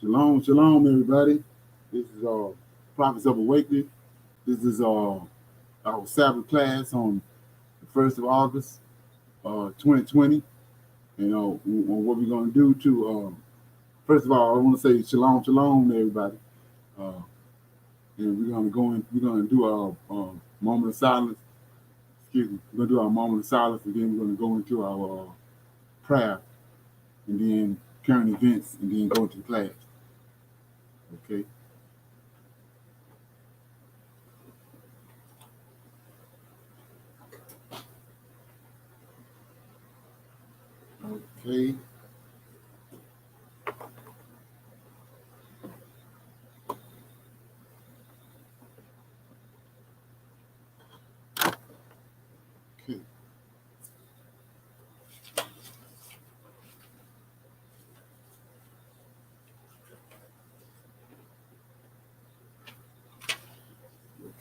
Shalom, shalom, everybody. This is Prophets of Awakening. This is our Sabbath class on the 1st of August, 2020. What we're going to do to, first of all, I want to say shalom, shalom, everybody. Uh, and we're going to do our moment of silence. Excuse me. We're going to do our moment of silence, and then we're going to go into our prayer, and then current events, and then go into the class. Okay. Okay. Okay.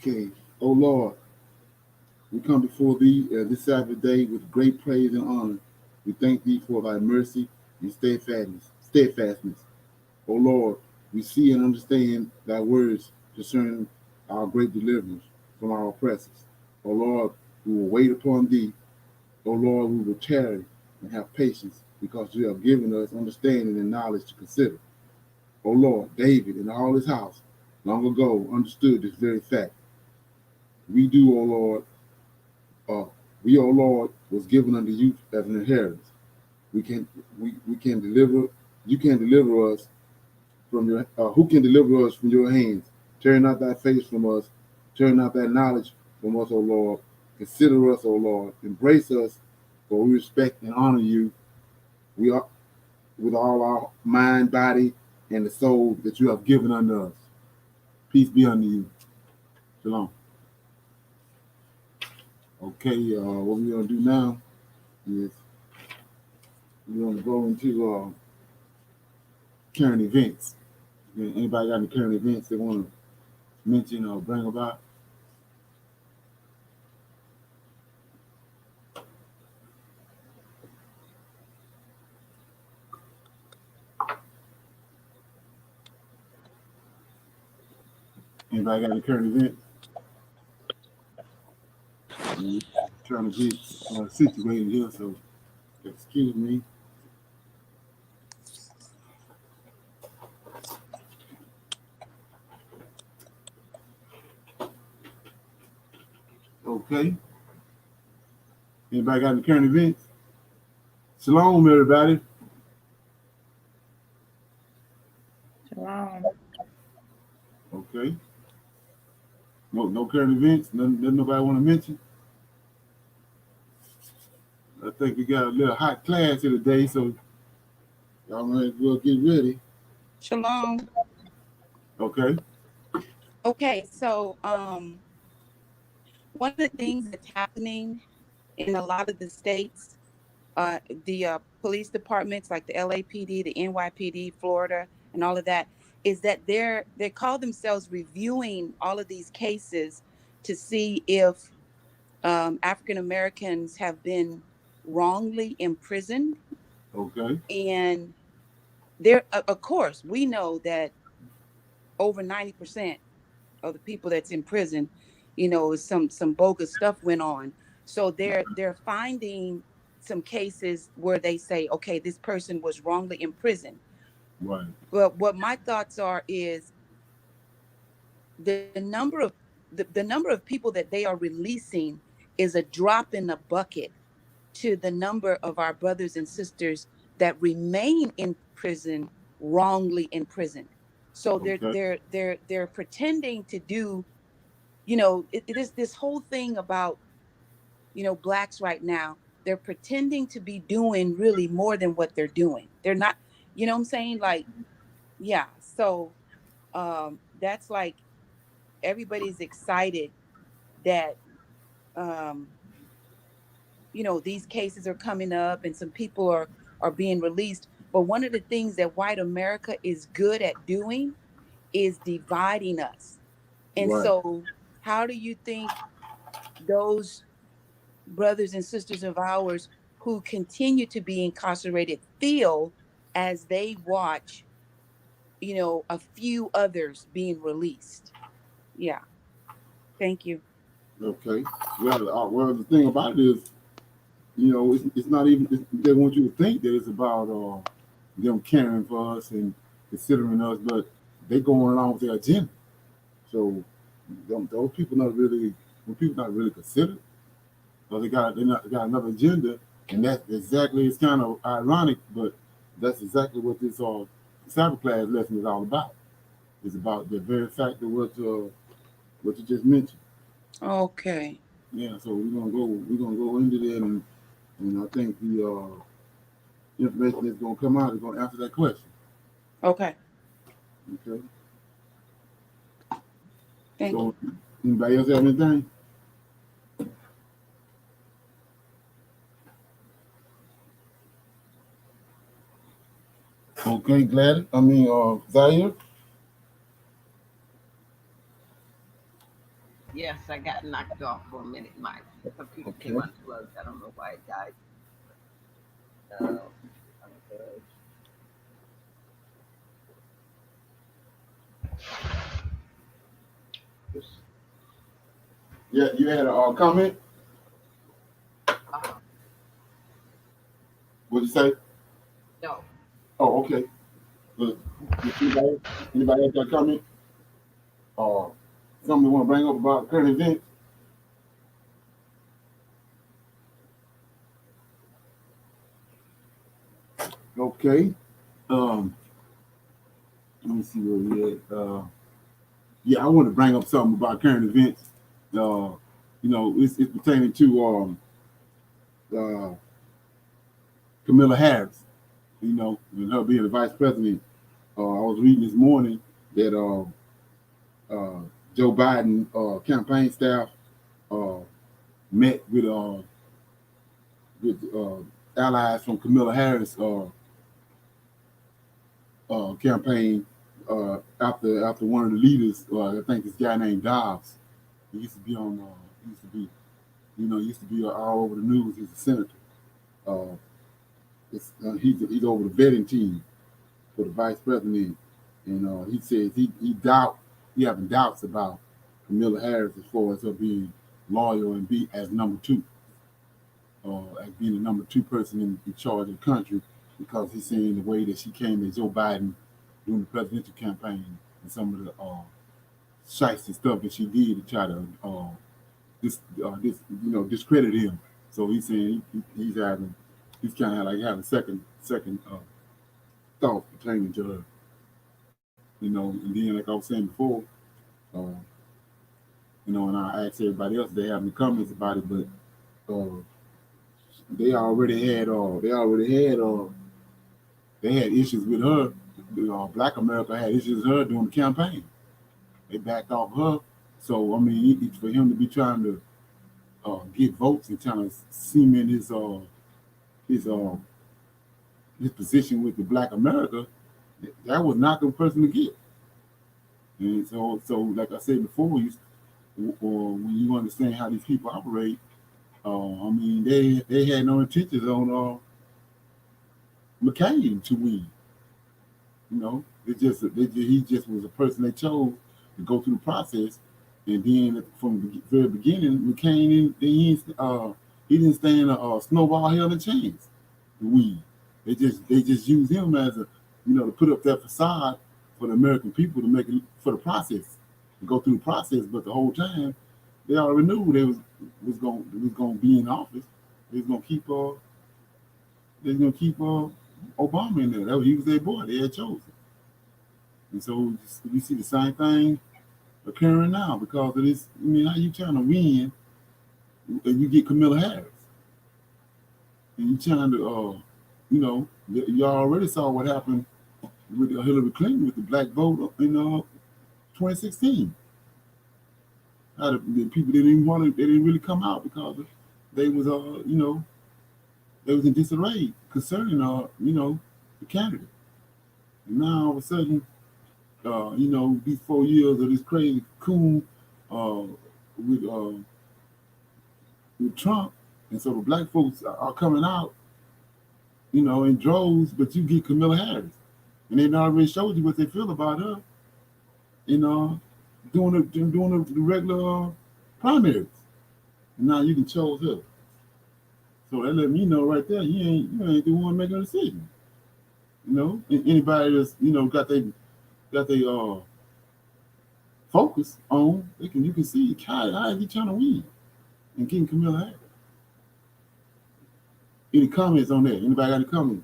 Okay. Oh Lord, we come before thee this Sabbath day with great praise and honor. We thank thee for thy mercy and steadfastness. O Lord, we see and understand thy words concerning our great deliverance from our oppressors. O Lord, we will wait upon thee. O Lord, we will tarry and have patience because you have given us understanding and knowledge to consider. O Lord, David and all his house long ago understood this very fact. We do, O Lord, uh, we, O Lord, was given unto you as an inheritance. We can deliver. You can deliver us from your. Who can deliver us from your hands? Turn not thy face from us. Turn not thy knowledge from us, O Lord. Consider us, O Lord. Embrace us, for we respect and honor you. We are with all our mind, body, and the soul that you have given unto us. Peace be unto you. Shalom. Okay, what we're gonna do now is we're gonna go into current events. Anybody got any current events they want to mention or bring about? Anybody got any current events? I'm trying to get situated here, so excuse me. Okay. Anybody got any current events? Shalom, everybody. Shalom. Okay. No current events. Nothing nobody want to mention. I think we got a little hot class here today, so y'all might as well get ready. Shalom. Okay. Okay, so one of the things that's happening in a lot of the states, the police departments like the LAPD, the NYPD, Florida, and all of that, is that they call themselves reviewing all of these cases to see if African Americans have been wrongly imprisoned. Okay. And there, of course, we know that over 90% of the people that's in prison, some bogus stuff went on. So they're finding some cases where they say, okay, this person was wrongly imprisoned. Right. But what my thoughts are is the number of the number of people that they are releasing is a drop in the bucket to the number of our brothers and sisters that remain in prison, wrongly imprisoned. So Okay. they're pretending to do, it is this whole thing about, blacks right now. They're pretending to be doing really more than what they're doing. They're not, you know what I'm saying? Like, yeah. So that's like everybody's excited that um, these cases are coming up and some people are being released. But one of the things that white America is good at doing is dividing us. And Right. so how do you think those brothers and sisters of ours who continue to be incarcerated feel as they watch, a few others being released. Yeah. Thank you. Okay. Well, the thing about it is, it's not even. They want you to think that it's about them caring for us and considering us, but they going along with their agenda. So those people not really, when people not really considered, or they got another agenda, and that's exactly, it's kind of ironic, but that's exactly what this Sabbath class lesson is all about. It's about the very fact of what you just mentioned. Okay. Yeah, so we're gonna go into that, and I think the information that's gonna come out is gonna answer that question. Okay. Okay. Thank you. So anybody else have anything? Okay, glad. I mean, Zaire. Yes, I got knocked off for a minute. My computer came Okay. unplugged. I don't know why it died. Uh, okay. Yeah, you had a comment. Uh, What'd you say? no. Oh, okay. Good. Anybody else got a comment? Uh, Something you want to bring up about current events? Okay. Um, Let me see where we at. Yeah, I want to bring up something about current events. It's pertaining to uh, Camilla Harris. And her being the vice president. I was reading this morning that uh, Joe Biden campaign staff uh, met with allies from Camilla Harris campaign after one of the leaders. I think this guy named Dobbs. He used to be on. He used to be. He used to be all over the news. He's a senator. Uh, he's over the vetting team for the vice president, and he says he having doubts about Camilla Harris as far as her being loyal and be as number two, as being the number two person in charge of the country, because he's saying the way that she came at Joe Biden during the presidential campaign and some of the shiesty stuff that she did to try to discredit him. So he's saying he's kind of like having second thoughts pertaining to her. And then like I was saying before, uh, and I asked everybody else if they have any comments about it, but uh, they had issues with her. Black America had issues with her during the campaign. They backed off her. So I mean, for him to be trying to get votes and trying to cement his uh, his position with the Black America, that was not the person to get. And so like I said before, or when you understand how these people operate, I mean, they had no intentions on McCain to win. He just was a person they chose to go through the process, and then from the very beginning, McCain he didn't stand a snowball hell a chance to win. They just used him as to put up that facade for the American people to make it for the process to go through the process, but the whole time they already knew they was going to be in office. They was going to keep Obama in there. He was their boy. They had chosen. And so we see the same thing occurring now because of this. I mean, how you trying to win and you get Camilla Harris? And you trying to, you already saw what happened with Hillary Clinton with the black vote in 2016. How the people didn't even they didn't really come out because they was, they was in disarray concerning, the candidate. And now all of a sudden, these 4 years of this crazy coup uh, with uh, with Trump, and so the black folks are coming out, in droves. But you get Camilla Harris. and they already showed you what they feel about her. You know, doing the regular primaries, and now you can chose her. So that let me know right there you ain't the one making a decision. Anybody that's got they focus on, you can see how is he trying to win and getting Camilla Harris. Any comments on that? Anybody got any comments?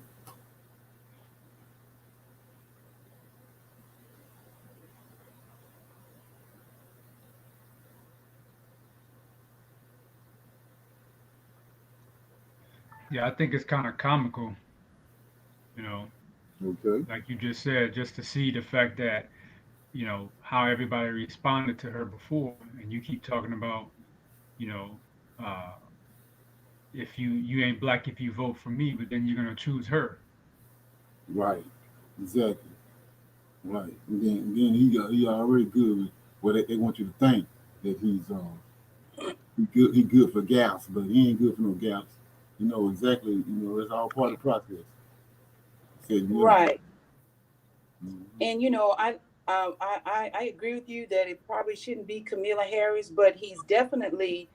Yeah, I think it's kind of comical, you know, Okay. like you just said, just to see the fact that, how everybody responded to her before, and you keep talking about, you know, uh, if you ain't black if you vote for me, but then you're gonna choose her. Right. Exactly. Right. And then he already good with what they want you to think that he good for gaps, but he ain't good for no gaps. Exactly. That's all part of the process. Said yeah. Right. Mhm. And I agree with you that it probably shouldn't be Kamala Harris, but he's definitely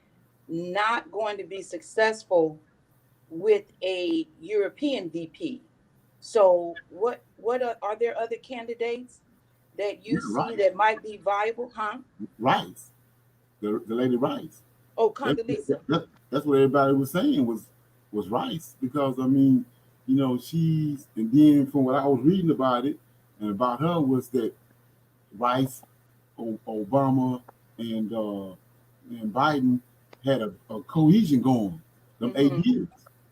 not going to be successful with a European VP. So what are there other candidates that Yeah, you see right. that might be viable? Huh? Rice. The lady Rice. Oh, That, Condoleezza. that's what everybody was saying was Rice because I mean, she's and then from what I was reading about it and about her was that Rice, Obama, and Biden had a cohesion going them eight Mm-hmm. years.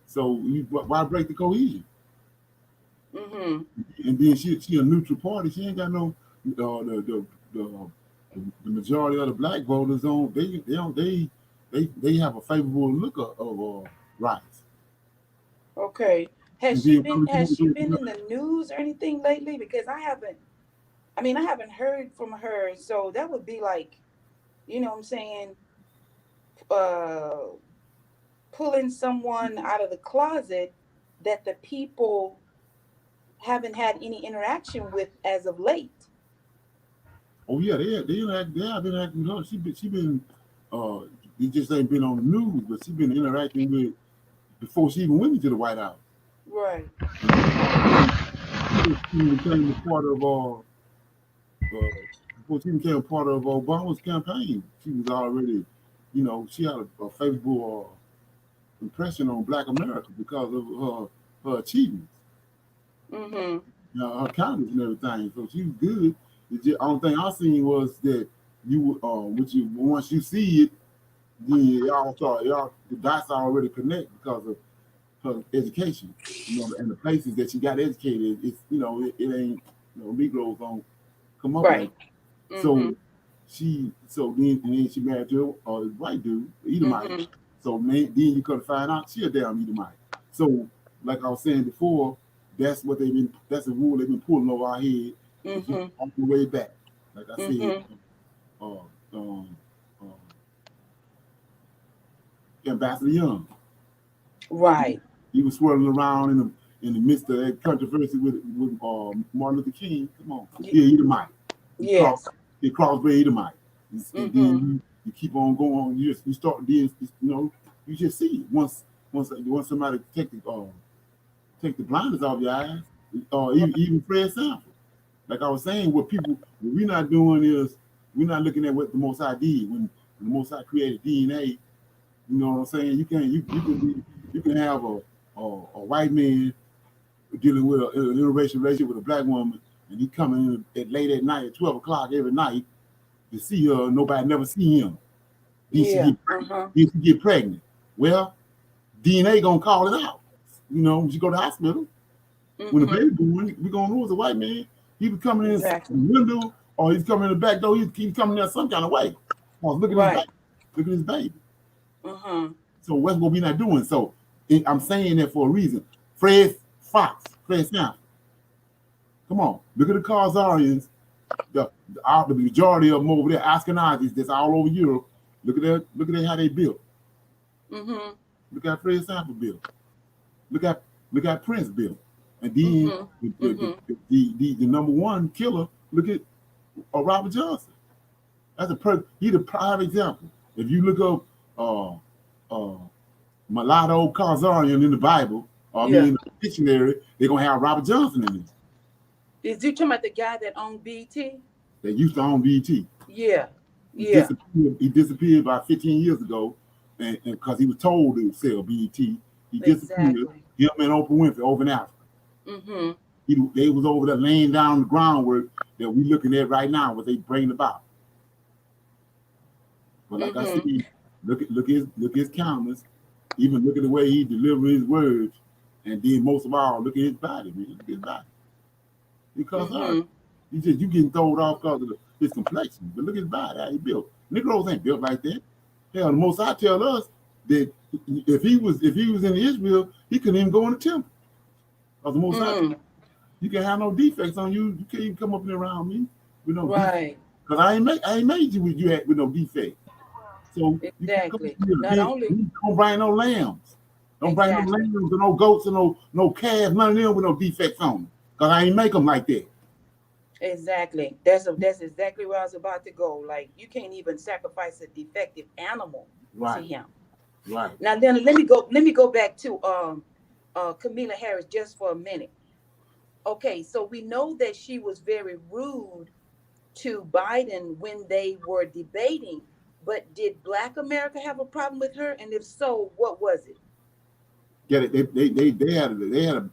So why break the cohesion? Mm-hmm. And then she a neutral party. She ain't got no the, the majority of the black voters on they don't they have a favorable look of rights. Okay. And then Has she been in the news or anything lately? Because I haven't heard from her. So that would be like, what I'm saying, uh pulling someone out of the closet that the people haven't had any interaction with as of late. oh yeah, they have been acting with her. She been uh it just ain't been on the news, but she been interacting with before she even went into the White House. Right. Before she became a part of before she became a part of Obama's campaign, she was already, she had a favorable impression on Black America because of her achievements, Mm-hmm. her kindness and everything. So she was good. The only thing I seen was that which you once you see it, then y'all the dots already connect because of her education, and the places that she got educated. It's it ain't Negroes don't come up like Right. that. Mm-hmm. So then she married to a white dude, Edomite. Mm-hmm. So then you could find out she a damn Edomite. So like I was saying before, that's a rule they've been pulling over our head and Mm-hmm. all the way back. Like I said, Mm-hmm. uh, um, uh, Ambassador Young, he, Right. he was swirling around in the midst of that controversy with Martin Luther King. Come on, Y- yeah, Edomite. He crossed yes. he crossbred Edomite. And then Mm-hmm. you keep on going. You start then you just see it once somebody take the blinders off your eyes. Right. Even Fred Sanford. Like I was saying, what we're not doing is we're not looking at what the Most High did when the Most High created DNA. You know what I'm saying? You can have a white man dealing with an interracial relationship with a black woman, and he coming in at late at night at 12 o'clock every night to see her. Nobody never see him. Then she Yeah. get pregnant. Uh-huh. Then she get pregnant. Well, DNA gonna call it out. When she go to the hospital, when the Mm-hmm. baby born, we gonna know it's a white man. He was coming in the Exactly. window or he's coming in the back door. He's coming there some kind of way. Oh, look at his Right. baby. Look at his baby. Uh-huh. So what's what we not doing? So I'm saying that for a reason. Fred Sanford. Come on, look at the Khazarians. The majority of them over there, Ashkenazis, that's all over Europe. Look at that. Look at that how they built. Mm-hmm. Look at Fred Sanford built. Look at Prince built. And then Mm-hmm. the Mm-hmm. the number one killer, look at Robert Johnson. That's he the prime example. If you look up uh uh mulatto Khazarian in the Bible, or I mean Yeah. in the dictionary, they're gonna have Robert Johnson in it. Is you talking about the guy that owned BT? They used to own BT. Yeah. He Yeah. disappeared. He disappeared about 15 years ago, and because he was told to sell BT, he disappeared. Exactly. Him and Oprah Winfrey over in Africa. Mm-hmm. They was over there laying down the groundwork that we looking at right now, what they bring about. But like I said, Mm-hmm. look at his countenance, even look at the way he delivered his words, and then most of all, look at his body, man. Look at his body. Because Mm-hmm. you getting thrown off because of his complexion. But look at his body, how he built. Negroes ain't built like that. Hell, the most I tell us that if he was in Israel, he couldn't even go in the temple. Because the most I Mm-hmm. you can have no defects on you. You can't even come up and around me with no defects. Right. Because I ain't made you with no defect. So you can't come up Exactly. here. Not Then only you don't bring no lambs. Don't bring no exactly. lambs or no goats or no calves, none of them with no defects on them. Because I ain't make them like that. Exactly. That's exactly where I was about to go. Like you can't even sacrifice a defective animal to Right, him. right. Now then let me go back to Kamala Harris just for a minute. Okay, so we know that she was very rude to Biden when they were debating, but did Black America have a problem with her? And if so, what was it? Yeah, they had a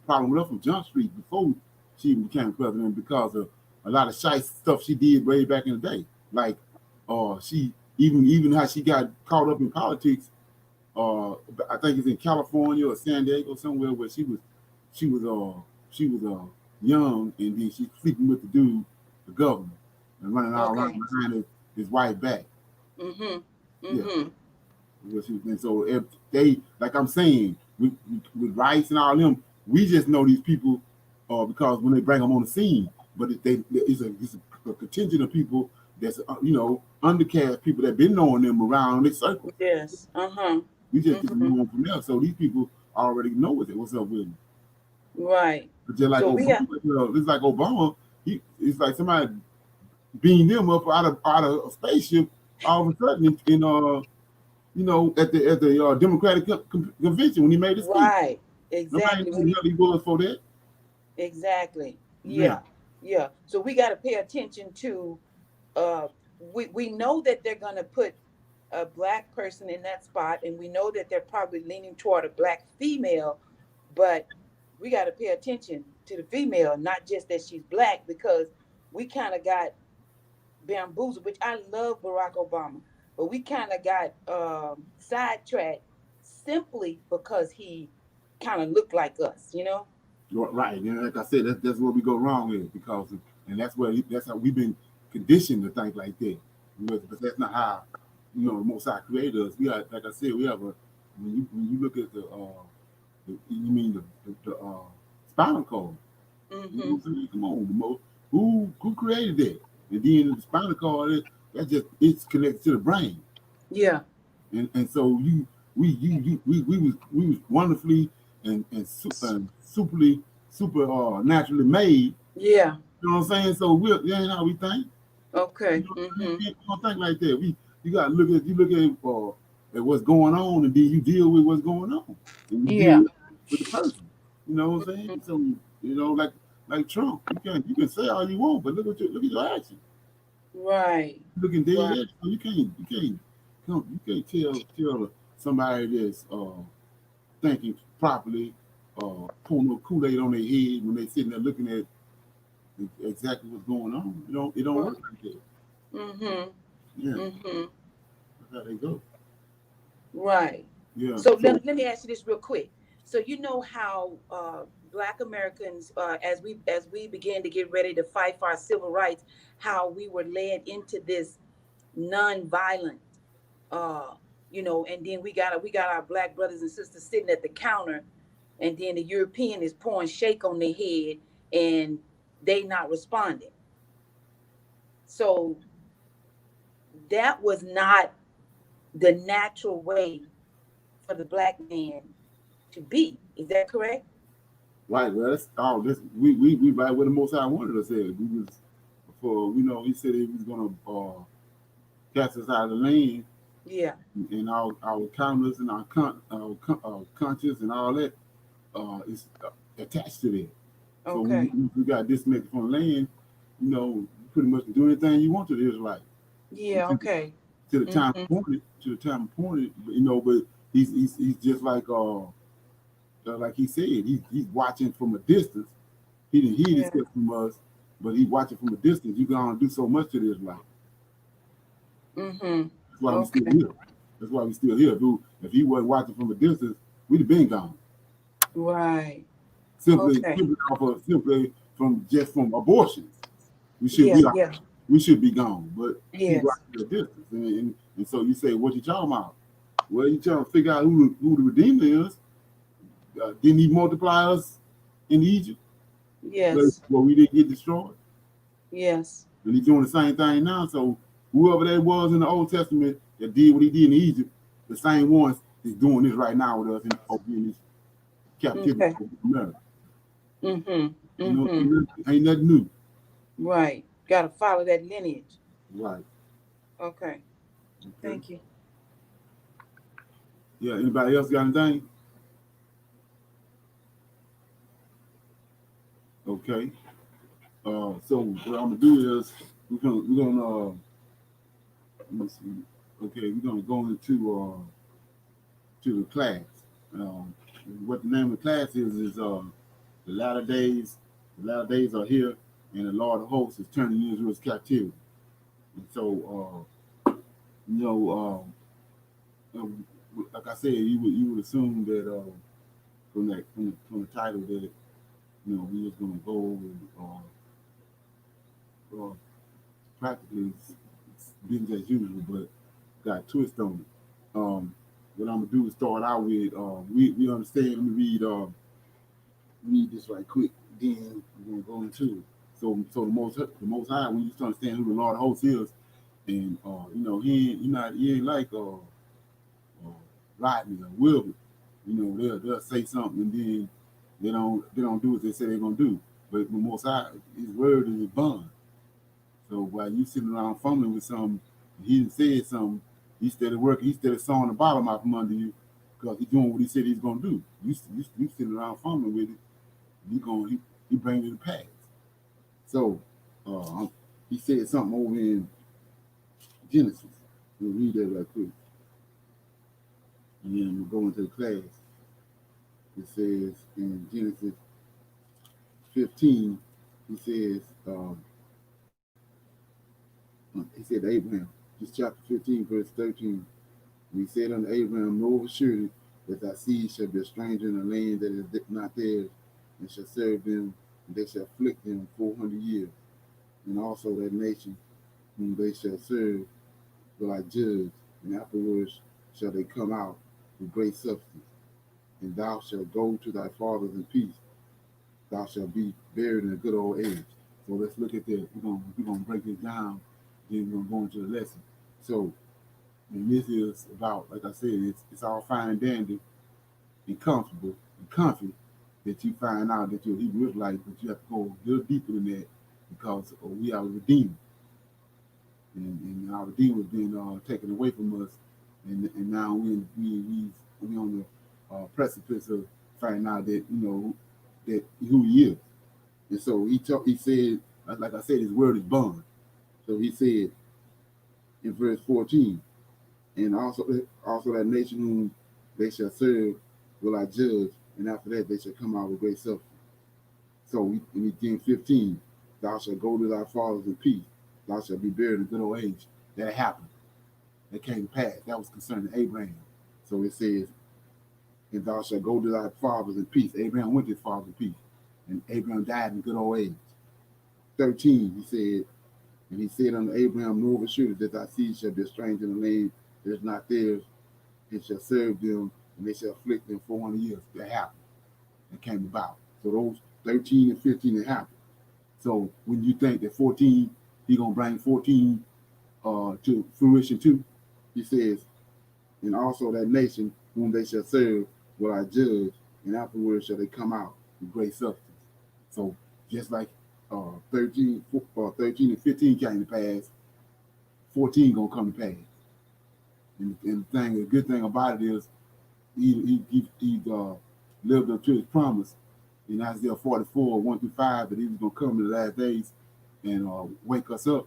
problem with her from Jump Street before she became president because of a lot of shy stuff she did way back in the day. Like, she even how she got caught up in politics. I think it's in California or San Diego somewhere where she was young and then she sleeping with the dude, the governor, and running all around Okay. behind his wife back. Mm-hmm. Yeah. Mm-hmm. And so if they, like I'm saying, with Rice and all them, we just know these people because when they bring them on the scene. But it's a contingent of people that's undercast people that been knowing them around this circle. Yes. Uh-huh. We just get to Mm-hmm. know them from there. So these people already know what's up with them. Right. But just like So we Obama, have it's like Obama. It's like somebody beamed him up out of a spaceship all of a sudden at the Democratic convention when he made his speech. right. Nobody Exactly. knew who the hell he was for that. Exactly. Yeah, Yeah. Yeah. So we got to pay attention to we know that they're going to put a black person in that spot and we know that they're probably leaning toward a black female, but we got to pay attention to the female, not just that she's black because we kind of got bamboozled, which I love Barack Obama, but we kind of got sidetracked simply because he kind of looked like us. right. And like I said, that's where we go wrong with it and that's how we've been conditioned to think like that. But that's not how the Most High created us. We got, like I said, we have a when you look at you mean the spinal cord. You know Mm-hmm. what I'm saying? Come on, who created that? And then the spinal cord, it's connected to the brain. Yeah. And so we was wonderfully and super naturally made. Yeah. You know what I'm saying? So that ain't how we think. You Okay. know what I'm saying? Mm-hmm. We don't think like that. You gotta look at what's going on, and then you deal with what's going on, and you Yeah. deal with the person. You know what I'm saying? So like Trump, you can say all you want, but look at your action. Right. Looking dead Right. at you. So you can't tell somebody that's thinking properly, pouring no Kool-Aid on their head when they sitting there looking at exactly what's going on. It don't work like that. Mm-hmm. Yeah, Mm-hmm. that's how they go. Right. Yeah. So So let me ask you this real quick. So you know how Black Americans, as we began to get ready to fight for our civil rights, how we were led into this non-violent, uh, and then we got our Black brothers and sisters sitting at the counter, and then the European is pouring shake on their head, and they not responding. So that was not the natural way for the Black man to be. Is that correct? Right. Well, that's all. This we right where the Most High wanted us at. We was for He said He was gonna cast us out of the land, Yeah. and our counters and our conscience and all that is attached to that. So when Okay. we got disconnected from the land, you pretty much do anything you want to the Israelite Yeah. until Okay. to the time Mm-hmm. appointed. To the time appointed, but he's just like he said, he's watching from a distance. He didn't hear this Yeah. from us, but he's watching from a distance. You can only do so much to the Israelite. Mm-hmm. That's why we still Okay. here. That's why we still here. If he wasn't watching from a distance, we'd have been gone. Right. Simply, Okay. simply from abortions. We should Yeah. be Yeah. we should be gone. But he's Yes. watching at a distance, and so you say, what you talking about? Well, you trying to figure out who the Redeemer is. Didn't he multiply us in Egypt where Yes. we didn't get destroyed? Yes. And he's doing the same thing now. So whoever that was in the Old Testament that did what he did in Egypt, the same ones is doing this right now with us in this captivity Okay. of America. Mm-hmm. You Mm-hmm. ain't nothing new. Right. Got to follow that lineage. Right. Okay. Okay. Thank you. Yeah. Anybody else got anything? Okay. So what I'm gonna do is we're gonna let me see. Okay, we're gonna go into to the class. Um, what the name of the class is the latter days. The latter days are here, and the Lord of hosts is turning Israel's captivity. And so, you know, like I said, you would assume that from the title that we was gonna go over practically it's business as usual, but got a twist on it. What I'm gonna do is start out with we understand. Let me read this right quick. Then we're gonna go into it. So the most high, when you start understand who the Lord of hosts is, and he ain't like Rodney or Wilbur. They'll say something and then they don't do what they say they're gonna do. But the most high, his word is his bond. So while you sitting around fumbling with something, he done said something, he started working, he started sawing the bottom out from under you because he's doing what he said he's gonna do. You sitting around fumbling with it, he bring it to pass. So he said something over in Genesis. We'll read that right quick. And then we'll go into the class. It says in Genesis 15, he says, he said to Abraham, just chapter 15, verse 13. And he said unto Abraham, know of surety that thy seed shall be a stranger in a land that is not theirs, and shall serve them, and they shall afflict them 400 years. And also that nation whom they shall serve will I judge, and afterwards shall they come out with great substance. And thou shalt go to thy fathers in peace. Thou shalt be buried in a good old age. So let's look at that. We're gonna break this down, then we're gonna go into the lesson. So, and this is about, like I said, it's all fine and dandy and comfortable and comfy that you find out that you're Hebrew Israelite, but you have to go a little deeper than that because we are redeemed, and our Redeemer has been taken away from us, and now we on the precipice of finding out that that who he is. And so he said, like I said, his word is bond. So he said in verse 14, and also that nation whom they shall serve will I judge, and after that they shall come out with great substance. So in 15, thou shalt go to thy fathers in peace, thou shalt be buried in good old age. That happened. That came to pass. That was concerning Abraham. So it says, and thou shalt go to thy fathers in peace. Abraham went to his fathers in peace, and Abraham died in good old age. 13, he said, and he said unto Abraham, know of a surety that thy seed shall be a stranger in the land that is not theirs, and shall serve them, and they shall afflict them 400 years. That happened. That came about. So those 13 and 15 that happened. So when you think that 14, he gonna bring 14 to fruition too, he says, and also that nation whom they shall serve will I judge, and afterwards shall they come out with great substance. So just like 13 and 15 came to pass, 14 gonna come to pass. And the good thing about it is he lived up to his promise in Isaiah 44, 1 through 5, that he was gonna come in the last days and wake us up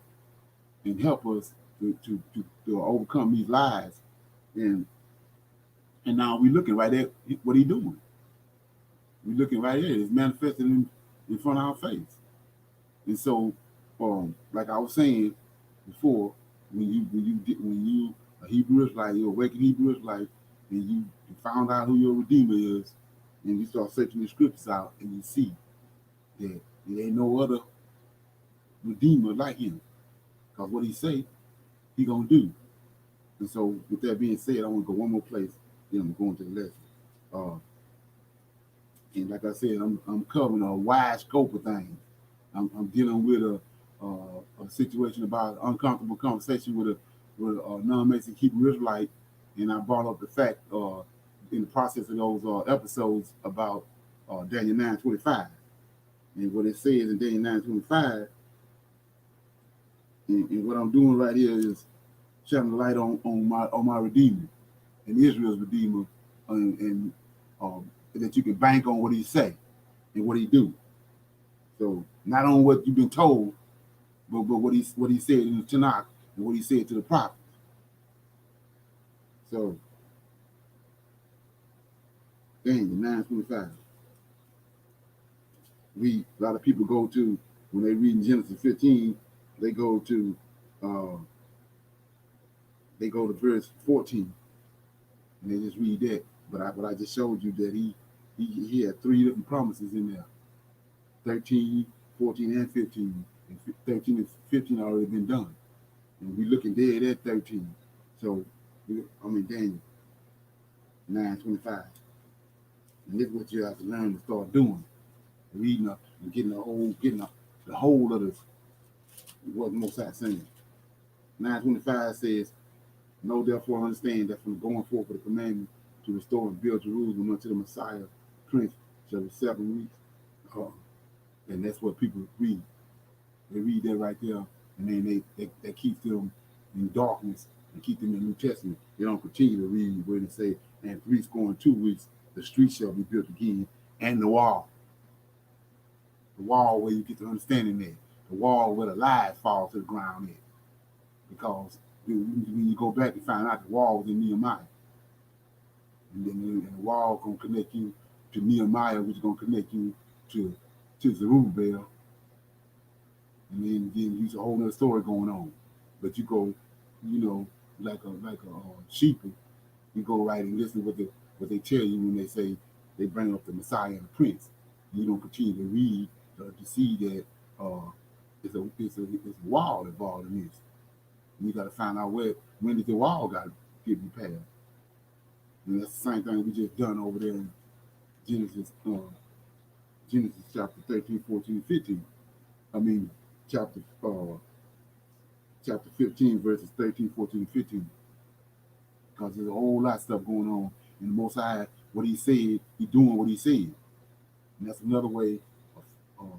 and help us to overcome these lies. And and now we looking right at what he doing. We looking right at it. It's manifested in front of our face. And so, like I was saying before, when you a Hebrew Israelite, you're a awakened Hebrew Israelite, and you found out who your Redeemer is, and you start searching the scriptures out, and you see that there ain't no other Redeemer like him. Because what he say, he gonna do. And so, with that being said, I want to go one more place, then I'm going to the lesson. Uh, and like I said, I'm covering a wide scope of things. I'm dealing with a situation about an uncomfortable conversation with a non-Mexican Hebrew Israelite, and I brought up the fact in the process of those episodes about Daniel 9:25, and what it says in Daniel 9:25, and what I'm doing right here is shining the light on my Redeemer and Israel's Redeemer, and that you can bank on what he say and what he do. So not on what you've been told, but what he said in the Tanakh and what he said to the prophets. So Daniel 9:25. A lot of people go to, when they read in Genesis 15, they go to uh, verse 14 and they just read that. But I just showed you that he had three different promises in there: 13, 14, and 15. And 13 and 15 already been done, and we looking dead at 13. So I'm in Daniel 9:25, and this is what you have to learn to start doing: reading up and getting the whole of this. What Most High saying. 9:25 says, "Know therefore understand that from going forth with the commandment to restore and build Jerusalem unto the Messiah Prince shall be 7 weeks." Uh, and that's what people read. They read that right there, and then they keep them in darkness and keep them in the New Testament. They don't continue to read where they say, "And 3 score and 2 weeks, the street shall be built again, and the wall." The wall where you get the understanding there. The wall where the lies fall to the ground at. Because when you go back and find out the wall was in Nehemiah, and then the wall gonna connect you to Nehemiah, which is gonna connect you to Zerubbabel, and then there's a whole other story going on. But you go, like a sheep, you go right and listen to what they tell you when they say they bring up the Messiah and the Prince. You don't continue to read to see that it's a wall involved in this. And you got to find out when did the wall got to get repaired. And that's the same thing we just done over there in Genesis, Genesis chapter 13, 14, 15. I mean, chapter 15, verses 13, 14, 15. Because there's a whole lot of stuff going on. And the Most High, what he said, he doing what he said. And that's another way of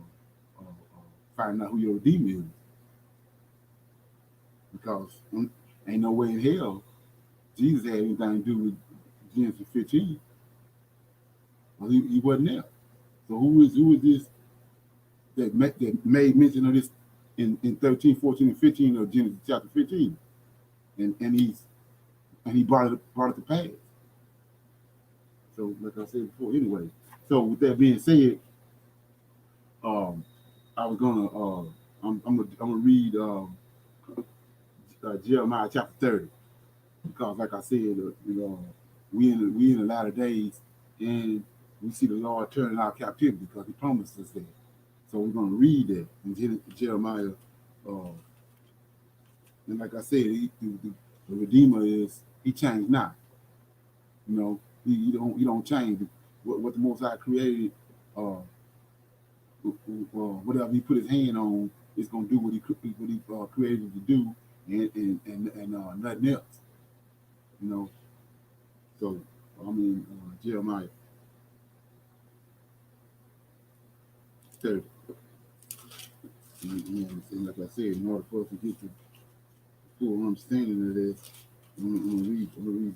finding out who your Redeemer is. Because ain't no way in hell Jesus had anything to do with Genesis 15. Well, he wasn't there. So who is this that made mention of this in 13, 14, and 15 of Genesis chapter 15? And he brought it to pass. So like I said before, anyway. So with that being said, I was gonna I'm gonna read Jeremiah chapter 30, because like I said, we in the latter days, and we see the Lord turning our captivity because he promised us that. So we're gonna read that in Jeremiah, and like I said, the Redeemer he changed not. He don't change. What the Most High created, whatever he put his hand on, is gonna do what he created to do, and nothing else. You know. So I mean, Jeremiah 30. And like I said, in order for us to get the full understanding of this, I'm gonna read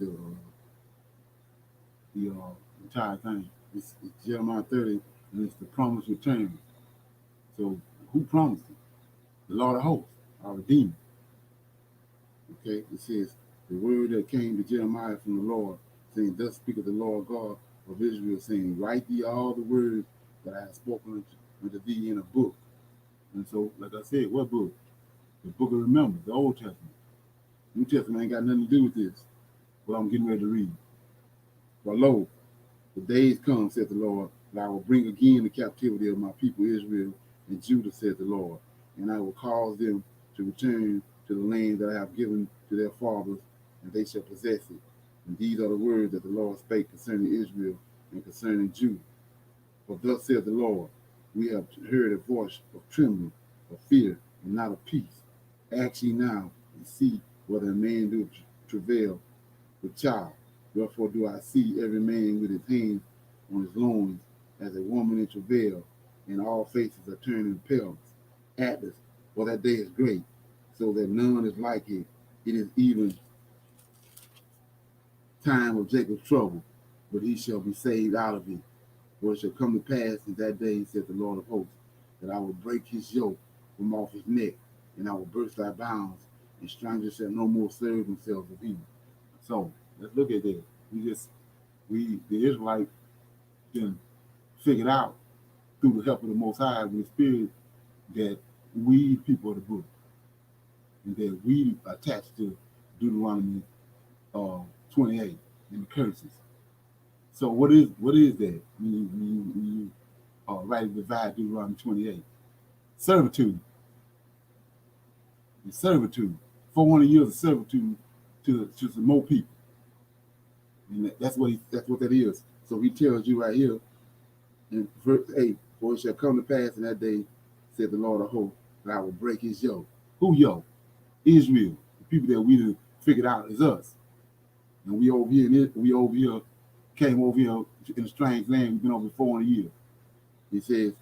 the entire thing. It's Jeremiah 30, and it's the promised return. So who promised it? The Lord of hosts, our Redeemer. Okay, it says, the word that came to Jeremiah from the Lord, saying, thus speaketh the Lord God of Israel, saying, write thee all the words that I have spoken unto thee in a book. And so, like I said, what book? The book of remembrance, the Old Testament. New Testament ain't got nothing to do with this, what I'm getting ready to read. For lo, the days come, said the Lord, that I will bring again the captivity of my people Israel and Judah, said the Lord, and I will cause them to return to the land that I have given to their fathers, and they shall possess it. And these are the words that the Lord spake concerning Israel and concerning Judah. For thus saith the Lord, we have heard a voice of trembling, of fear, and not of peace. Ask ye now and see whether a man do travail with child. Wherefore do I see every man with his hands on his loins, as a woman in travail, and all faces are turning pale. Atlas, for that day is great, so that none is like it. It is even time of Jacob's trouble, but he shall be saved out of it. For it shall come to pass in that day, said the Lord of hosts, that I will break his yoke from off his neck, and I will burst thy bounds, and strangers shall no more serve themselves of him. So let's look at that. The Israelites can figure out through the help of the Most High and the Spirit that we people of the book, and that we attached to Deuteronomy 28 and the curses. So what is that when you rightly divide Deuteronomy 28? Servitude. And servitude. 400 years of servitude to some more people. And that's what that is. So he tells you right here in verse 8, for it shall come to pass in that day, said the Lord of hosts, that I will break his yoke. Who yoke? Israel. The people that we figured out is us. And we came over here in a strange land. We've been over 400 years. He says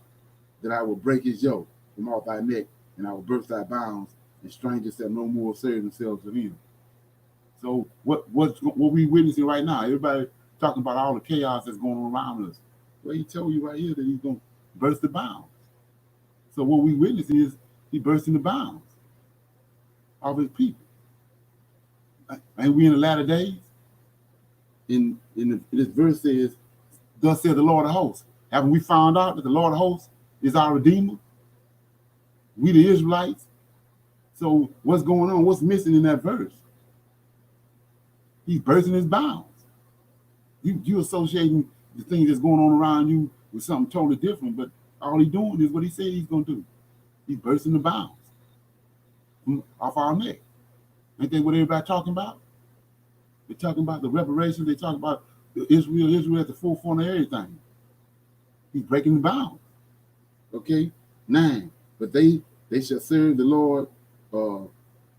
that I will break his yoke from off thy neck, and I will burst thy bounds, and strangers shall no more serve themselves of him. So what we witnessing right now? Everybody talking about all the chaos that's going on around us. Well, he told you right here that he's going to burst the bounds. So what we witnessing is he bursting the bounds of his people. And we in the latter days. This verse says, thus said the Lord of hosts. Haven't we found out that the Lord of hosts is our Redeemer? We the Israelites. So what's going on? What's missing in that verse? He's bursting his bounds. You associating the things that's going on around you with something totally different, but all he's doing is what he said he's going to do. He's bursting the bounds off our neck. Ain't that what everybody talking about? They're talking about the reparations. They talking about Israel at the forefront of everything. He's breaking the bounds. Okay? 9. But they shall serve the Lord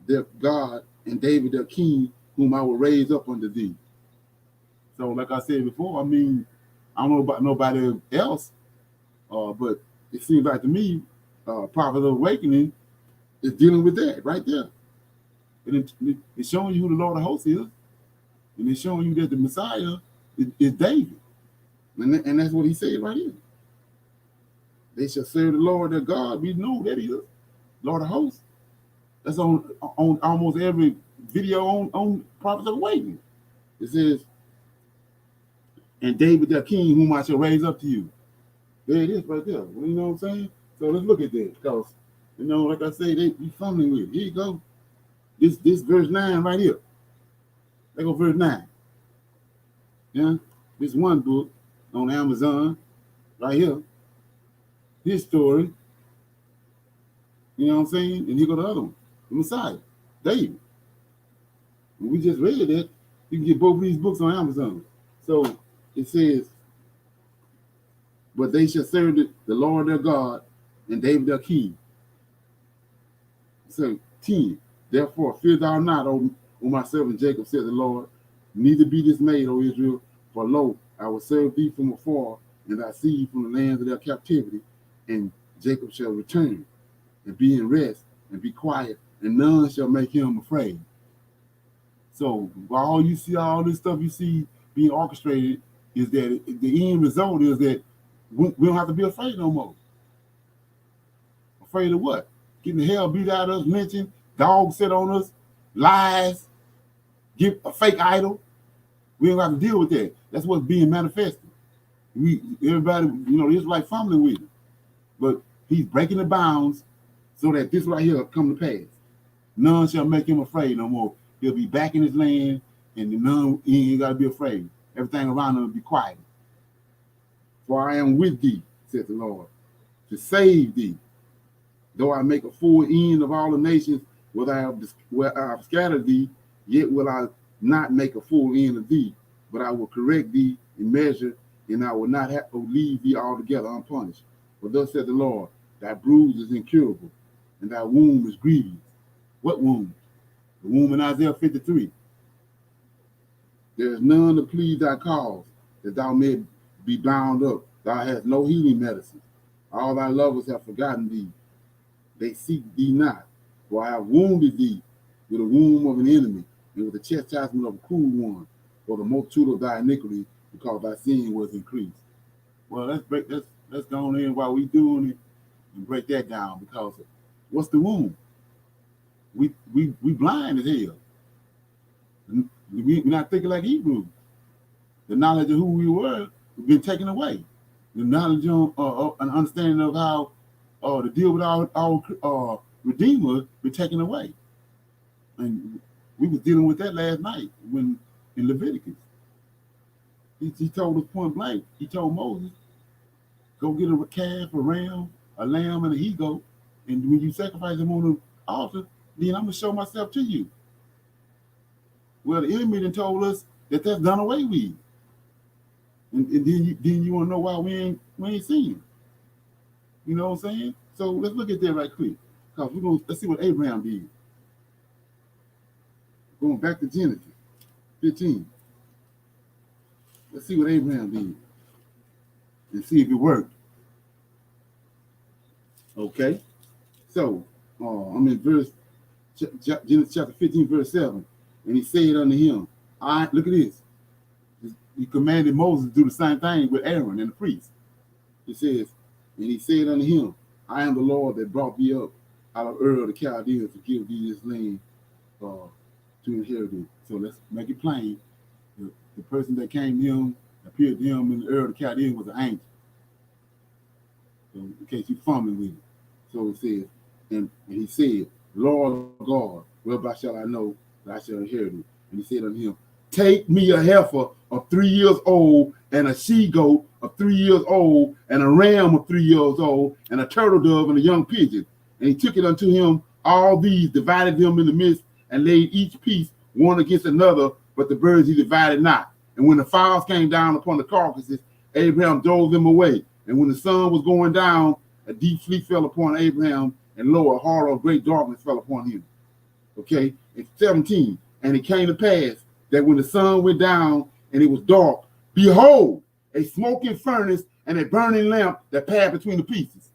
their God and David their king, whom I will raise up unto thee. So like I said before, I mean, I don't know about nobody else, but it seems like to me, Prophet of Awakening is dealing with that right there. And it's showing you who the Lord of hosts is, and it's showing you that the Messiah is David. And that's what he said right here. They shall serve the Lord their God. We know that he is Lord of hosts. That's on almost every video on Prophet of Awakening. It says, and David their king, whom I shall raise up to you. There it is right there. You know what I'm saying? So let's look at that. Because, like I say, they be fumbling with it. Here you go. This verse 9 right here. There go verse 9. Yeah? This one book on Amazon right here. His story. You know what I'm saying? And here go the other one. The Messiah. David. And we just read it. You can get both of these books on Amazon. So it says, but they shall serve the Lord their God and David their king. So 10. Therefore, fear thou not, O my servant Jacob, said the Lord, neither be dismayed, O Israel, for lo, I will serve thee from afar, and thy seed from the lands of their captivity, and Jacob shall return and be in rest and be quiet, and none shall make him afraid. So while you see all this stuff you see being orchestrated, is that the end result is that we don't have to be afraid no more. Afraid of what? Getting the hell beat out of us, lynching, dogs sit on us, lies, give a fake idol. We don't have to deal with that. That's what's being manifested. Everybody, it's like fumbling with it. But he's breaking the bounds so that this right here come to pass. None shall make him afraid no more. He'll be back in his land, and he ain't got to be afraid. Everything around him will be quiet. For I am with thee, said the Lord, to save thee. Though I make a full end of all the nations where I have scattered thee, yet will I not make a full end of thee, but I will correct thee in measure, and I will not have to leave thee altogether unpunished. For thus said the Lord, thy bruise is incurable, and thy wound is grievous. What wound? The wound in Isaiah 53. There is none to plead thy cause, that thou mayest be bound up. Thou hast no healing medicine. All thy lovers have forgotten thee. They seek thee not. For I have wounded thee with the wound of an enemy, and with the chastisement of a cruel one, for the multitude of thy iniquity, because thy sin was increased. Well, let's go on in while we doing it and break that down, because what's the wound? We blind as hell. We're not thinking like Hebrews. The knowledge of who we were has been taken away. The knowledge of an understanding of how to deal with our Redeemer been taken away. And we was dealing with that last night when in Leviticus. He told us point blank, he told Moses, go get a calf, a ram, a lamb, and a he-goat, and when you sacrifice them on the altar, then I'm going to show myself to you. Well, the enemy then told us that that's done away with. And then you want to know why we ain't seeing. You know what I'm saying? So let's look at that right quick. Because let's see what Abraham did. Going back to Genesis 15. Let's see what Abraham did. And see if it worked. Okay. So I'm in Genesis chapter 15, verse 7. And he said unto him, look at this. He commanded Moses to do the same thing with Aaron and the priest. He says, and he said unto him, I am the Lord that brought thee up out of Ur of the Chaldeans to give thee this land to inherit it. So let's make it plain. The person that came to him, appeared to him in the Ur of the Chaldeans was an angel. So in case you're fumbling with it. So it says, and he said, Lord God, whereby shall I know that I shall inherit it? And he said unto him, take me a heifer of 3 years old, and a she-goat of 3 years old, and a ram of 3 years old, and a turtle dove and a young pigeon. And he took it unto him, all these, divided them in the midst, and laid each piece one against another, but the birds he divided not. And when the fowls came down upon the carcasses, Abraham drove them away. And when the sun was going down, a deep sleep fell upon Abraham, and lo, a horror of great darkness fell upon him. Okay, it's 17. And it came to pass that when the sun went down and it was dark, behold, a smoking furnace and a burning lamp that passed between the pieces.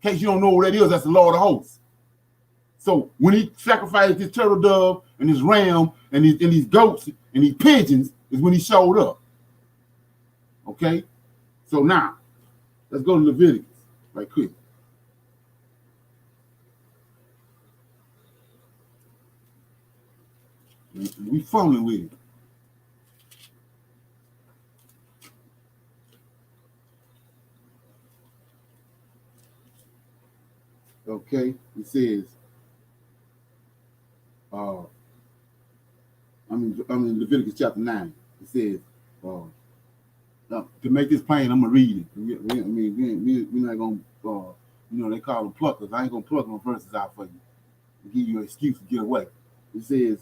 In case you don't know what that is, that's the Lord of hosts. So when he sacrificed his turtle dove and his ram and these goats and these pigeons is when he showed up. Okay? So now, let's go to Leviticus right quick. We fumbling with it. Okay, it says, I'm in Leviticus chapter 9. It says, to make this plain, I'm gonna read it. We're not gonna, they call them pluckers. I ain't gonna pluck them verses out for you to give you an excuse to get away. It says,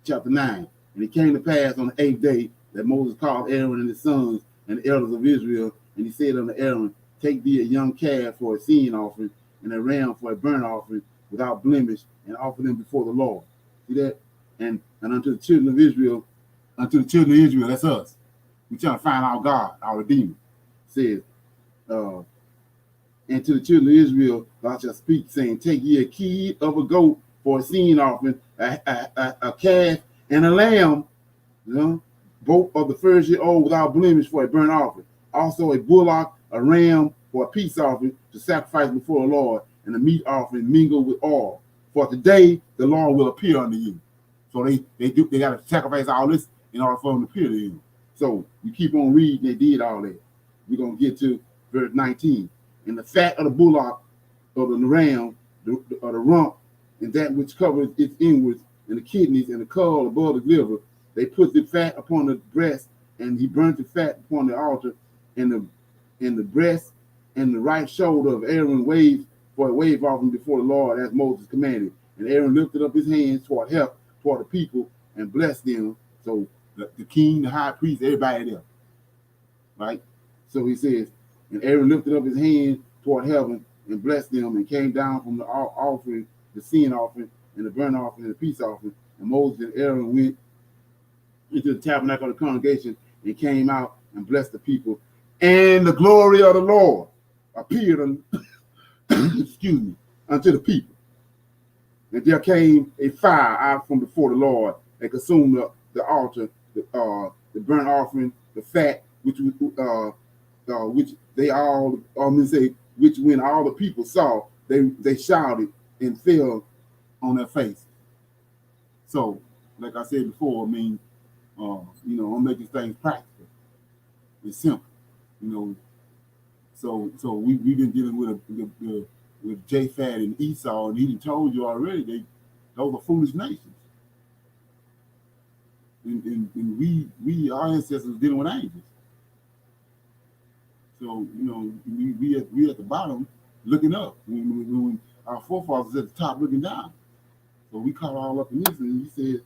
chapter 9, and it came to pass on the 8th day that Moses called Aaron and his sons and the elders of Israel, and he said unto Aaron, take thee a young calf for a sin offering, and a ram for a burnt offering without blemish, and offer them before the Lord. See that? And unto the children of Israel, that's us. We're trying to find our God, our Redeemer. It says, And to the children of Israel, thou shalt speak, saying, take ye a kid of a goat for a sin offering, a calf and a lamb, you know, both of the first year old without blemish for a burnt offering. Also a bullock, a ram for a peace offering to sacrifice before the Lord, and a meat offering mingled with oil. For today the Lord will appear unto you. So they got to sacrifice all this in order for him to appear to you. So you keep on reading, they did all that. We're going to get to verse 19. And the fat of the bullock, or the ram, or the rump, and that which covers its inwards, and the kidneys, and the caul above the liver, they put the fat upon the breast, and he burnt the fat upon the altar, and the breast and the right shoulder of Aaron waved for a wave offering before the Lord, as Moses commanded. And Aaron lifted up his hands toward help toward the people and blessed them. So the king, the high priest, everybody there, right? So he says, and Aaron lifted up his hand toward heaven and blessed them, and came down from the offering, the sin offering, and the burnt offering, and the peace offering. And Moses and Aaron went into the tabernacle of the congregation and came out and blessed the people. And the glory of the Lord appeared excuse me, unto the people. And there came a fire out from before the Lord and consumed the altar, the burnt offering, the fat, which they all, which when all the people saw, they shouted and fell on their face. So, like I said before, I mean, I'm making things practical. It's simple, So we've been dealing with Japhet and Esau, and he told you already those are foolish nations. And we our ancestors dealing with angels. So we at the bottom looking up. When our forefathers at the top looking down. So we caught all up in this, and he said,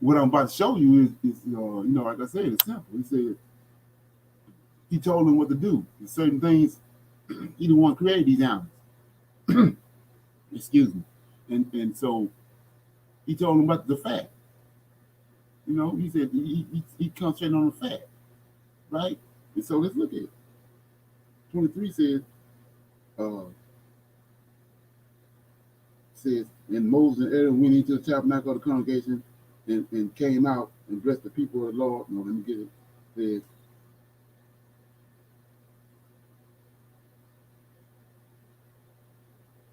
"What I'm about to show you is like I said, it's simple." He said he told them what to do. And certain things he didn't want to create these animals. Excuse me. And so he told them about the fat. He said he concentrated on the fat, right? And so let's look at it. 23 says, and Moses and Aaron went into the tabernacle of the congregation and came out and blessed the people of the Lord. No, let me get it. It says,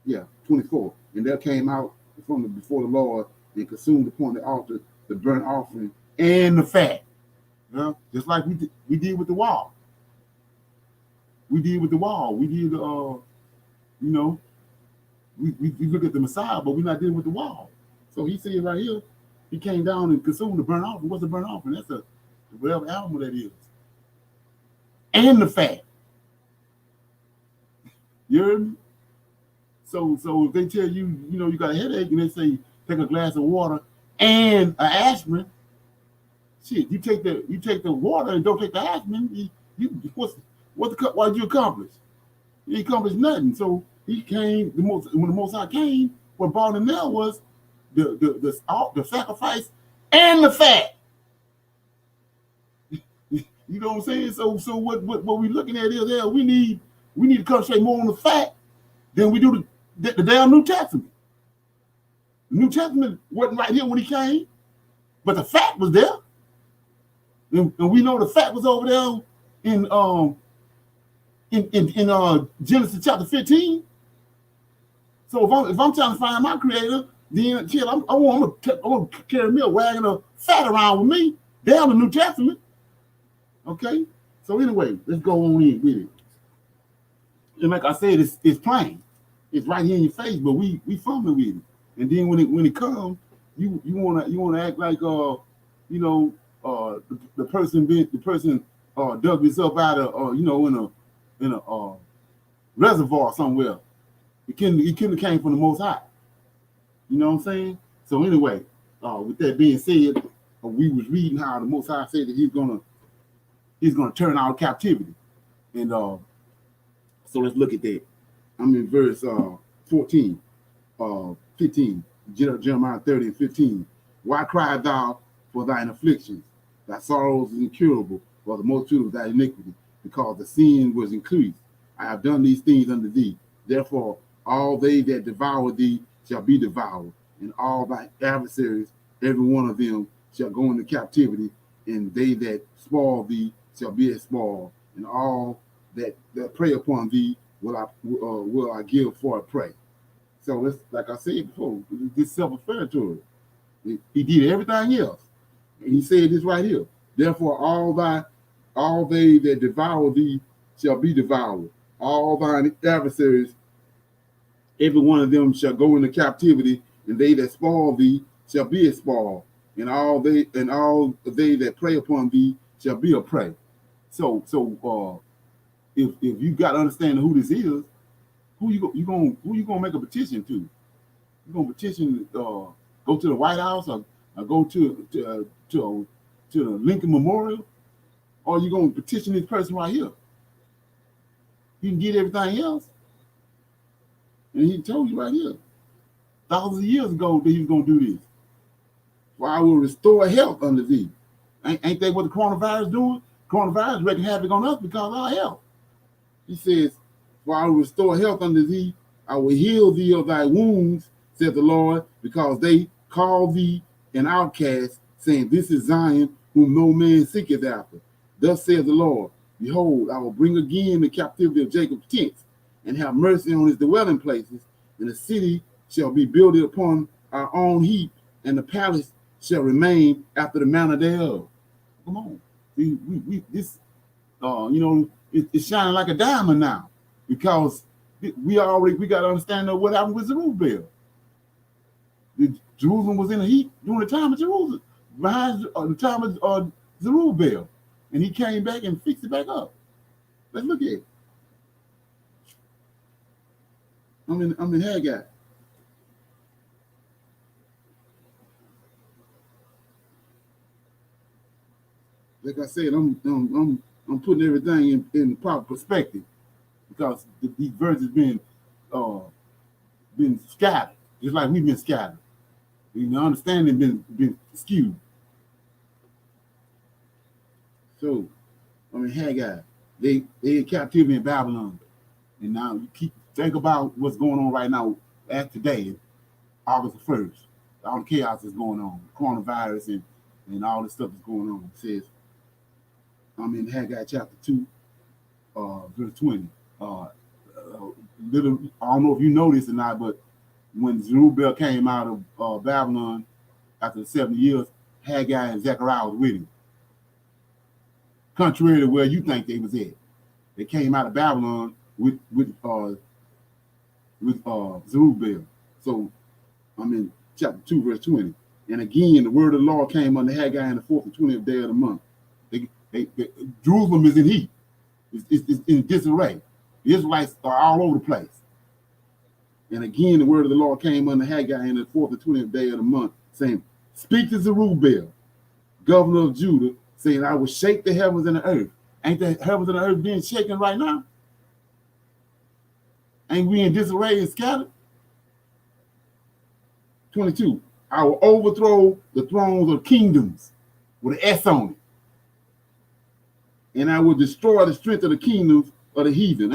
yeah, 24. And there came out from before the Lord and consumed upon the altar the burnt offering and the fat. Just like we did with the wall. We did with the wall. We did, we look at the Messiah, but we're not dealing with the wall. So he said right here, he came down and consumed the burnt offering. What's a burnt offering? That's whatever animal that is. And the fat. You heard me? So if they tell you, you got a headache, and they say take a glass of water and an aspirin, shit, you take the water and don't take the aspirin, what did you accomplish? He accomplished nothing. So he came, when the Most High came, what brought him there was the sacrifice and the fat. You know what I'm saying? So what we looking at is there we need to concentrate more on the fat than we do the damn New Testament. The New Testament wasn't right here when he came, but the fat was there. And we know the fat was over there in Genesis chapter 15. So if I'm trying to find my creator, then I want to carry me a wagon of fat around with me down the New Testament. Okay? So anyway, let's go on in with it. And like I said, it's plain. It's right here in your face, but we fumbling with it. And then when it comes, you wanna act like the person dug himself out of in a reservoir somewhere. It couldn't have came from the Most High. You know what I'm saying? So anyway, with that being said, we was reading how the Most High said that he's gonna turn our captivity, and so let's look at that. I'm in verse 14, 15, Jeremiah 30 and 15. Why cry thou for thine afflictions? Thy sorrows is incurable for the multitude of thy iniquity, because the sin was increased. I have done these things unto thee. Therefore, all they that devour thee shall be devoured, and all thy adversaries, every one of them, shall go into captivity, and they that spoil thee shall be as spoil, and all that prey upon thee will I give for a prey. So it's like I said before, this self-explanatory. He did everything else, and he said this right here. Therefore, all they that devour thee shall be devoured. All thine adversaries, every one of them shall go into captivity, and they that spoil thee shall be a spoil, and all they that prey upon thee shall be a prey. So if you got to understand who this is, who you gonna make a petition to? You gonna petition go to the White House or go to the Lincoln Memorial, or you gonna petition this person right here? You can get everything else, and he told you right here, thousands of years ago, that he was gonna do this. For I will restore health unto thee. Ain't that what the coronavirus doing? Coronavirus wreaking havoc on us because of our health. He says, for I will restore health unto thee. I will heal thee of thy wounds, said the Lord, because they call thee an outcast, saying, this is Zion, whom no man seeketh after. Thus saith the Lord, behold, I will bring again the captivity of Jacob's tents, and have mercy on his dwelling places, and the city shall be builded upon our own heap, and the palace shall remain after the manner thereof. Come on. This it's shining like a diamond now, because we got to understand what happened with Zerubbabel. Jerusalem was in the heat during the time of Jerusalem, behind the time of Zerubbabel, and he came back and fixed it back up. Let's look at it. I'm in Haggai. Like I said, I'm putting everything in proper perspective, because these verses been scattered, just like we've been scattered. The understanding been skewed. So, Haggai, they in captivity in Babylon, and now you think about what's going on right now as today, August the 1st. All the chaos is going on, coronavirus and all this stuff is going on. It says, I'm in Haggai chapter 2, verse 20. I don't know if you know this or not, but when Zerubbabel came out of Babylon after the 70 years, Haggai and Zechariah was with him. Contrary to where you think they was at. They came out of Babylon with Zerubbabel. So I'm in chapter 2, verse 20. And again, the word of the Lord came unto Haggai in the 4th and 20th day of the month. Jerusalem is in heat. It's in disarray. The Israelites are all over the place. And again, the word of the Lord came unto Haggai in the 4th and 20th day of the month, saying, speak to Zerubbabel, governor of Judah, saying, I will shake the heavens and the earth. Ain't the heavens and the earth being shaken right now? Ain't we in disarray and scattered? 22, I will overthrow the thrones of kingdoms with an S on it. And I will destroy the strength of the kingdoms of the heathen.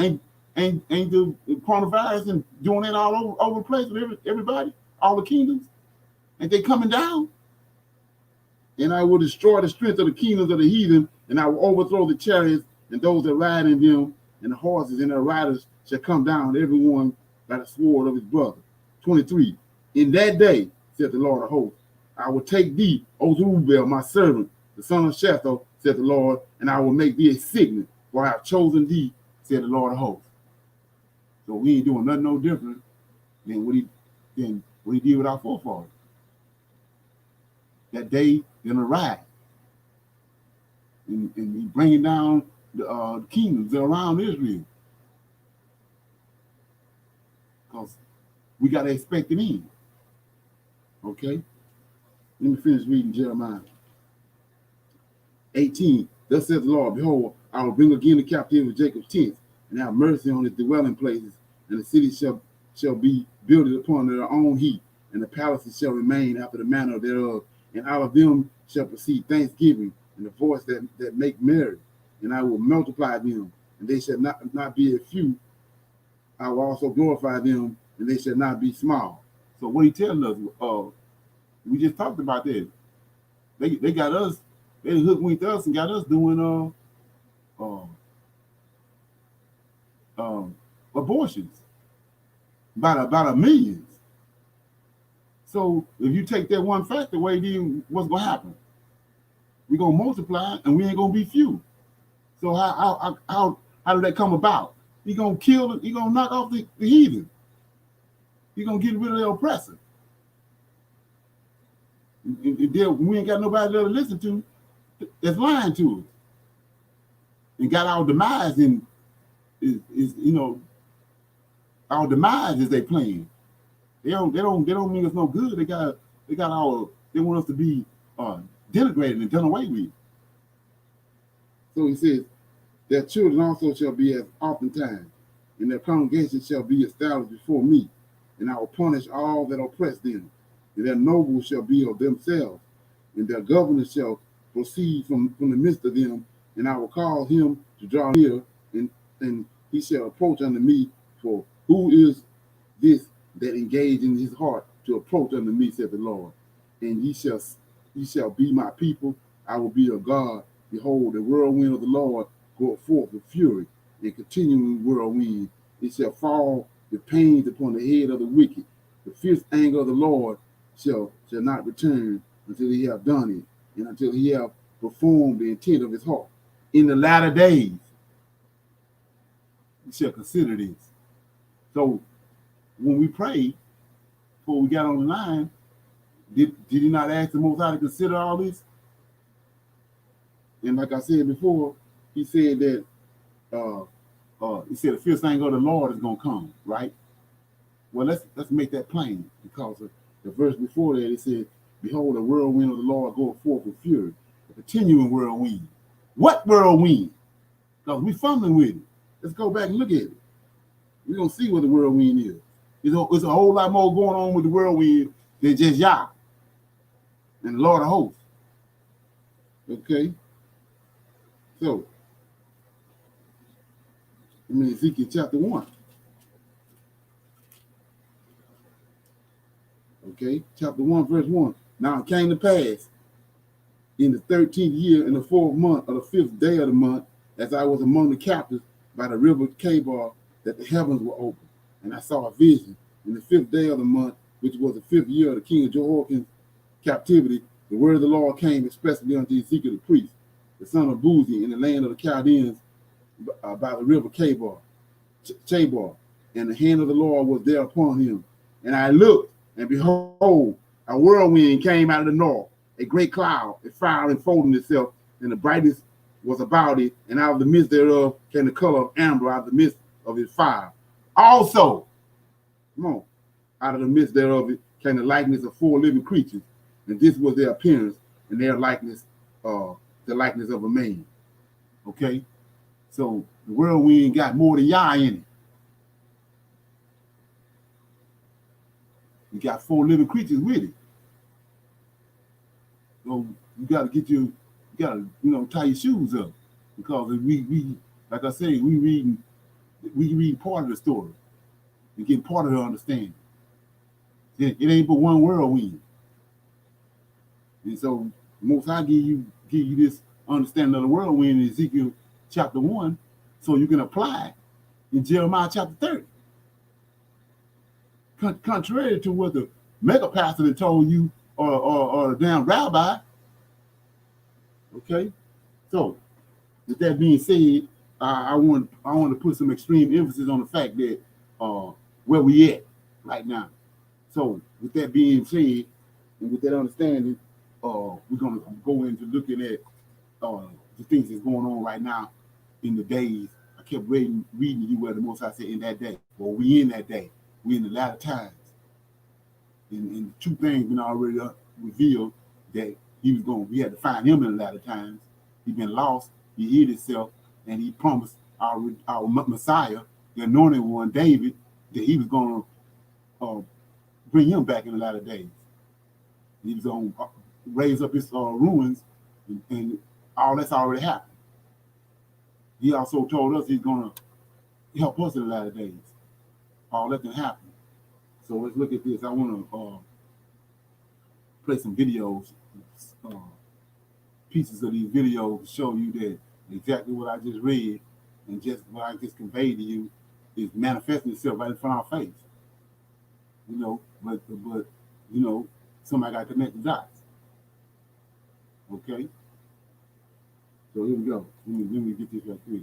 Ain't the coronavirus and doing that all over the place with everybody, all the kingdoms? Ain't they coming down? And I will destroy the strength of the kingdoms of the heathen, and I will overthrow the chariots and those that ride in them, and the horses and their riders shall come down, everyone by the sword of his brother. 23, in that day, said the Lord of hosts, I will take thee, O Zerubbabel, my servant, the son of Shethel, said the Lord, and I will make thee a signet, for I have chosen thee, said the Lord of hosts. So we ain't doing nothing no different than what he did with our forefathers. That day gonna arrive, and he bringing down the kingdoms around Israel, because we gotta expect it in. Okay, let me finish reading Jeremiah 18. Thus says the Lord, behold, I will bring again the captivity of Jacob's tents, and have mercy on his dwelling places, and the cities shall be builded upon their own heap, and the palaces shall remain after the manner thereof, and out of them shall proceed thanksgiving, and the voice that make merry, and I will multiply them, and they shall not be a few. I will also glorify them, and they shall not be small. So what he telling us, we just talked about that. They got us, they hoodwinked us and got us doing uh, abortions by the millions. So if you take that one fact away, then what's gonna happen? We're gonna multiply, and we ain't gonna be few. So how did that come about? He gonna kill, he gonna knock off the heathen. He gonna get rid of the oppressor. And then we ain't got nobody to listen to that's lying to us, and got our demise in is our demise is they playing. They don't mean us no good. They want us to be denigrated and done away with. So he says, their children also shall be as oftentimes, and their congregation shall be established before me, and I will punish all that oppress them, and their nobles shall be of themselves, and their governors shall proceed from the midst of them, and I will cause him to draw near, and he shall approach unto me. For who is this that engage in his heart to approach unto me, said the Lord? And ye shall be my people, I will be your God. Behold, the whirlwind of the Lord goeth forth with fury, and continuing whirlwind. It shall fall with pains upon the head of the wicked. The fierce anger of the Lord shall not return until he have done it, and until he have performed the intent of his heart. In the latter days, you shall consider this. So when we prayed, before we got on the line, did he not ask the Most High to consider all this? And like I said before, he said that he said the fierce anger of the Lord is gonna come, right? Well, let's make that plain, because of the verse before that, it said, behold, the whirlwind of the Lord goeth forth with fury, a continuing whirlwind. What whirlwind? Because we fumbling with it. Let's go back and look at it. We're gonna see what the whirlwind is. There's a whole lot more going on with the whirlwind than just Yah and the Lord of hosts. Okay? So, Ezekiel chapter 1. Okay, chapter 1, verse 1. Now it came to pass in the 13th year, in the 4th month of the 5th day of the month, as I was among the captives by the river Kabar, that the heavens were open. And I saw a vision in the 5th day of the month, which was the 5th year of the king of Jehoiakim's captivity. The word of the Lord came expressly unto Ezekiel the priest, the son of Buzi, in the land of the Chaldeans by the river Kabar, and the hand of the Lord was there upon him. And I looked, and behold, a whirlwind came out of the north, a great cloud, a fire enfolding itself, and the brightness was about it, and out of the midst thereof came the color of amber out of the midst of his fire. Also, come on, out of the midst thereof it came the likeness of 4 living creatures, and this was their appearance, and their likeness, the likeness of a man. Okay, so the whirlwind got more than Yah in it. You got 4 living creatures with it. So you got to tie your shoes up, because we like I say, we read part of the story and get part of the understanding. It ain't but one whirlwind, and so Most High give you this understanding of the whirlwind in Ezekiel chapter 1, so you can apply it in Jeremiah chapter 30. Contrary to what the mega pastor told you, or the damn rabbi. Okay, so with that being said, I want to put some extreme emphasis on the fact that where we at right now. So with that being said, and with that understanding, we're gonna go into looking at the things that's going on right now in the days. I kept reading you where the Most High said in that day. Well, we in that day. We in the latter times. And 2 things been already revealed, that we had to find him in the latter times. He'd been lost, he hid himself, and he promised our Messiah, the anointed one, David, that he was going to bring him back in the latter days. He was going to raise up his ruins, and all that's already happened. he also told us he's going to help us in the latter days. All that can happen. So let's look at this. I want to play some videos, uh, pieces of these videos to show you that exactly what I just read and just what I just conveyed to you is manifesting itself right in front of our face. But somebody got to connect the dots. Okay, so here we go. Let me get this right quick.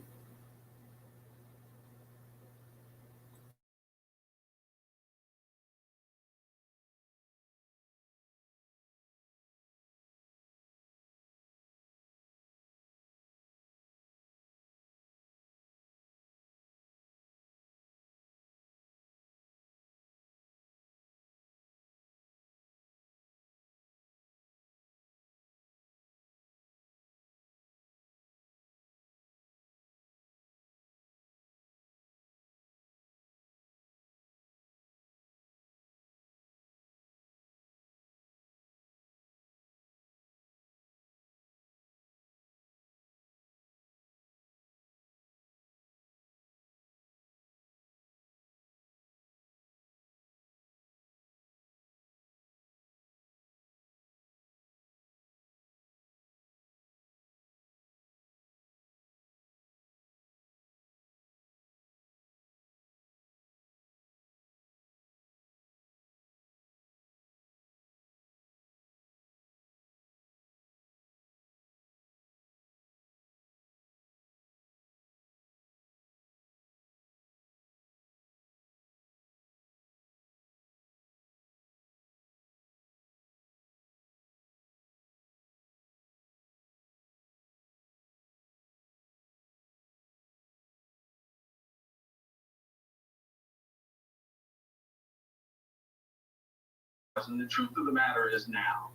And the truth of the matter is now,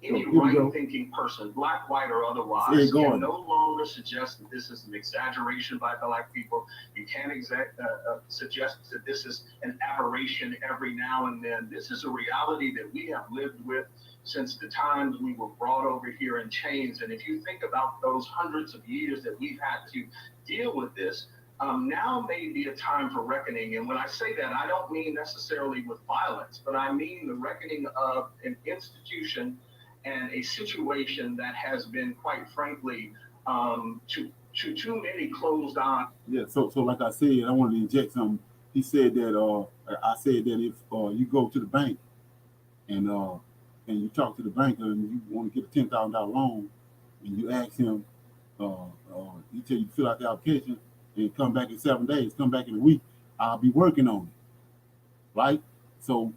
any right-thinking person, black, white, or otherwise, can no longer suggest that this is an exaggeration by black people. You can't suggest that this is an aberration every now and then. This is a reality that we have lived with since the times we were brought over here in chains. And if you think about those hundreds of years that we've had to deal with this, now may be a time for reckoning. And when I say that, I don't mean necessarily with violence, but I mean the reckoning of an institution and a situation that has been, quite frankly, too many closed on. Yeah. So like I said, I wanted to inject something. He said that I said that if you go to the bank and you talk to the banker and you want to get a $10,000 loan, and you ask him, he tell you to fill out the application and come back in 7 days, come back in a week, I'll be working on it, right? So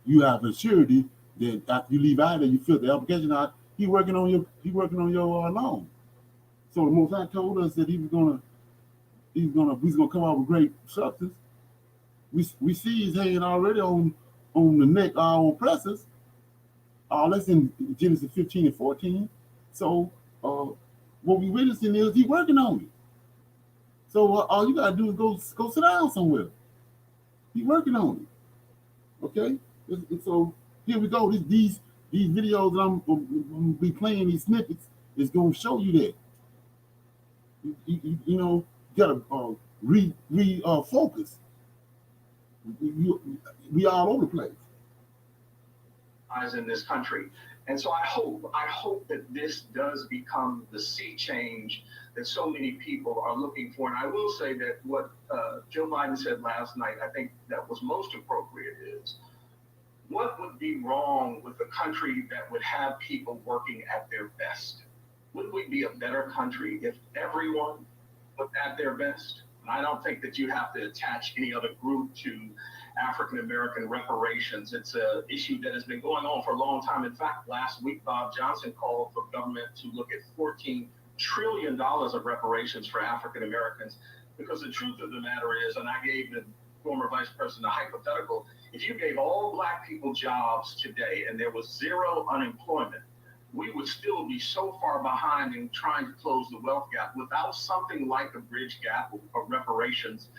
you have a surety that after you leave out there, you fill the application out, he's working on your loan. So the Most High told us that he's gonna come out with great substance. We see he's hanging already on the neck of our oppressors. That's in Genesis 15 and 14. So what we witnessing is he working on it. So all you gotta do is go sit down somewhere. He's working on it. Okay. So here we go. These videos that I'm gonna be playing, these snippets, is gonna show you that. You gotta focus. We all over the place. In this country. And so I hope that this does become the sea change that so many people are looking for. And I will say that what Joe Biden said last night, I think that was most appropriate is, what would be wrong with a country that would have people working at their best? Would we be a better country if everyone was at their best? And I don't think that you have to attach any other group to African American reparations. It's an issue that has been going on for a long time. In fact, last week, Bob Johnson called for government to look at $14 trillion of reparations for African Americans, because the truth of the matter is, and I gave the former vice president a hypothetical, if you gave all black people jobs today and there was zero unemployment, we would still be so far behind in trying to close the wealth gap. Without something like a bridge gap or reparations,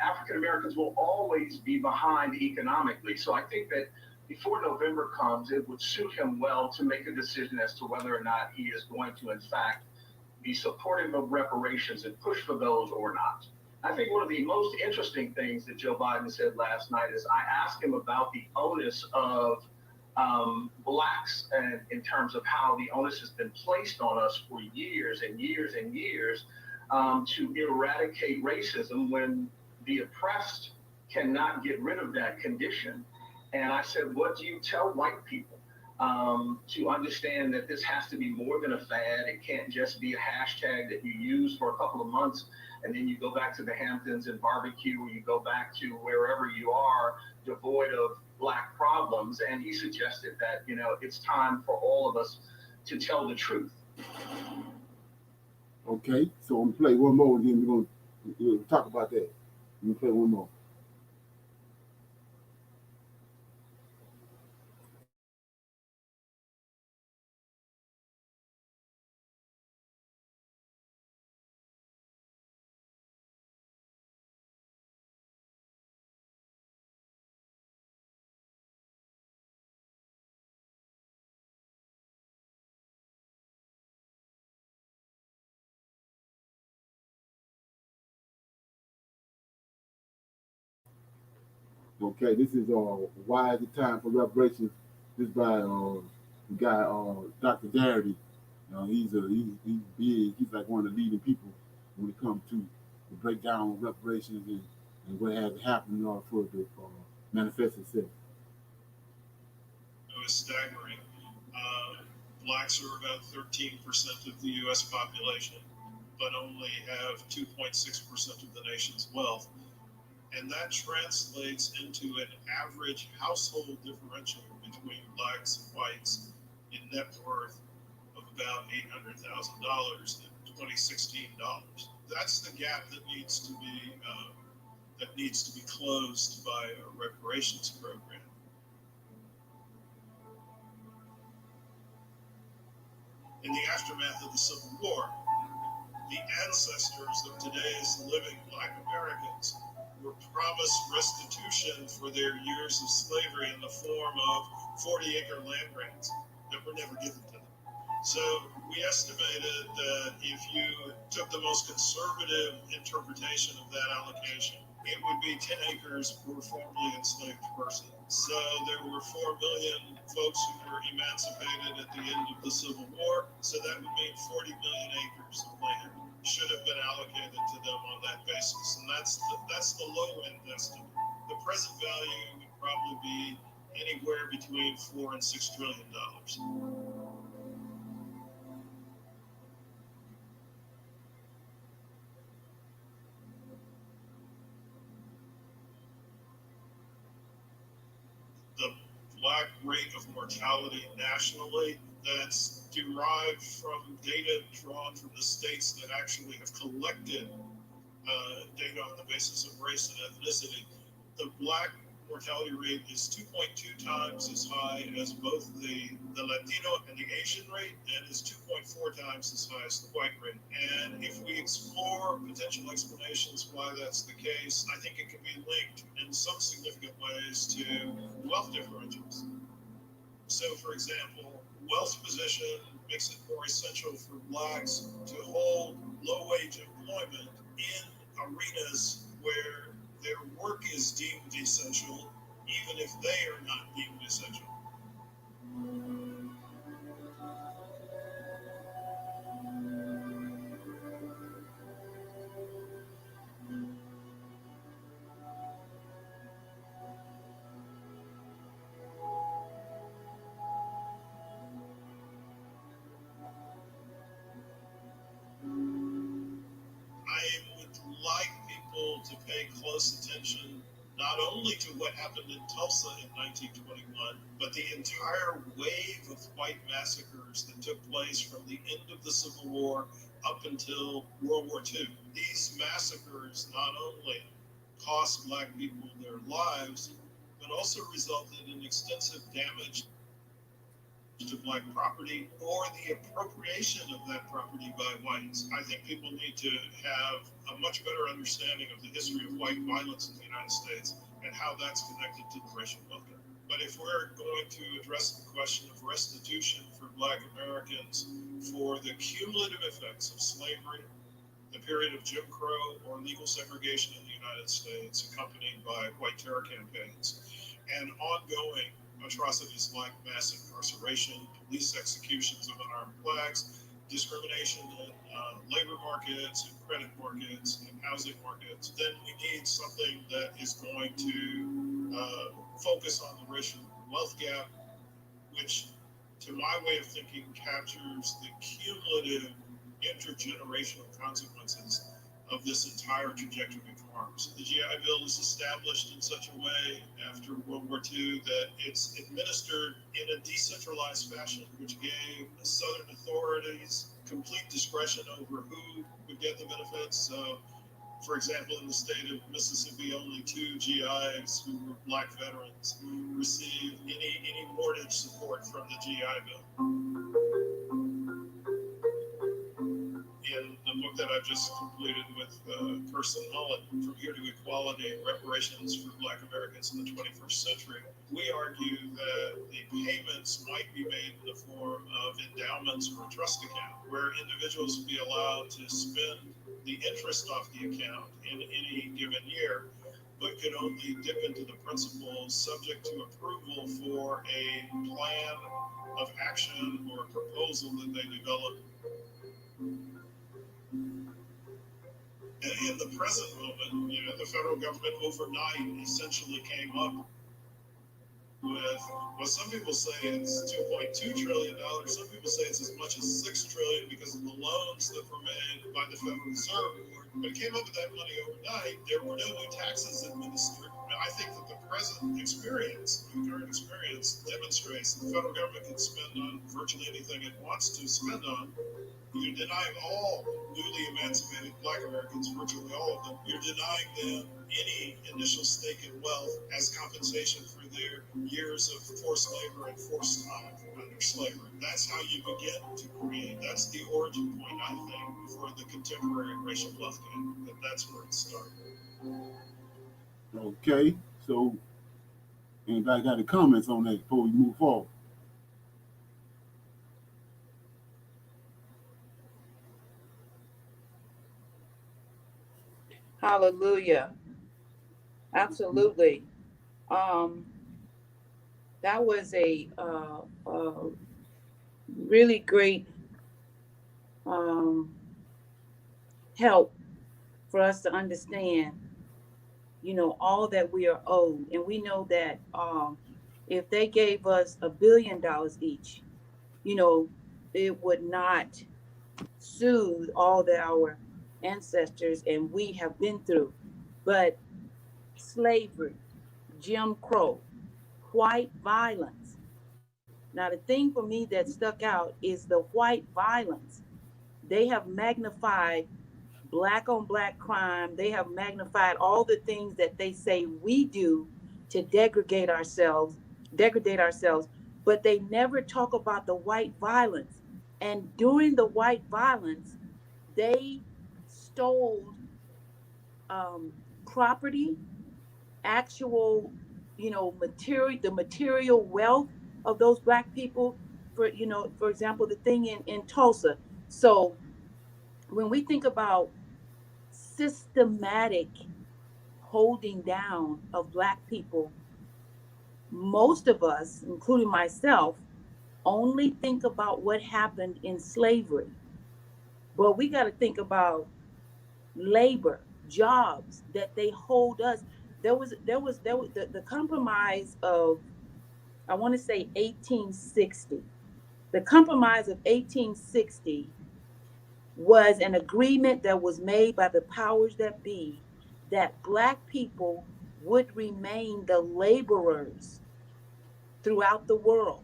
African Americans will always be behind economically. So I think that before November comes, it would suit him well to make a decision as to whether or not he is going to, in fact, be supportive of reparations and push for those or not. I think one of the most interesting things that Joe Biden said last night is I asked him about the onus of blacks and in terms of how the onus has been placed on us for years and years and years to eradicate racism when the oppressed cannot get rid of that condition. And I said, what do you tell white people to understand that this has to be more than a fad? It can't just be a hashtag that you use for a couple of months and then you go back to the Hamptons and barbecue, or you go back to wherever you are devoid of black problems. And he suggested that, it's time for all of us to tell the truth. Okay, so I'm gonna play one more, and then we're gonna talk about that. Let me play one more. Okay, this is Why is it Time for Reparations? This by the guy Dr. Garrity. He's big. He's like one of the leading people when it comes to the breakdown of reparations and what has happened in order for it to manifest itself. It was staggering. Blacks are about 13% of the U.S. population, but only have 2.6% of the nation's wealth. And that translates into an average household differential between blacks and whites in net worth of about $800,000 in 2016 dollars. That's the gap that needs to be closed by a reparations program. In the aftermath of the Civil War, the ancestors of today's living Black Americans were promised restitution for their years of slavery in the form of 40-acre land grants that were never given to them. So we estimated that if you took the most conservative interpretation of that allocation, it would be 10 acres per formerly enslaved person. So there were 4 million folks who were emancipated at the end of the Civil War. So that would mean 40 million acres of land should have been allocated to them on that basis. And that's the low end estimate. The present value would probably be anywhere between $4 and $6 trillion. The Black rate of mortality nationally, that's derived from data drawn from the states that actually have collected data on the basis of race and ethnicity. The Black mortality rate is 2.2 times as high as both the Latino and the Asian rate, and is 2.4 times as high as the white rate. And if we explore potential explanations why that's the case, I think it can be linked in some significant ways to wealth differentials. So, for example, wealth position makes it more essential for blacks to hold low-wage employment in arenas where their work is deemed essential, even if they are not deemed essential. I would like people to pay close attention not only to what happened in Tulsa in 1921, but the entire wave of white massacres that took place from the end of the Civil War up until World War II. These massacres not only cost Black people their lives, but also resulted in extensive damage to Black property or the appropriation of that property by whites. I think people need to have a much better understanding of the history of white violence in the United States and how that's connected to the racial welfare. But if we're going to address the question of restitution for Black Americans for the cumulative effects of slavery, the period of Jim Crow or legal segregation in the United States, accompanied by white terror campaigns, and ongoing atrocities like mass incarceration, police executions of unarmed blacks, discrimination in labor markets and credit markets and housing markets, then we need something that is going to focus on the racial wealth gap, which, to my way of thinking, captures the cumulative intergenerational consequences of this entire trajectory of harm. So the GI Bill is established in such a way after World War II that it's administered in a decentralized fashion, which gave Southern authorities complete discretion over who would get the benefits. So, for example, in the state of Mississippi, only 2 GIs who were Black veterans received any mortgage support from the GI Bill. In the book that I've just completed with Kirsten Mullen, From Here to Equality, Reparations for Black Americans in the 21st Century, we argue that the payments might be made in the form of endowments or a trust account, where individuals would be allowed to spend the interest off the account in any given year, but could only dip into the principal subject to approval for a plan of action or a proposal that they develop. In the present moment, the federal government overnight essentially came up with what some people say it's $2.2 trillion. Some people say it's as much as $6 trillion because of the loans that were made by the Federal Reserve Board. But it came up with that money overnight. There were no new taxes administered. I think that the present experience, the current experience, demonstrates that the federal government can spend on virtually anything it wants to spend on. You're denying all newly emancipated Black Americans, virtually all of them, you're denying them any initial stake in wealth as compensation for their years of forced labor and forced time under slavery. That's how you begin to create. That's the origin point, I think, for the contemporary racial wealth gap. That's where it started. Okay, so anybody got any comments on that before we move forward? Hallelujah. Absolutely. That was a really great help for us to understand, all that we are owed. And we know that if they gave us $1 billion each, it would not soothe all that our ancestors and we have been through. But slavery, Jim Crow, white violence. Now, the thing for me that stuck out is the white violence. They have magnified black on black crime. They have magnified all the things that they say we do to degrade ourselves, but they never talk about the white violence. And during the white violence, they stole property, actual, the material wealth of those black people. For example, the thing in Tulsa. So when we think about systematic holding down of black people, most of us, including myself, only think about what happened in slavery. But we got to think about labor, jobs that they hold us. There was the compromise of, I want to say 1860. The compromise of 1860 was an agreement that was made by the powers that be that black people would remain the laborers throughout the world.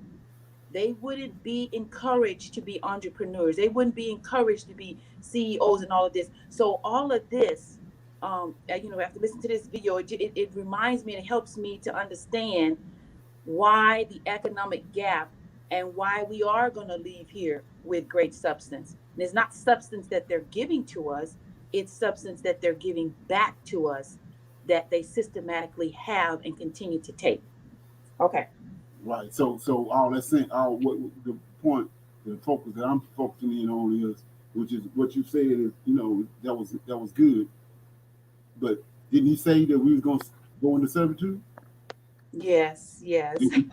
They wouldn't be encouraged to be entrepreneurs. They wouldn't be encouraged to be CEOs and all of this. So all of this, after listening to this video, it reminds me and it helps me to understand why the economic gap and why we are going to leave here with great substance. And it's not substance that they're giving to us, it's substance that they're giving back to us that they systematically have and continue to take. Okay. Right. So all that saying, all what the point, the focus that I'm focusing in on is, which is what you said is, that was good. But didn't he say that we was going to go into servitude? Yes. Yes. Did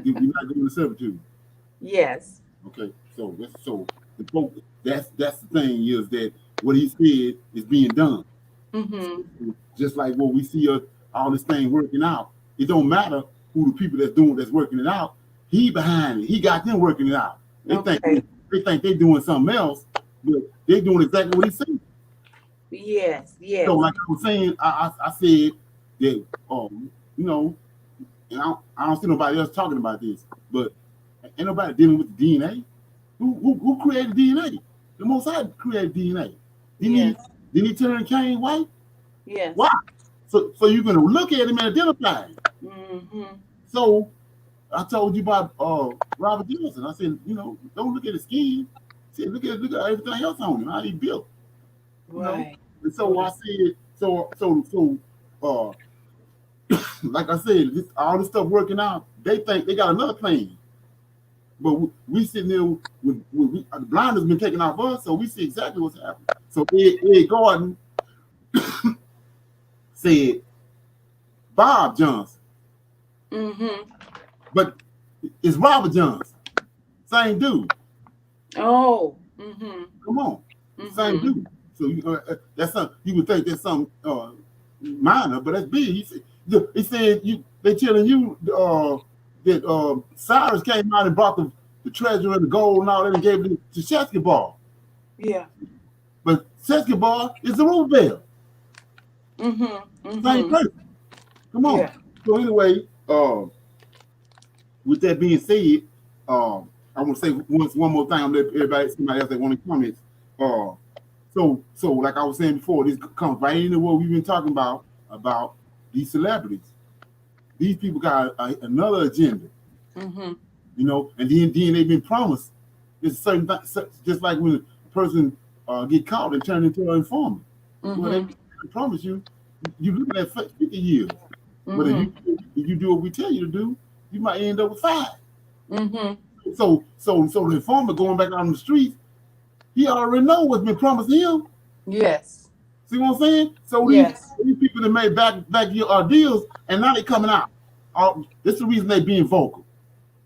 we not go into servitude? Yes. Okay. So the focus. That's the thing is that what he said is being done. Mm-hmm. Just like what we see all this thing working out. It don't matter who the people that's working it out. He behind it. He got them working it out. They think Okay. they doing something else, but they doing exactly what he said. Yes. So Yes. like I was saying, I said that you know, and I don't see nobody else talking about this, but ain't nobody dealing with the DNA. Who created DNA? The Most High created DNA. Didn't he? Yes. Didn't he turn Cain white? Yes. Why? So you're gonna look at him and identify him. Mm-hmm. So I told you about Robert Johnson. I said, don't look at his skin. I said, look at everything else on him, how he built. Right. And so I said, uh, like I said, all this stuff working out. They think they got another plan, but we sitting there the blind has been taken off us, so we see exactly what's happening. So Ed Gordon said Bob Johnson, Mm-hmm. but it's Robert Johnson, same dude. Oh. Mm-hmm. Come on, same Mm-hmm. dude. So that's something you would think that's some minor, but that's big. He said they telling you that Cyrus came out and brought the treasure and the gold and all that and gave it to Sheskabal. Yeah. But Sheskabal is the Rubel. Mm-hmm. Same Mm-hmm. person. Come on. Yeah. So anyway, with that being said, I want to say one more thing. I'm let somebody else that want to comment. So like I was saying before, this comes right into what we've been talking about these celebrities. These people got another agenda, Mm-hmm. and then they've been promised. It's certain just like when a person get caught and turned into an informant. Well, they promise you, you're looking at 50 years. But if you do what we tell you to do, you might end up with 5. Mm-hmm. So the informant going back out on the streets, he already know what's been promised to him. Yes. See what I'm saying? So Yes. these people that made back your deals, and now they coming out. That's the reason they being vocal,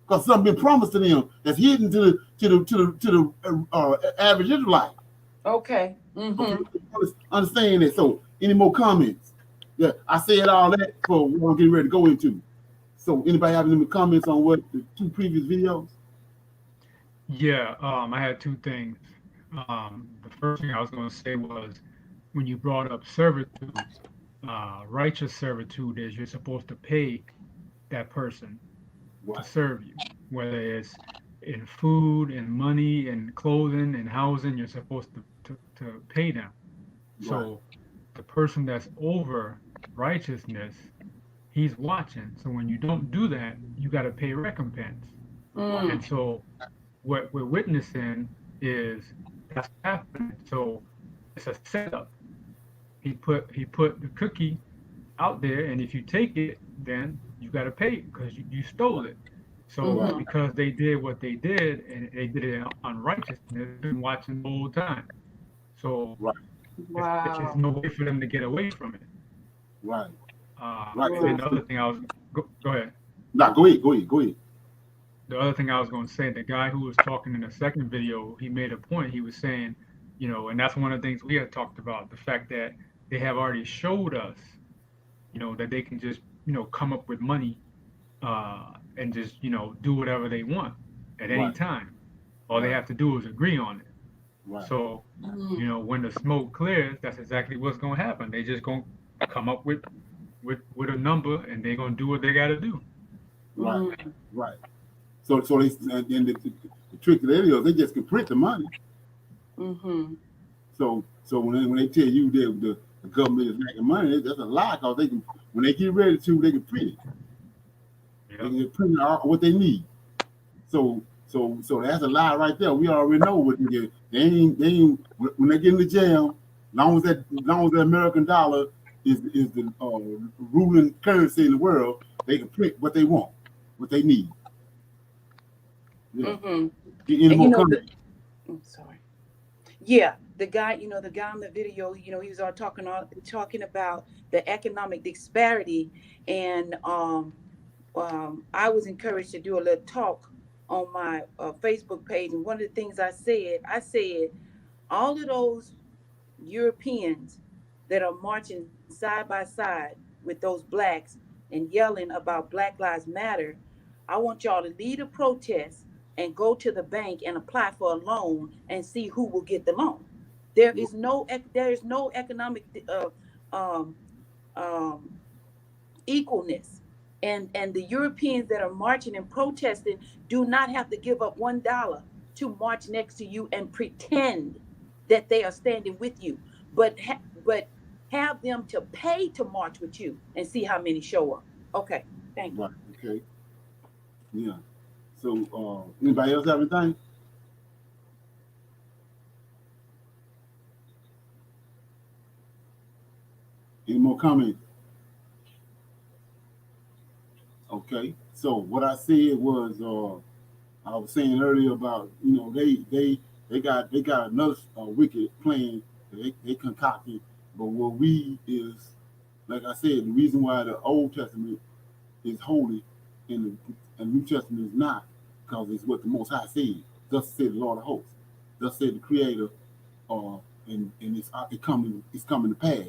because something been promised to them that's hidden to the average Israelite. Okay. Mm-hmm. Understand that. So any more comments? Yeah, I said all that for what I'm getting ready to go into. So anybody have any comments on what the 2 previous videos? Yeah, I had 2 things. The first thing I was going to say was when you brought up servitude, righteous servitude is you're supposed to pay that person to Right. serve you, whether it's in food and money and clothing and housing, you're supposed to pay them. Right. So the person that's over righteousness, he's watching. So when you don't do that, you got to pay recompense. And so what we're witnessing is that's happening. So it's a setup. He put the cookie out there, and if you take it, then you got to pay because you stole it. So Right. because they did what they did, and they did it in unrighteousness, they've been watching the whole time. So Right. it's Wow. no way for them to get away from it. Right. Right. And then the other thing go ahead. Now go ahead. The other thing I was going to say, the guy who was talking in the second video, he made a point. He was saying, and that's one of the things we had talked about, the fact that they have already showed us, that they can just, come up with money and just, do whatever they want at any Right. time. All they Right. have to do is agree on it. Right. So, when the smoke clears, that's exactly what's going to happen. They just going to come up with a number, and they're going to do what they got to do. Right. Right. So they and the trick of that is they just can print the money. Mm-hmm. So when they tell you that the government is making money, that's a lie, because they can, when they get ready to, they can print it. Yeah. They can print what they need. So that's a lie right there. We already know what they get. They ain't when they get in the jail. Long as the American dollar is the ruling currency in the world, they can print what they want. what they need. Yeah. Mm-hmm. Any And you more know comments? sorry. Yeah, the guy, the guy on the video, he was talking about the economic disparity, and I was encouraged to do a little talk on my Facebook page, and one of the things I said, all of those Europeans that are marching side by side with those blacks and yelling about Black Lives Matter, I want y'all to lead a protest and go to the bank and apply for a loan and see who will get the loan. There is no economic um, um, equalness. And the Europeans that are marching and protesting do not have to give up $1 to march next to you and pretend that they are standing with you, but have them to pay to march with you and see how many show up. Okay, thank you. Right. Okay. Yeah. So, anybody else have anything? Any more comments? Okay. So what I said was, I was saying earlier about, they got another wicked plan that they concocted, but what we is, like I said, the reason why the Old Testament is holy and the New Testament is not, because it's what the Most High said. Thus said the Lord of hosts. Thus said the Creator, uh, and it's coming to pass.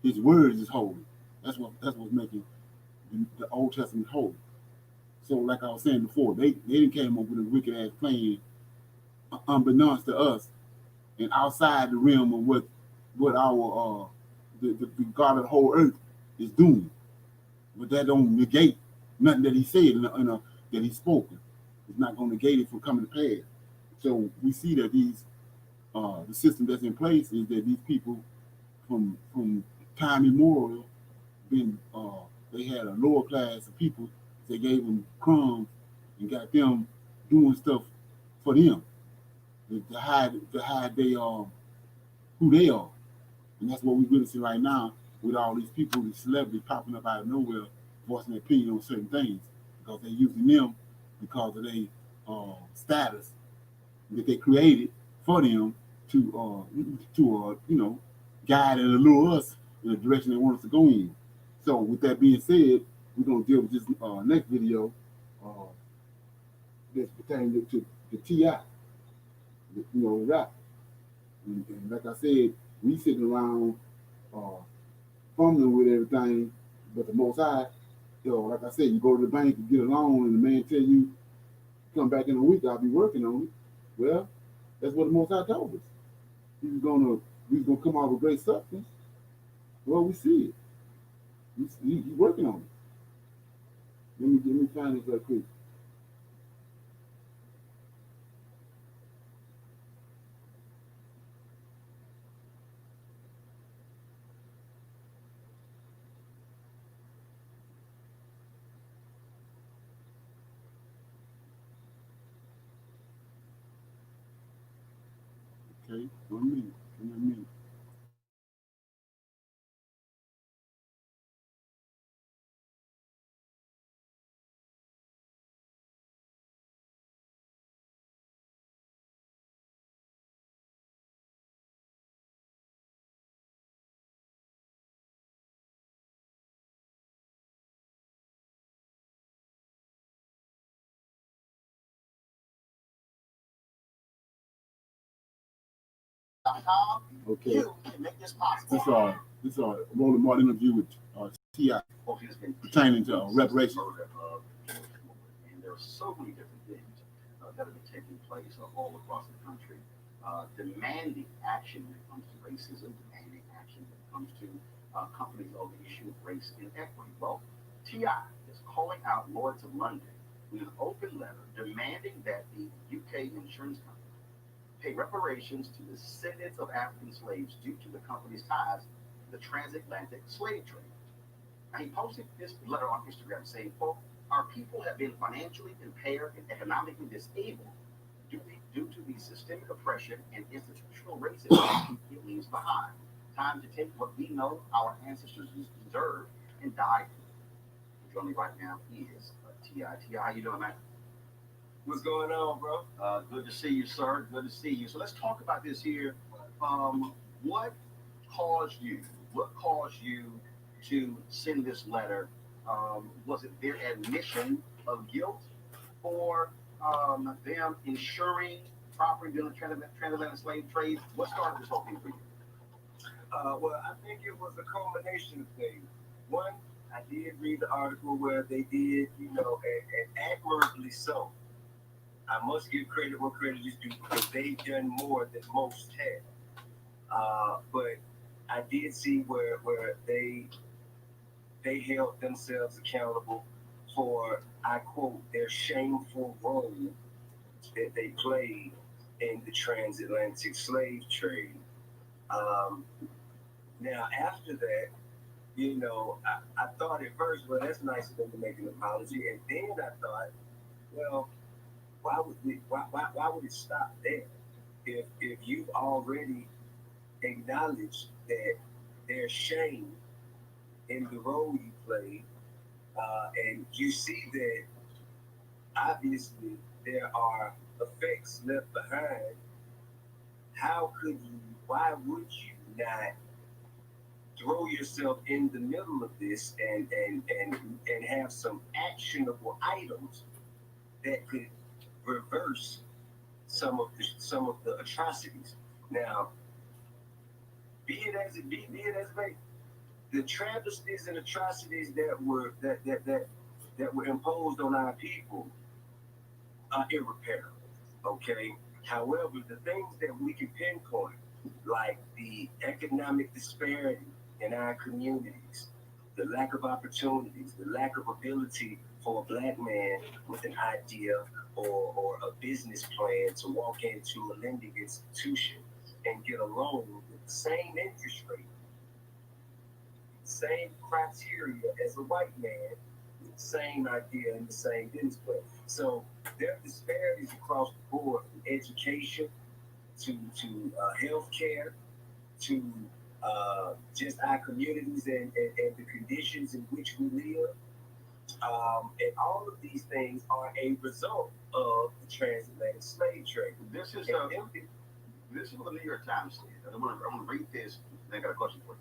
His words is holy. That's what's making the Old Testament holy. So, like I was saying before, they didn't came up with a wicked ass plan, unbeknownst to us, and outside the realm of what our the God of the whole earth is doing. But that don't negate nothing that He said that He spoken. It's not going to negate it from coming to pass. So we see that the system that's in place is that these people from time immemorial been they had a lower class of people. They gave them crumbs and got them doing stuff for them to hide they who they are, and that's what we really see right now with all these people, these celebrities popping up out of nowhere, voicing their opinion on certain things because they're using them because of their status that they created for them to guide and allure us in the direction they want us to go in. So with that being said, we're gonna deal with this next video uh, that's pertaining to the Ti, rap. And like I said, we sitting around uh, fumbling with everything, but the Most High, like I said, you go to the bank and get a loan, and the man tell you come back in a week, I'll be working on it. Well, that's what the Most High told us. He's gonna come out with great substance. Well, we see it. He's working on it. Let me find this real quick. Okay, 1 minute. 1 minute. Okay. You can make this possible. This is a Roland Martin interview with T.I. pertaining to reparations. And there are so many different things that have been taking place all across the country, demanding action when it comes to racism, demanding action when it comes to companies on the issue of race and equity. Well, T.I. is calling out Lloyd's of London with an open letter demanding that the UK insurance company pay reparations to the descendants of African slaves due to the company's ties to the transatlantic slave trade. Now, he posted this letter on Instagram saying, quote, our people have been financially impaired and economically disabled due to the systemic oppression and institutional racism it leaves behind. Time to take what we know our ancestors deserved and died for. Joining me right now is T.I. T.I. T.I., how you doing, man? What's going on, bro? Good to see you, sir. Good to see you. So let's talk about this here. What caused you? What caused you to send this letter? Was it their admission of guilt, or them ensuring property during the transatlantic slave trade? What started this whole thing for you? Well, I think it was a combination of things. One, I did read the article where they did, and admirably so. I must give credit where credit is due because they've done more than most have. But I did see where they held themselves accountable for, I quote, their shameful role that they played in the transatlantic slave trade. Um, Now, after that, I thought at first, well, that's nice of them to make an apology. And then I thought, well, why would it stop there? If you've already acknowledged that there's shame in the role you played, and you see that obviously there are effects left behind, why would you not throw yourself in the middle of this and have some actionable items that could reverse some of the atrocities? Now, be it as it may, the travesties and atrocities that were imposed on our people are irreparable. Okay. However, the things that we can pinpoint, like the economic disparity in our communities, the lack of opportunities, the lack of ability for a black man with an idea or a business plan to walk into a lending institution and get a loan with the same interest rate, same criteria as a white man with the same idea and the same business plan. So there are disparities across the board, from education to healthcare to just our communities and the conditions in which we live. And all of these things are a result of the transatlantic slave trade. This is what the New York Times said. I'm gonna read this. Then I got a question for you.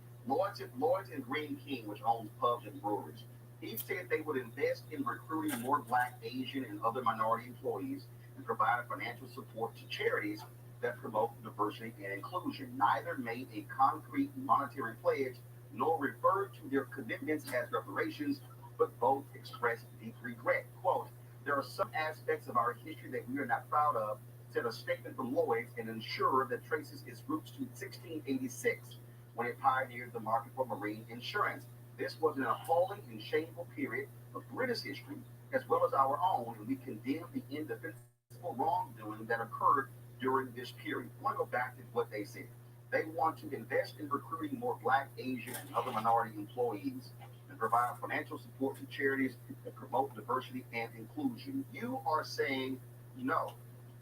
Lloyd's and Green King, which owns pubs and breweries, he said they would invest in recruiting more Black, Asian, and other minority employees and provide financial support to charities that promote diversity and inclusion. Neither made a concrete monetary pledge nor referred to their commitments as reparations, but both expressed deep regret. Quote, there are some aspects of our history that we are not proud of, said a statement from Lloyd's, an insurer that traces its roots to 1686, when it pioneered the market for marine insurance. This was an appalling and shameful period of British history, as well as our own, and we condemn the indefensible wrongdoing that occurred during this period. I want to go back to what they said. They want to invest in recruiting more Black, Asian, and other minority employees and provide financial support to charities that promote diversity and inclusion. You are saying no.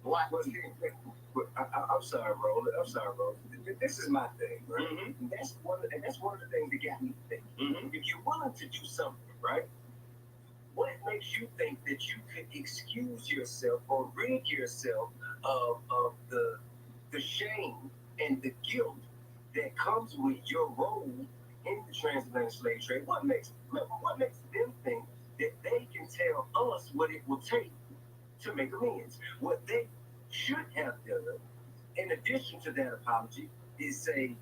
Black Well, I'm sorry, bro. I'm sorry, bro. This is my thing, right? Mm-hmm. That's one of the things that got me thinking. Mm-hmm. If you're willing to do something, right? What makes you think that you could excuse yourself or rid yourself of the shame and the guilt that comes with your role in the transatlantic slave trade? What makes them think that they can tell us what it will take to make amends? What they should have done, in addition to that apology, is say,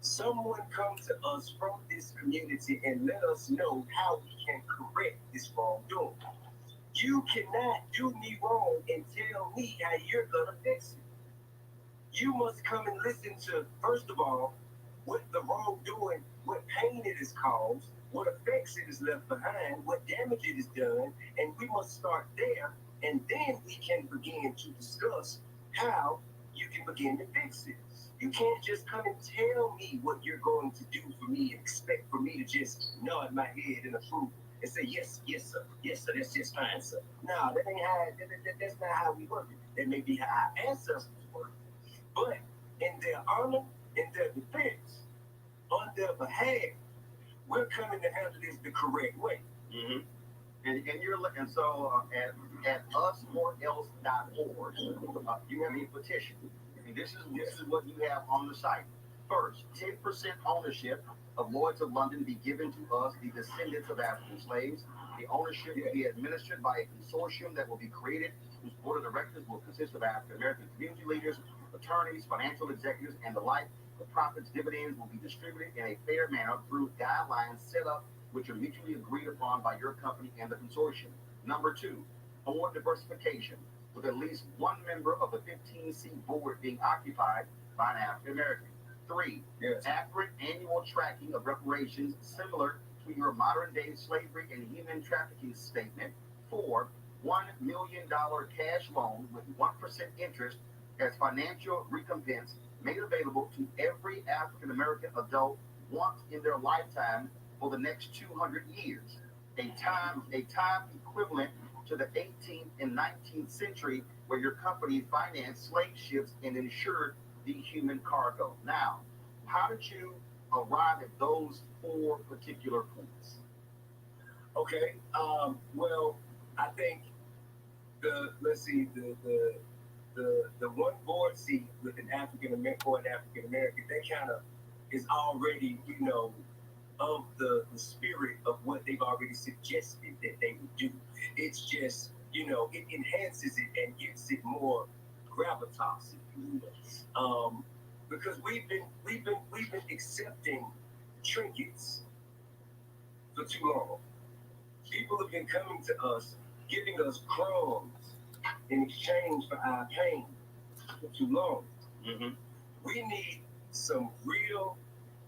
someone come to us from this community and let us know how we can correct this wrongdoing. You cannot do me wrong and tell me how you're gonna fix it. You must come and listen to, first of all, what the wrongdoing, what pain it has caused, what effects it has left behind, what damage it has done, and we must start there, and then we can begin to discuss how you can begin to fix it. You can't just come and tell me what you're going to do for me and expect for me to just nod my head in approval and say, yes, sir, that's just fine, sir. No, that ain't how, that's not how we work it. That may be how our ancestors work. But in their honor, in their defense, on their behalf, we're coming to handle this the correct way. Mm-hmm. And so at usorelse.org, you have a petition. And this is what you have on the site. First, 10% ownership of Lloyd's of London be given to us, the descendants of African slaves. The ownership will be administered by a consortium that will be created, whose board of directors will consist of African American community leaders, attorneys, financial executives, and the like. The profits, dividends will be distributed in a fair manner through guidelines set up which are mutually agreed upon by your company and the consortium. Number two, board diversification, with at least one member of the 15-seat board being occupied by an African American. Three, accurate annual tracking of reparations similar to your modern day slavery and human trafficking statement. Four, $1 million cash loan with 1% interest as financial recompense made available to every African American adult once in their lifetime for the next 200 years, a time equivalent to the 18th and 19th century, where your company financed slave ships and insured the human cargo. Now, how did you arrive at those four particular points? Okay. Well, I think the let's see the one board seat with an African American, that kind of is already, of the spirit of what they've already suggested that they would do. It's just, it enhances it and gives it more gravitas, if you will. Because we've been accepting trinkets for too long. People have been coming to us, giving us crumbs in exchange for our pain for too long. Mm-hmm. We need some real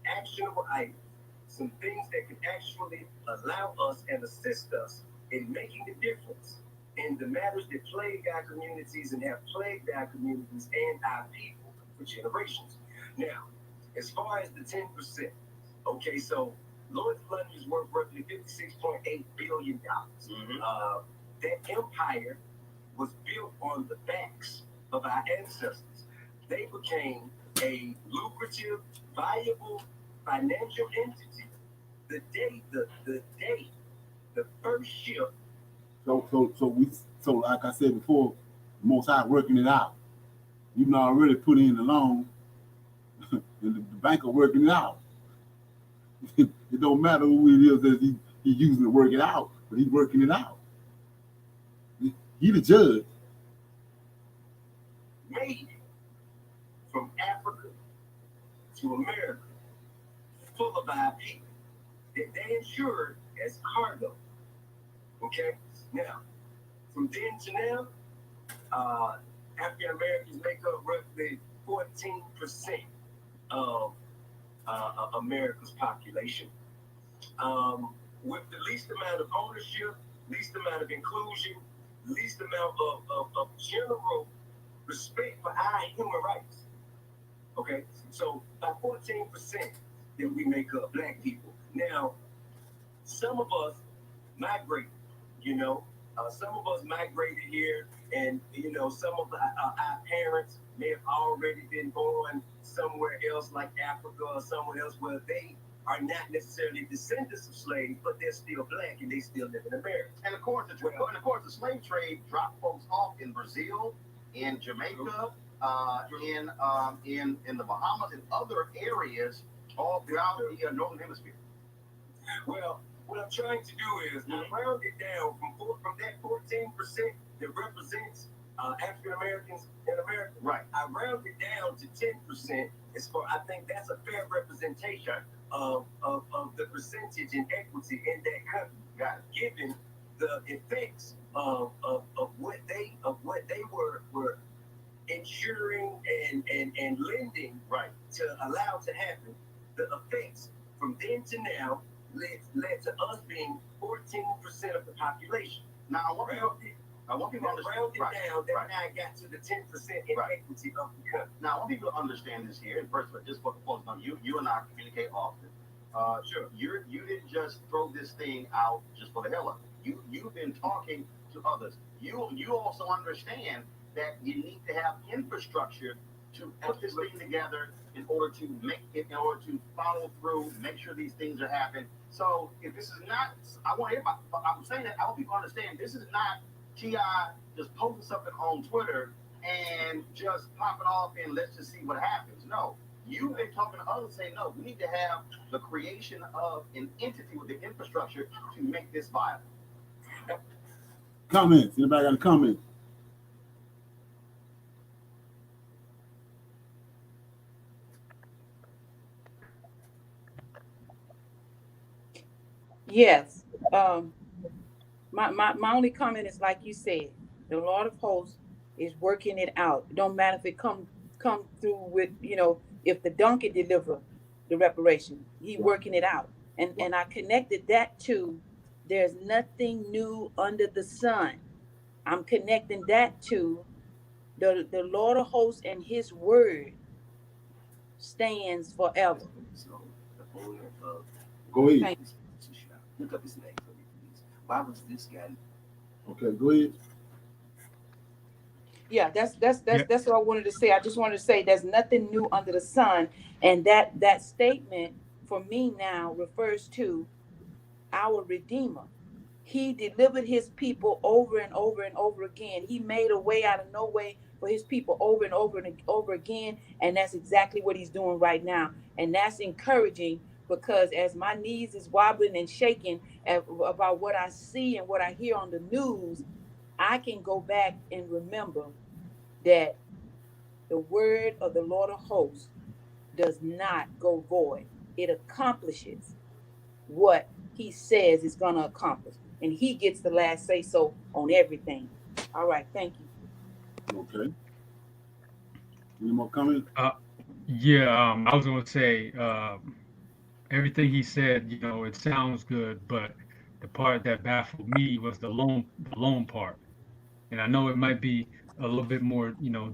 actionable items, some things that can actually allow us and assist us in making a difference in the matters that plague our communities and have plagued our communities and our people for generations. Now, as far as the 10%, okay, so Lloyd's of London is worth roughly $56.8 billion. Mm-hmm. That empire was built on the backs of our ancestors. They became a lucrative, viable financial entity the day the first ship. So like I said before, Most High working it out. You know, already put in the loan, and the banker working it out. It don't matter who it is that he's using to work it out, but he's working it out. He the judge. Made from Africa to America, full of our people that they insured as cargo. Okay? Now, from then to now, African Americans make up roughly 14% of America's population. With the least amount of ownership, least amount of inclusion, least amount of general respect for our human rights. Okay? So by 14% that we make up black people. Now, some of us migrate, some of us migrated here, and some of our parents may have already been born somewhere else, like Africa or somewhere else, where they are not necessarily descendants of slaves, but they're still black and they still live in America. And of course, the slave trade dropped folks off in Brazil, in Jamaica, in the Bahamas, and other areas all throughout the northern hemisphere. Well, what I'm trying to do is round it down from that 14% that represents African Americans in America. Right. I round it down to 10%. I think that's a fair representation of the percentage in equity in that country. Got it. Given the effects of what they were insuring and lending right to allow to happen, the effects from then to now led to us being 14% of the population. Now I want people to understand. Round it down, then I got to the 10% in equity of the country. Now I want people to understand this here. And first of all, just for folks know, you and I communicate often. Sure. You didn't just throw this thing out just for the hell of it. You've been talking to others. You also understand that you need to have infrastructure to put this thing together in order to follow through, make sure these things are happening. So if this is not, I want everybody. I'm saying that I want people to understand this is not Ti just posting something on Twitter and just popping off and let's just see what happens. No, you've been talking to others saying no. We need to have the creation of an entity with the infrastructure to make this viable. Comments? Anybody got a comment? Yes. My only comment is like you said, the Lord of hosts is working it out. It don't matter if it come through with, if the donkey deliver the reparation, he working it out. And I connected that to there's nothing new under the sun. I'm connecting that to the Lord of hosts and his word stands forever. So the owner of Go ahead. Thank this pizza shop, look up his name for me, please. Why was this guy? Okay, go ahead. Yeah, that's Yeah. that's what I wanted to say. I just wanted to say there's nothing new under the sun, and that statement for me now refers to our Redeemer. He delivered his people over and over and over again. He made a way out of no way for his people over and over and over again, and that's exactly what he's doing right now. And that's encouraging because as my knees is wobbling and shaking about what I see and what I hear on the news, I can go back and remember that the word of the Lord of hosts does not go void. It accomplishes what he says is going to accomplish. And he gets the last say so on everything. All right. Thank you. Okay. Any more comments? Yeah, I was gonna say everything he said. It sounds good, but the part that baffled me was the loan part. And I know it might be a little bit more,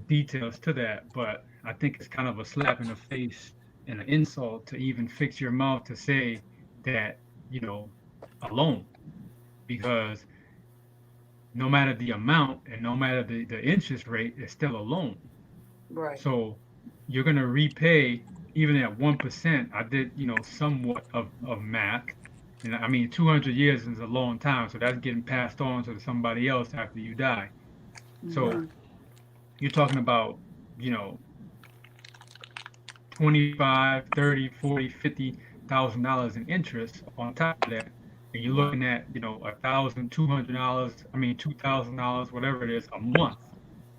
details to that, but I think it's kind of a slap in the face and an insult to even fix your mouth to say that, you know, a loan, because no matter the amount and no matter the interest rate, it's still a loan. Right. So you're going to repay even at 1%. I did, somewhat of math. And I mean, 200 years is a long time. So that's getting passed on to somebody else after you die. So Mm-hmm. you're talking about, you know, 25, 30, 40, $50,000 in interest on top of that. And you're looking at, $1,200, I mean, $2,000, whatever it is, a month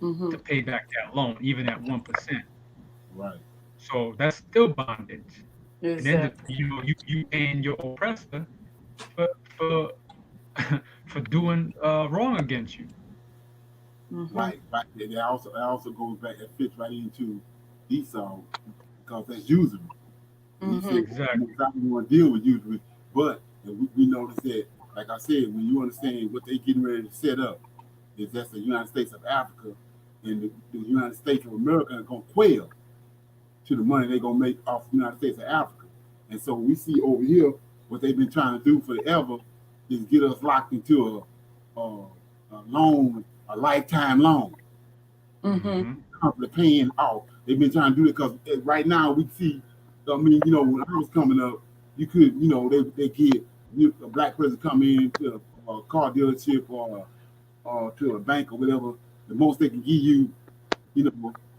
Mm-hmm. to pay back that loan, even at 1%. Right. So that's still bondage. And then Exactly. you paying your oppressor for for for doing wrong against you. Mm-hmm. Right. Right. That also goes back. It fits right into Esau because that's usury. And he Mm-hmm. said, Exactly. most likely want to deal with usury. But and we noticed that, like I said, when you understand what they getting ready to set up, is that's the United States of Africa and the United States of America are going to quail to the money they're going to make off the United States of Africa. And so we see over here what they've been trying to do forever is get us locked into a loan, a lifetime loan, Mm-hmm. Hmm. constantly paying off. They've been trying to do it because right now we see, I mean, when I was coming up, you could, they get a black person come in to a car dealership or to a bank or whatever. The most they can give you,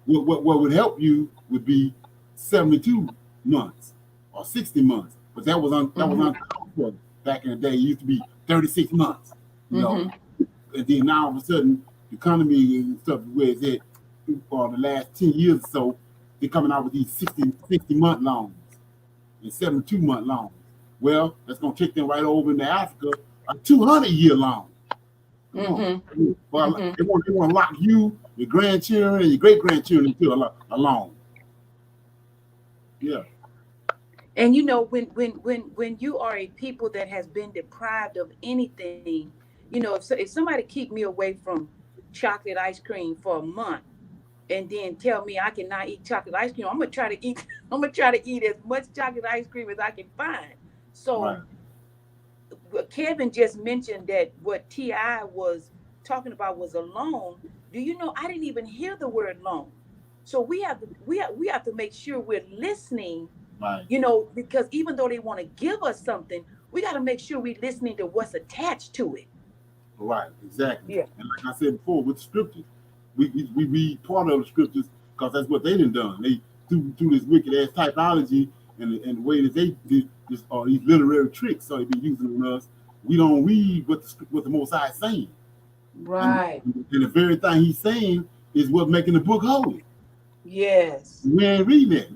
what would help you would be 72 months or 60 months. But that was Mm-hmm. uncalled for back in the day. It used to be 36 months, you know. Mm-hmm. And then now all of a sudden the economy and stuff where it's at for the last 10 years or so, they're coming out with these 60-month loans and 72-month loans. Well, that's gonna kick them right over into Africa, a 200-year loan. Come on. Mm-hmm. Well, Mm-hmm. they want to lock you, your grandchildren, and your great grandchildren into a loan. Yeah. And when you are a people that has been deprived of anything, if somebody keep me away from chocolate ice cream for a month and then tell me I cannot eat chocolate ice cream, I'm gonna try to eat. I'm gonna try to eat as much chocolate ice cream as I can find. Right. So Kevin just mentioned that what Ti was talking about was a loan. Do you know I didn't even hear the word loan? So we have to make sure we're listening, Right. because even though they want to give us something, we got to make sure we're listening to what's attached to it. Right, exactly. Yeah. And like I said before, with the scriptures, we read part of the scriptures because that's what they done. They through this wicked ass typology and the way that they did this these literary tricks, so they be using on us. We don't read what the Most High is saying, Right. and the very thing He's saying is what making the book holy. Yes. We ain't reading that.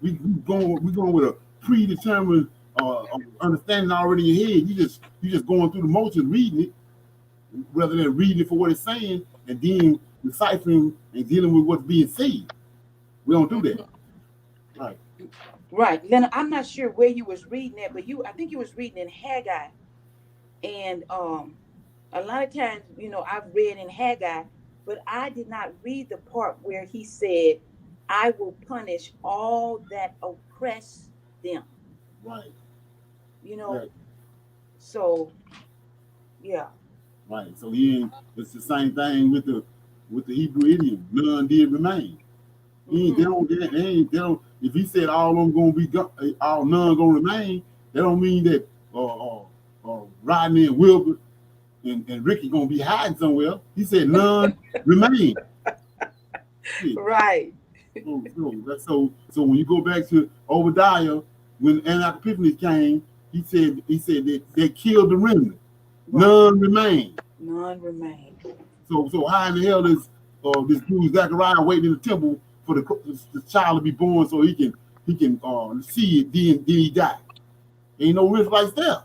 We going with a predetermined understanding already in your head. You just going through the motions, reading it, rather than reading it for what it's saying and then deciphering and dealing with what's being said. We don't do that. Right. Right. Leonard, I'm not sure where you was reading that, but I think you was reading in Haggai. And a lot of times, I've read in Haggai, but I did not read the part where he said, I will punish all that oppress them. Right. Right. So yeah. Right. So it's the same thing with the Hebrew idiom. None did remain. They don't. If he said all of them gonna be all none gonna remain, that don't mean that Rodney and Wilbur and Ricky gonna be hiding somewhere. He said none remain. Right. So when you go back to Obadiah, when Antioch Epiphany came, he said that they killed the remnant. Right. None remain. None remain. So how in the hell is this dude Zechariah waiting in the temple for the child to be born so he can see it, then he die? Ain't no Israelites there.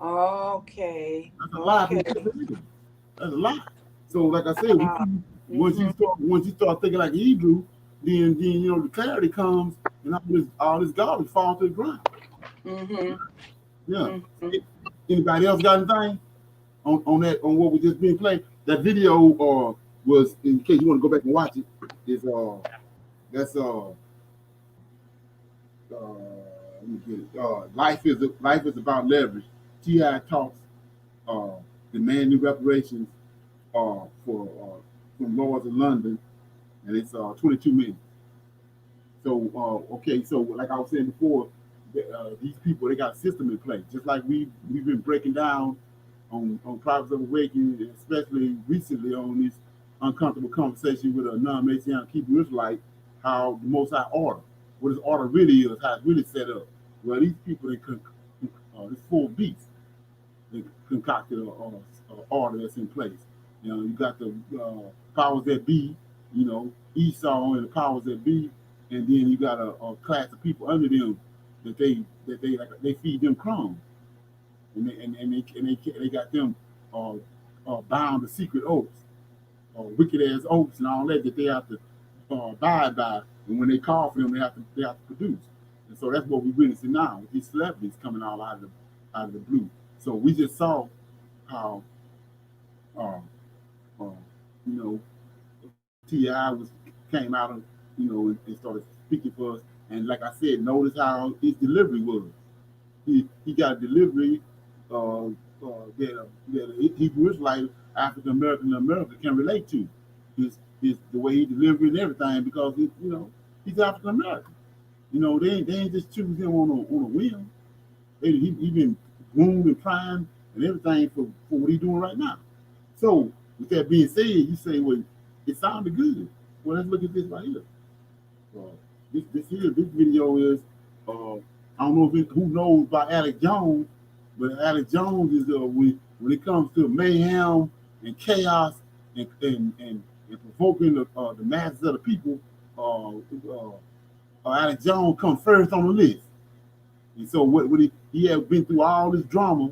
Okay. That's a lie. That's a lie. So like I said, once you start thinking like Hebrew, then the clarity comes and all this garbage falls to the ground. Yeah. Anybody else got anything on what we just been playing? That video was, in case you want to go back and watch it, is that's let me get it. Life is about leverage. T.I. talks demanding reparations from Lords of London, and it's 22 minutes. So okay, so like I was saying before, these people, they got a system in place, just like we've been breaking down on Prophets of Awakening, especially recently on this uncomfortable conversation with a non-Messianic Hebrew Israelite, how the Most High order, what his order really is, how it's really set up. Well, these people, this full beast, they concocted an order that's in place. You got the powers that be, Esau and the powers that be, and then you got a class of people under them that they feed them crumbs, and they got them bound to secret oaths, wicked ass oaths and all that they have to abide by, and when they call for them, they have to produce. And so that's what we're witnessing now with these celebrities coming out of the blue. So we just saw how T.I. came out of and started speaking for us. And like I said, notice how his delivery was. He got a delivery that a Hebrew Israelite, African American America can relate to. His the way he delivered and everything, because he's African American. They ain't just choose him on a whim. He been groomed and primed and everything for what he's doing right now. So with that being said, you say, well, it sounded good. Well, let's look at this right here. This video is I don't know who knows about Alex Jones, but Alex Jones is when it comes to mayhem and chaos and provoking the masses of the people, Alex Jones comes first on the list. And so what he had been through all this drama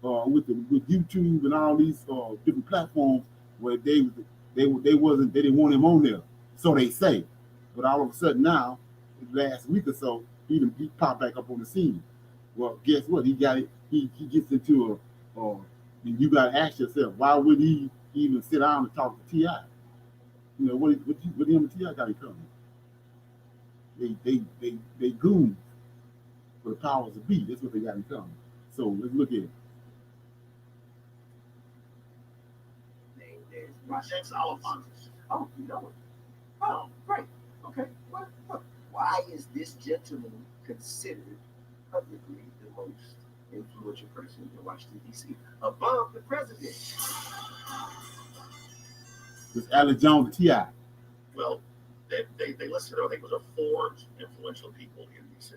with YouTube and all these different platforms where they didn't want him on there, so they say. But all of a sudden now, last week or so, he popped back up on the scene. Well, guess what? He got it. He gets into and you got to ask yourself, why would he even sit down and talk to T.I.? What him and T.I. got in common? They goons for the powers that be. That's what they got in common. So let's look at it. My sex Alphonsus. Oh, you know it. Oh, great. Okay. Why is this gentleman considered publicly the most influential person in Washington, D.C., above the president. It's Alex Jones, the T.I. Well, they listed, I think it was a 4 influential people in D.C.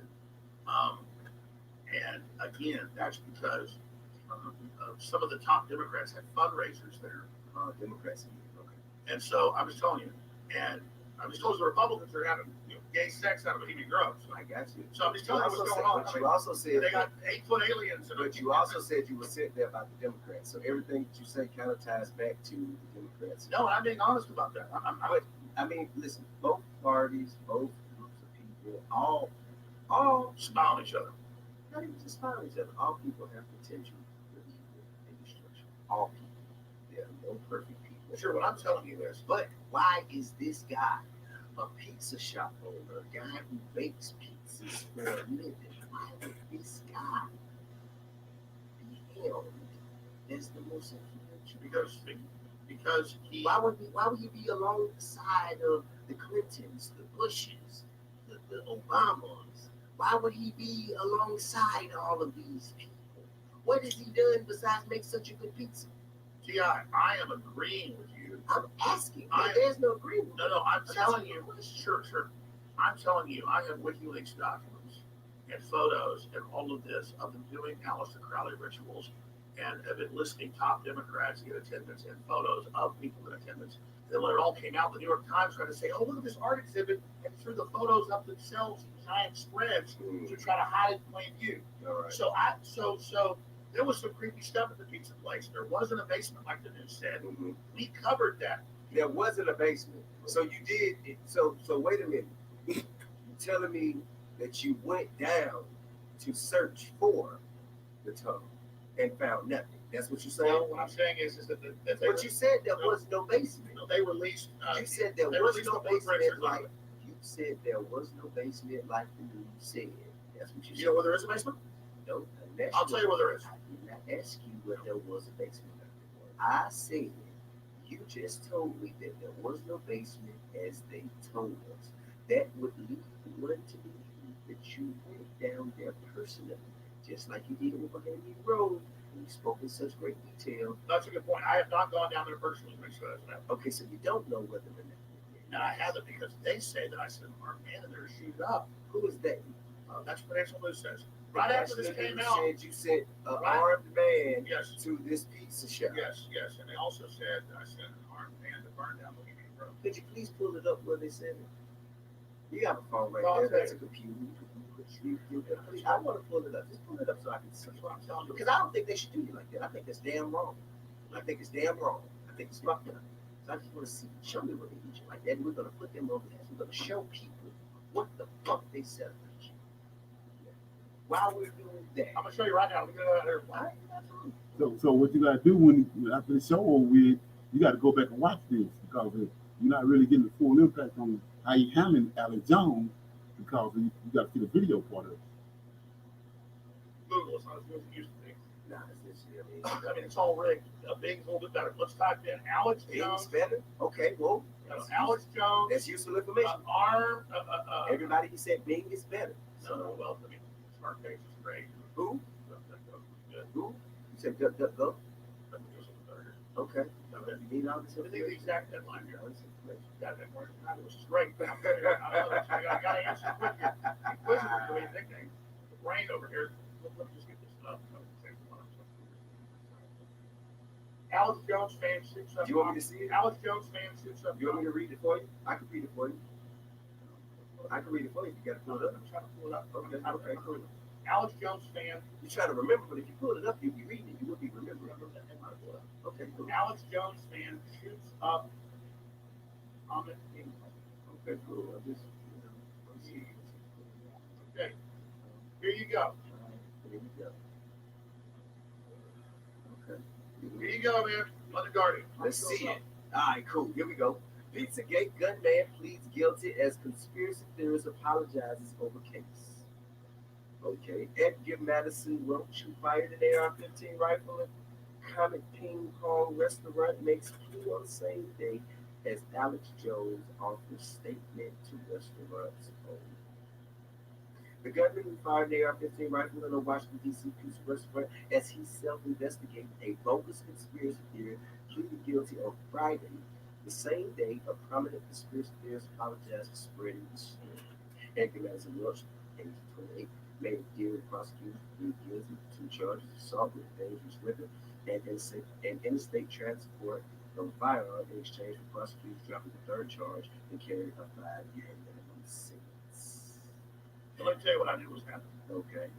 And again, that's because some of the top Democrats had fundraisers there. Democrats. Okay. And so I was telling you, and I was told the Republicans are having gay sex out of Bohemian Groves. I got you. So I'm just telling you what's going on. But you also said they got 8-foot aliens. But you also said you were sitting there about the Democrats. So everything that you say kind of ties back to the Democrats. No, I'm being honest about that. I mean, listen, both parties, both groups of people, all spy on each other. Not even just spy on each other. All people have potential for evil and destruction. All people. There are no perfect people. Sure, what I'm telling you is, but why is this guy a pizza shop owner, a guy who bakes pizzas for a living? Why would this guy be held as the most influential? Because he. Why would he be alongside of the Clintons, the Bushes, the Obamas? Why would he be alongside all of these people? What has he done besides make such a good pizza? T.I., I am agreeing with you. I'm asking. There's no agreement. No, I'm telling you. Sure. I'm telling you, I have WikiLeaks documents and photos and all of this of them doing Aleister Crowley rituals and of it listing top Democrats in attendance and photos of people in attendance. Then when it all came out, the New York Times tried to say, oh, look at this art exhibit, and threw the photos up themselves in giant spreads to try to hide it in plain view. All right. So there was some creepy stuff at the pizza place. There wasn't a basement like the news said. Mm-hmm. We covered that. There wasn't a basement. So you did it. So wait a minute. You're telling me that you went down to search for the tunnel and found nothing. That's what you're saying? No, what I'm saying is that but you said there was no basement. No, they released. You said there was no basement like. You said there was no basement like the news said. That's what you said. You know where there is a basement? No. I'll tell you where there is. I did not ask you where there was a basement. I said you just told me that there was no basement as they told us. That would lead one to believe that you went down there personally, just like you did with Bohemian Road. You spoke in such great detail. That's a good point. I have not gone down there personally. Okay, so you don't know whether or not. And I haven't because they say that I said armed man and they're shooting up. Who is that? That's what National News says. Right after this came out, you sent an armed man yes. to this pizza shop. Yes. And they also said that I sent an armed man to burn down Bohemian Road. Could you please pull it up where they said it? You got a phone right there. That's a computer. I want to pull it up. Just pull it up so I can see what I'm telling you. Because I don't think they should do you like that. I think that's damn wrong. I think it's fucked up. So I just want to see. Show me what they did you like that. And we're going to put them over there. We're going to show people what the fuck they said about you. While we're doing that, I'm going to show you right now. Look at that here. Why? So what you gotta do when after the show over with, you gotta go back and watch this because you're not really getting the full impact on how you handling Alex Jones because you gotta see the video part of it. Google is not as good as it used to be. Nah, I mean, it's all rigged. Bing's a little bit better. Let's type in Alex Jones. Better? Okay, well, Alex Jones. That's useful information. Everybody he said Bing is better. No, well, I mean, Smart Page is great. Who? Who? You said go. Okay. You need all this information. The exact headline here. Got that part, which is great. I got to answer quickly. Inquisitive for me, nickname. The brain over here. Let me just get this up. Alex Jones fan shoots up. Do you want me to see it? Alex Jones fan shoots up. You want me to read it for you? I can read it for you. I can read it for you. You got to pull it up. I'm trying to pull it up. Okay, cool. Alex Jones fan. You try to remember, but if you pull it up, you'll be reading it. You will be remembering. Okay, cool. Alex Jones fan shoots up on the team. Okay, cool. Okay, here you go. Here we go. Okay. Here you go, man. On the Guardian. Let's see it. All right, cool. Here we go. Pizzagate gunman pleads guilty as conspiracy theorist apologizes over case. Okay. Edgar Madison Welch, who fired an AR-15 rifle at Comet Ping Pong restaurant, makes plea on the same day as Alex Jones offers statement to restaurant's owner. The gunman who fired an AR-15 rifle in a Washington, D.C. Peace restaurant as he self-investigated a bogus conspiracy theory pleaded guilty on Friday, the same day a prominent conspiracy theorist apologized for spreading the story. Edgar Madison Welch, age 28, made a deal with prosecutors plead guilty to charges of assault with a dangerous weapon and interstate transport of a firearm in exchange for prosecutors dropping the third charge and carrying a 5-year minimum sentence. So let me tell you what I knew was happening. Okay.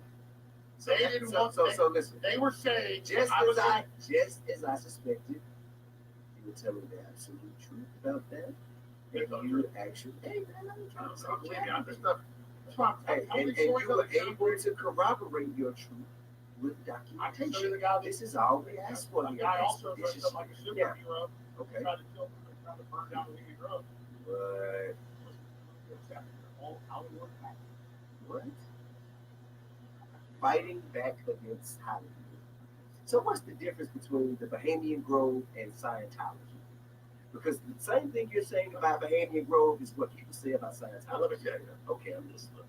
They didn't want. So listen. They were saying just as I suspected, you were telling the absolute truth about that. And you actually, hey man, I'm trying to say that's why and you were able to corroborate your truth with documentation. This is all we ask for. The guy also dressed up like a superhero. Okay. Tried to burn down the League of Drugs. What? Fighting back against Hollywood. So what's the difference between the Bahamian Grove and Scientology? Because the same thing you're saying about Bahamian Grove is what people say about Scientology. Now, let me tell you. Okay, I'm listening.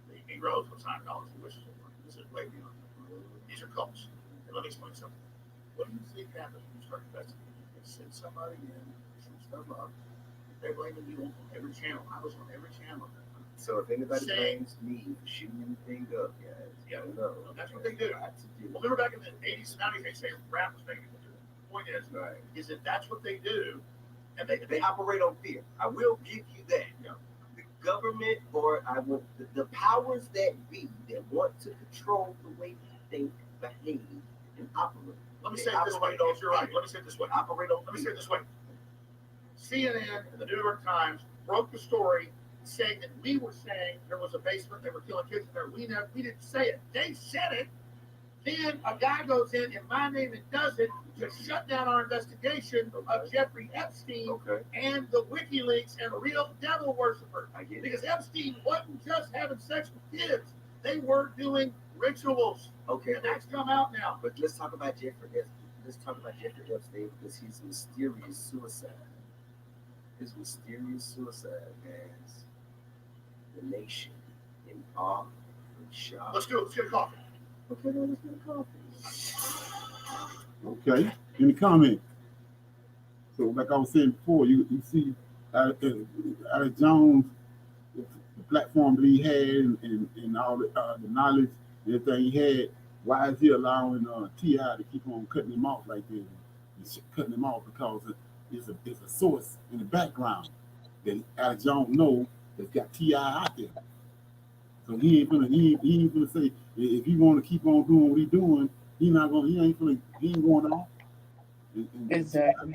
The Groves from Scientology, which is this is way beyond that. These are cults. And let me explain something. What do you think happens when you start investigating? They send somebody in, shoot stuff up. They're blaming you on every channel. I was on every channel. So if anybody blames me for shooting anything up, guys, no. That's what they do. Well, remember back in the 80s and 90s, they say rap was making people do it. The point is that that's what they do, and they operate on fear. I will give you that. Yeah. The government or the powers that be that want to control the way we think, behave, and operate. Let me say it this way, though. You're right. Let me say it this way. Let me say it this way. CNN and the New York Times broke the story saying that we were saying there was a basement, they were killing kids in there. We didn't say it. They said it. Then a guy goes in my name and does it to shut down our investigation of Jeffrey Epstein and the WikiLeaks and real devil worshippers. Because Epstein wasn't just having sex with kids. They were doing rituals. Okay. And that's come out now. But let's talk about Jeffrey Epstein. Let's talk about Jeffrey Epstein because his mysterious suicide. His mysterious suicide has the nation in awe and shock. Let's do it. Let's get a coffee. Okay, let's get a coffee. Okay. Any comment? So, like I was saying before, you see Alex Jones, the platform that he had and all the knowledge and everything he had, why is he allowing T.I. to keep on cutting him off like this? He's cutting him off because it's a source in the background that Alex Jones knows that's got T.I. out there. So he ain't gonna say if he want to keep on doing what he's doing, he ain't going off. Exactly.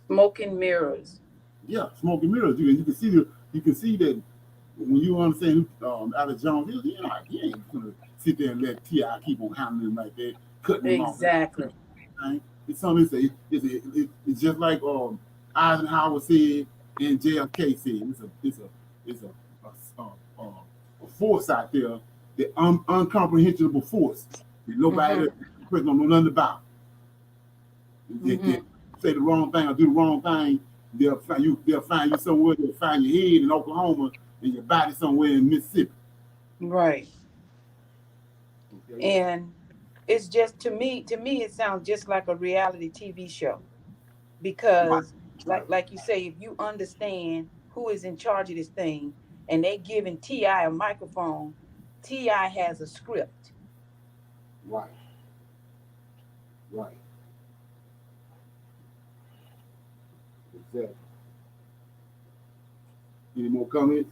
Smoking mirrors. Yeah, smoking mirrors. You can see that when you understand Alex Jones is, he ain't gonna sit there and let T.I. keep on handling him like that, cutting him off. Exactly. Right? It's something it's just like Eisenhower said and JFK said. It's a force out there, the uncomprehensible force that nobody don't know nothing about. They say the wrong thing or do the wrong thing, they'll find you somewhere. They'll find your head in Oklahoma and your body somewhere in Mississippi. Right. Okay. And it's just to me it sounds just like a reality TV show, because like you say, if you understand who is in charge of this thing and they giving T.I. a microphone, T.I. has a script. Right. Exactly. Any more comments?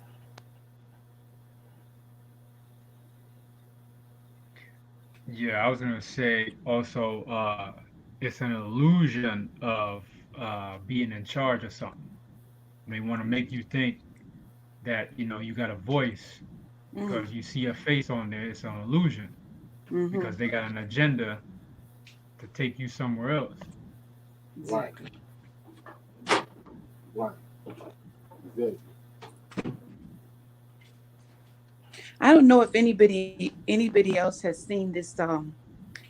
Yeah, I was gonna say also it's an illusion of being in charge of something. They want to make you think that you got a voice because you see a face on there. It's an illusion because they got an agenda to take you somewhere else. Exactly. Right. Exactly. I don't know if anybody else has seen this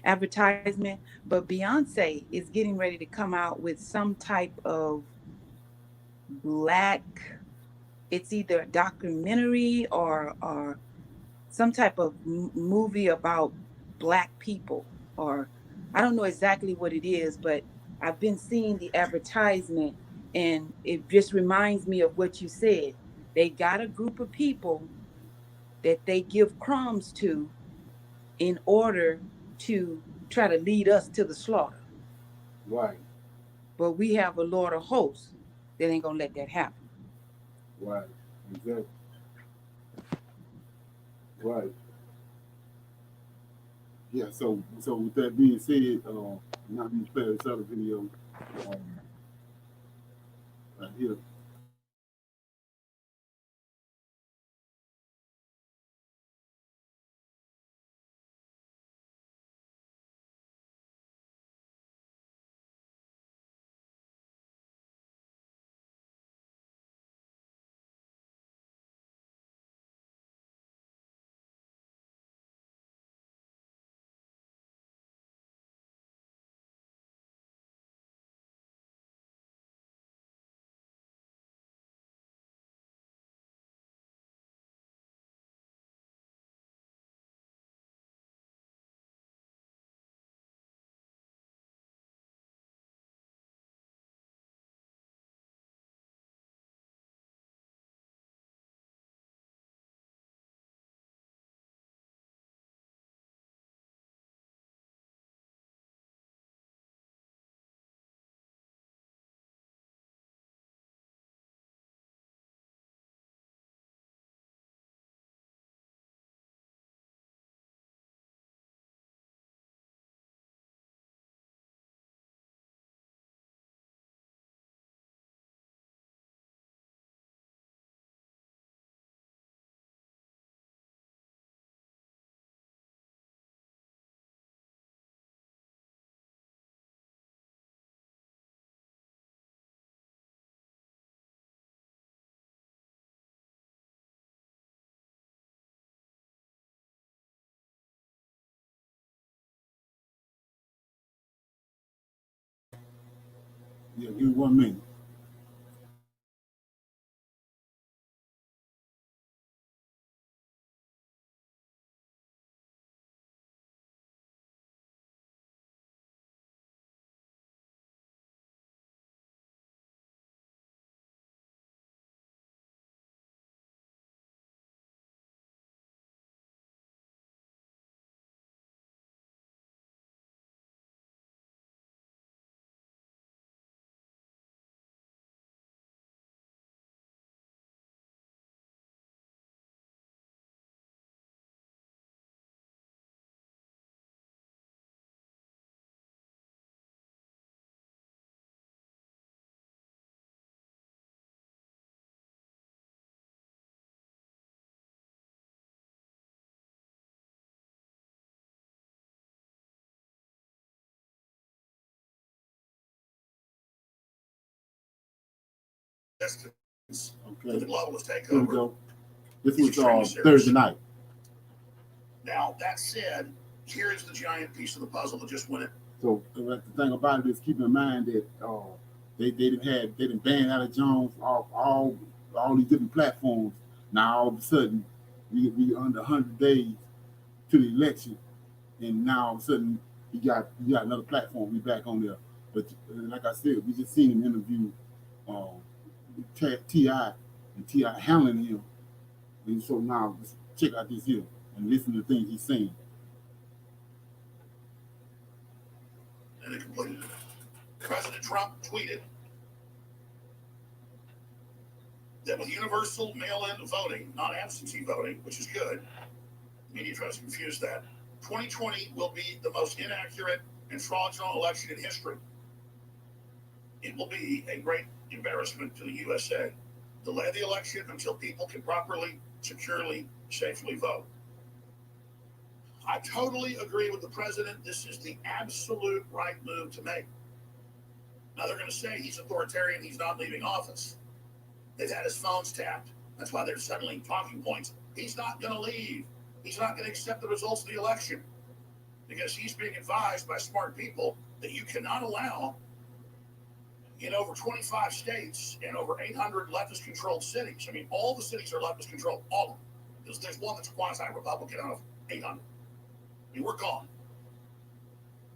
advertisement, but Beyonce is getting ready to come out with some type of black it's either a documentary or some type of movie about Black people, or I don't know exactly what it is, but I've been seeing the advertisement and it just reminds me of what you said. They got a group of people that they give crumbs to in order to try to lead us to the slaughter. Right, But we have a Lord of hosts that ain't gonna let that happen. right, exactly, right. Yeah. So with that being said, now we play this other video um, right here. Yeah, give me 1 minute. Okay. The globalist takeover. Here we go. This was Thursday night. Now, that said, here's the giant piece of the puzzle that just went in. So the thing about it is keep in mind that they didn't ban Alex Jones off all these different platforms. Now all of a sudden we under 100 days to the election, and now all of a sudden you got another platform. We back on there, but like I said, we just seen him interview T.I. and T.I. handling him, and so now let's check out this here and listen to the things he's saying. And they completed it. President Trump tweeted that with universal mail-in voting, not absentee voting, which is good, the media tries to confuse that, 2020 will be the most inaccurate and fraudulent election in history. It will be a great embarrassment to the USA. Delay the election until people can properly, securely, safely vote. I totally agree with the president. This is the absolute right move to make. Now they're going to say he's authoritarian, he's not leaving office. They've had his phones tapped. That's why they're suddenly talking points. He's not going to leave. He's not going to accept the results of the election because he's being advised by smart people that you cannot allow in over 25 states and over 800 leftist-controlled cities. I mean, all the cities are leftist-controlled, all of them. There's one that's quasi-Republican out of 800. I mean, we're gone.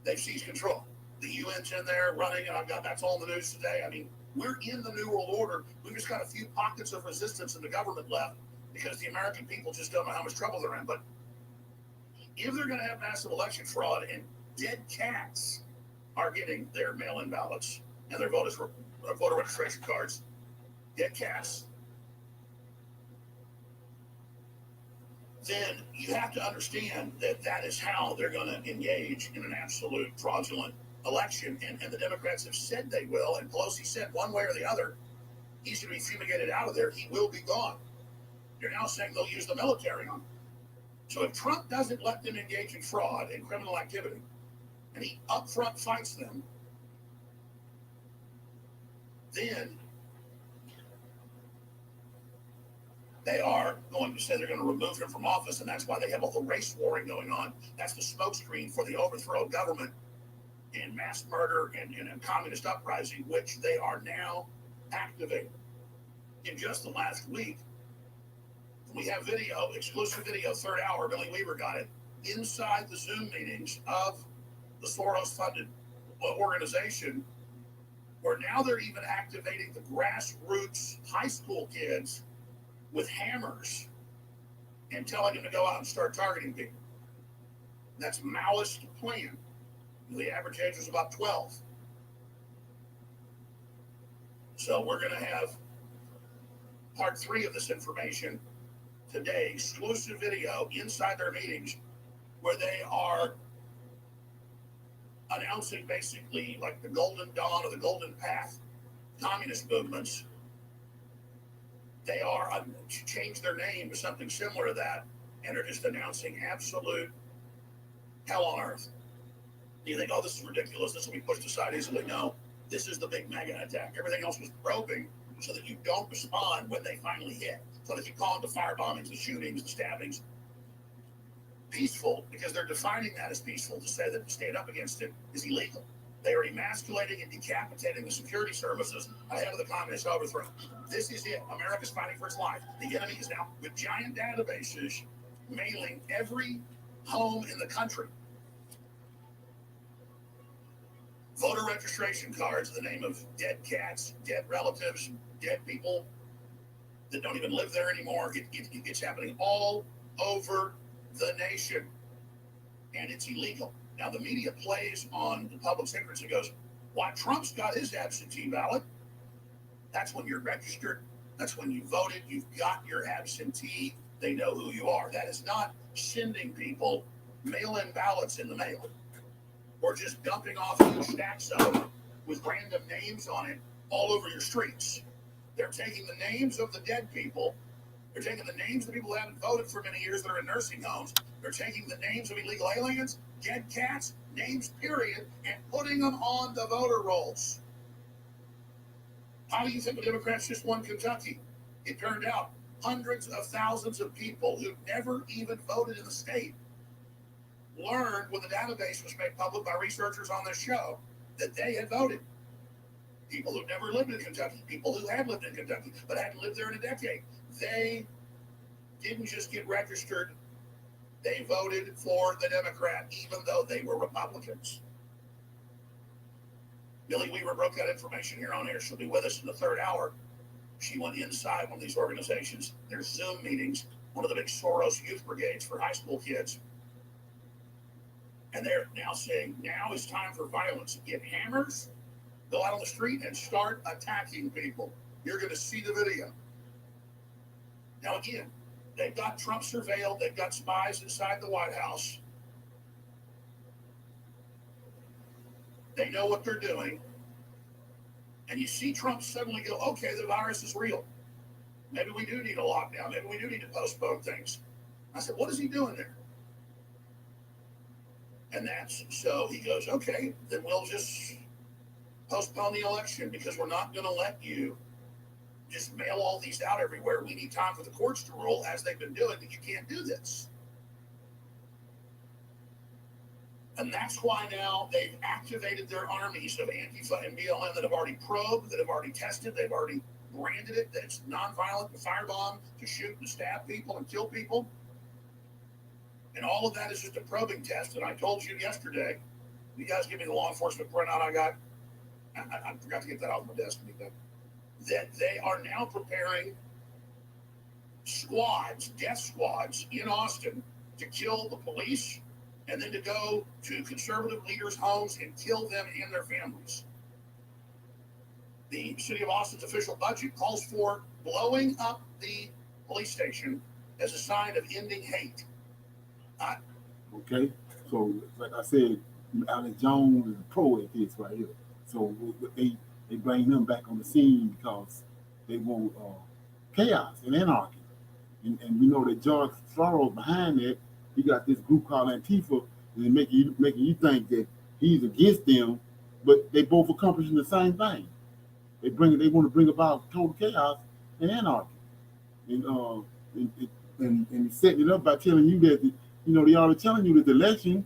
They've seized control. The UN's in there running, and that's all in the news today. I mean, we're in the New World Order. We've just got a few pockets of resistance in the government left because the American people just don't know how much trouble they're in. But if they're going to have massive election fraud and dead cats are getting their mail-in ballots and their voter registration cards, dead cats, then you have to understand that that is how they're going to engage in an absolute fraudulent election. And the Democrats have said they will, and Pelosi said one way or the other, he's going to be fumigated out of there. He will be gone. They're now saying they'll use the military on him. So if Trump doesn't let them engage in fraud and criminal activity, and he upfront fights them, then they are going to say they're going to remove him from office, and that's why they have all the race warring going on. That's the smokescreen for the overthrow of government and mass murder and a communist uprising, which they are now activating. In just the last week, we have video, exclusive video, third hour, Billy Weaver got it, inside the Zoom meetings of the Soros-funded organization, where now they're even activating the grassroots high school kids with hammers and telling them to go out and start targeting people. That's Maoist plan. The average age was about 12. So we're going to have part 3 of this information today, exclusive video inside their meetings where they are announcing basically like the Golden Dawn or the Golden Path communist movements. They are changed their name to something similar to that and are just announcing absolute hell on earth. You think, oh, this is ridiculous, this will be pushed aside easily. No, this is the big mega attack. Everything else was probing so that you don't respond when they finally hit. So that you call them the fire bombings, the shootings, the stabbings peaceful, because they're defining that as peaceful. To say that to stand up against it is illegal. They are emasculating and decapitating the security services ahead of the communist overthrow. This is it. America's fighting for its life. The enemy is now, with giant databases, mailing every home in the country voter registration cards in the name of dead cats, dead relatives, dead people that don't even live there anymore. It's happening all over the nation, and it's illegal. Now, the media plays on the public's ignorance and goes, why, Trump's got his absentee ballot. That's when you're registered. That's when you voted. You've got your absentee. They know who you are. That is not sending people mail-in ballots in the mail or just dumping off huge stacks of them with random names on it all over your streets. They're taking the names of the dead people. They're taking the names of the people who haven't voted for many years that are in nursing homes. They're taking the names of illegal aliens, dead cats, names period, and putting them on the voter rolls. How do you think the Democrats just won Kentucky? It turned out hundreds of thousands of people who never even voted in the state learned when the database was made public by researchers on this show that they had voted. People who never lived in Kentucky, people who had lived in Kentucky but hadn't lived there in a decade. They didn't just get registered. They voted for the Democrat, even though they were Republicans. Billy Weaver broke that information here on air. She'll be with us in the third hour. She went inside one of these organizations, their Zoom meetings, one of the big Soros youth brigades for high school kids. And they're now saying, now is time for violence. Get hammers, go out on the street and start attacking people. You're going to see the video. Now, again, they've got Trump surveilled. They've got spies inside the White House. They know what they're doing. And you see Trump suddenly go, okay, the virus is real. Maybe we do need a lockdown. Maybe we do need to postpone things. I said, what is he doing there? And that's, so he goes, okay, then we'll just postpone the election because we're not going to let you just mail all these out everywhere. We need time for the courts to rule, as they've been doing, that you can't do this. And that's why now they've activated their armies of Antifa and BLM that have already probed, that have already tested, they've already branded it, that it's nonviolent to firebomb, to shoot and stab people and kill people. And all of that is just a probing test. And I told you yesterday, you guys give me the law enforcement printout I got. I forgot to get that off my desk. That they are now preparing squads, death squads in Austin to kill the police and then to go to conservative leaders' homes and kill them and their families. The city of Austin's official budget calls for blowing up the police station as a sign of ending hate. Okay, so like I said, Alex Jones is a pro at this right here. So they bring him back on the scene because they want chaos and anarchy. And we know that George Soros behind that, he got this group called Antifa, and making you think that he's against them, but they both accomplishing the same thing. They want to bring about total chaos and anarchy, and and setting it up by telling you that they already telling you that the election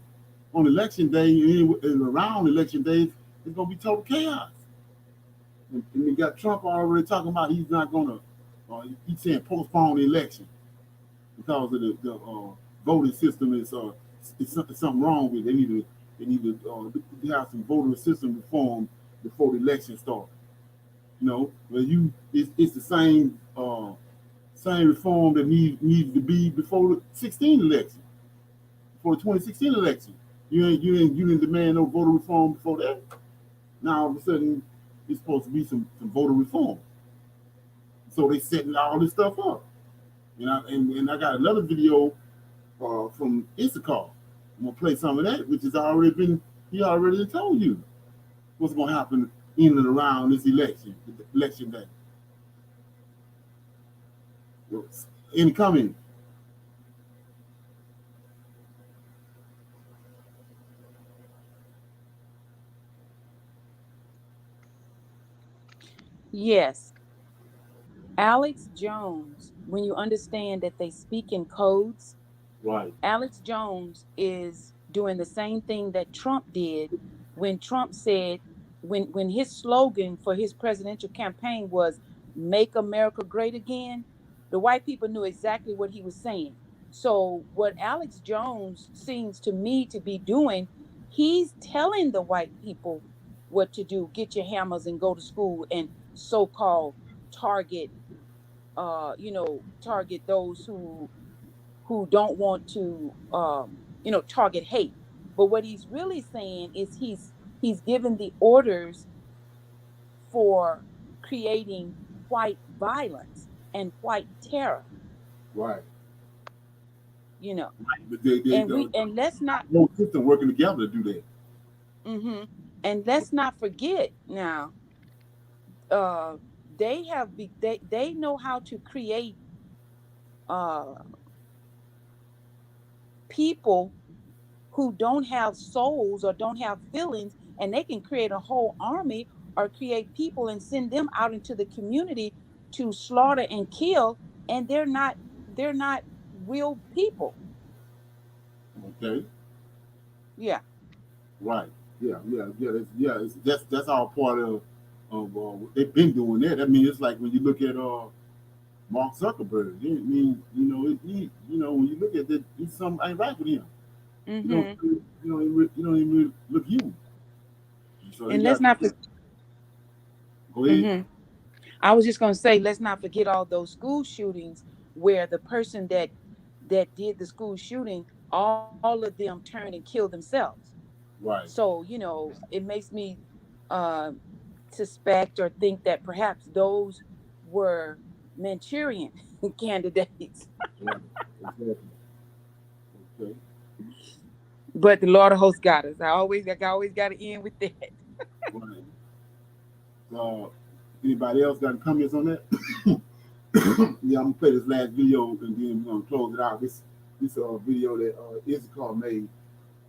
on election day and around election days it's gonna be total chaos. And they got Trump already talking about he's not gonna he's saying postpone the election because of the voting system is something wrong with it. They need to have some voting system reform before the election starts. Where it's the same reform that needs to be before the 16 election, before the 2016 election. You didn't demand no voter reform before that. Now all of a sudden it's supposed to be some voter reform. So they setting all this stuff up. And I got another video from Issachar. I'm gonna play some of that, which has already been he already told you what's gonna happen in and around this election day. Any comment? Yes. Alex Jones, when you understand that they speak in codes, Right. Alex Jones is doing the same thing that Trump did when Trump said, when his slogan for his presidential campaign was "Make America Great Again," the white people knew exactly what he was saying. So what Alex Jones seems to me to be doing, he's telling the white people what to do. Get your hammers and go to school and so-called target target those who don't want to target hate. But what he's really saying is he's given the orders for creating white violence and white terror. Right. you know But they and we and let's not no system working together to do that. hmm and let's not forget now, uh they know how to create uh people who don't have souls or don't have feelings, and they can create a whole army or create people and send them out into the community to slaughter and kill, and they're not real people. Okay. Yeah. Right. That's all part they've been doing that. I mean, it's like when you look at Mark Zuckerberg. I mean, when you look at that, there's something ain't right with him. hmm You don't even really look human. So they and let's got not go ahead. hmm I was just going to say, let's not forget all those school shootings where the person that did the school shooting, all of them turned and killed themselves. Right. So, it makes me uh, suspect or think that perhaps those were Manchurian candidates. Right. Exactly. Okay. But the Lord of hosts got us. I always got to end with that. Right. Uh, Anybody else got any comments on that? Yeah, I'm gonna play this last video and then we're gonna close it out. This video that Issachar made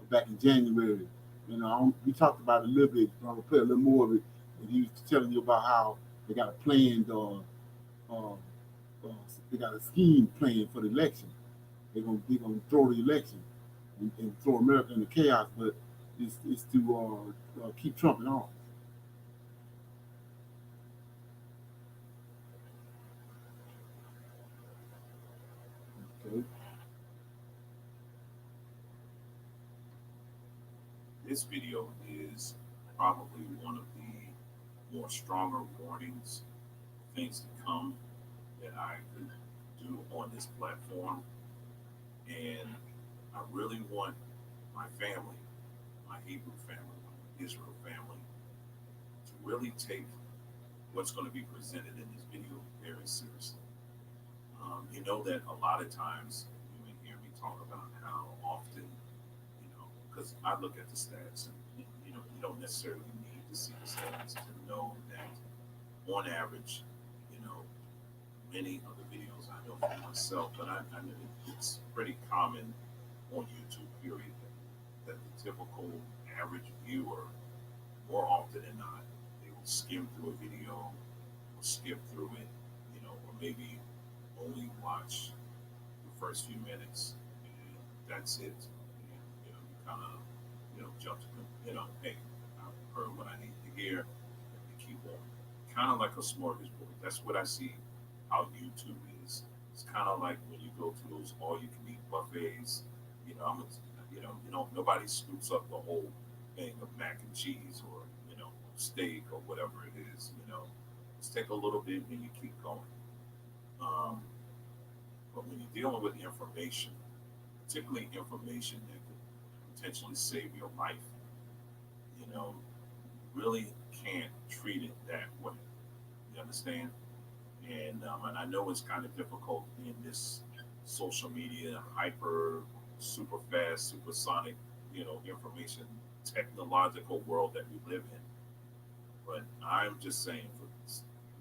back in January. We talked about it a little bit. I'm gonna play a little more of it. And he was telling you about how they got a planned, uh, they got a scheme planned for the election. They're gonna throw the election and throw America into chaos. But is to keep Trump in office. Okay. This video is probably one of the more stronger warnings, things to come that I could do on this platform. And I really want my family, my Hebrew family, my Israel family, to really take what's going to be presented in this video very seriously. You know that a lot of times you may hear me talk about how often, because I look at the stats and, you don't necessarily need to see the stats to know that on average, you know, many of the videos I know for myself, but I know it's pretty common on YouTube, period, that the typical average viewer, more often than not, they will skim through a video or skip through it, or maybe only watch the first few minutes and that's it. And, you kind of, jump to, hey, I've heard what I need to hear, and keep on. Kind of like a smorgasbord. That's what I see how YouTube is. It's kind of like when you go to those all-you-can-eat buffets. Nobody scoops up the whole thing of mac and cheese or steak or whatever it is. Just take a little bit and you keep going. But when you're dealing with information, particularly information that could potentially save your life, really can't treat it that way. You understand? And I know it's kind of difficult in this social media, hyper, super fast, supersonic, information technological world that we live in. But I'm just saying, for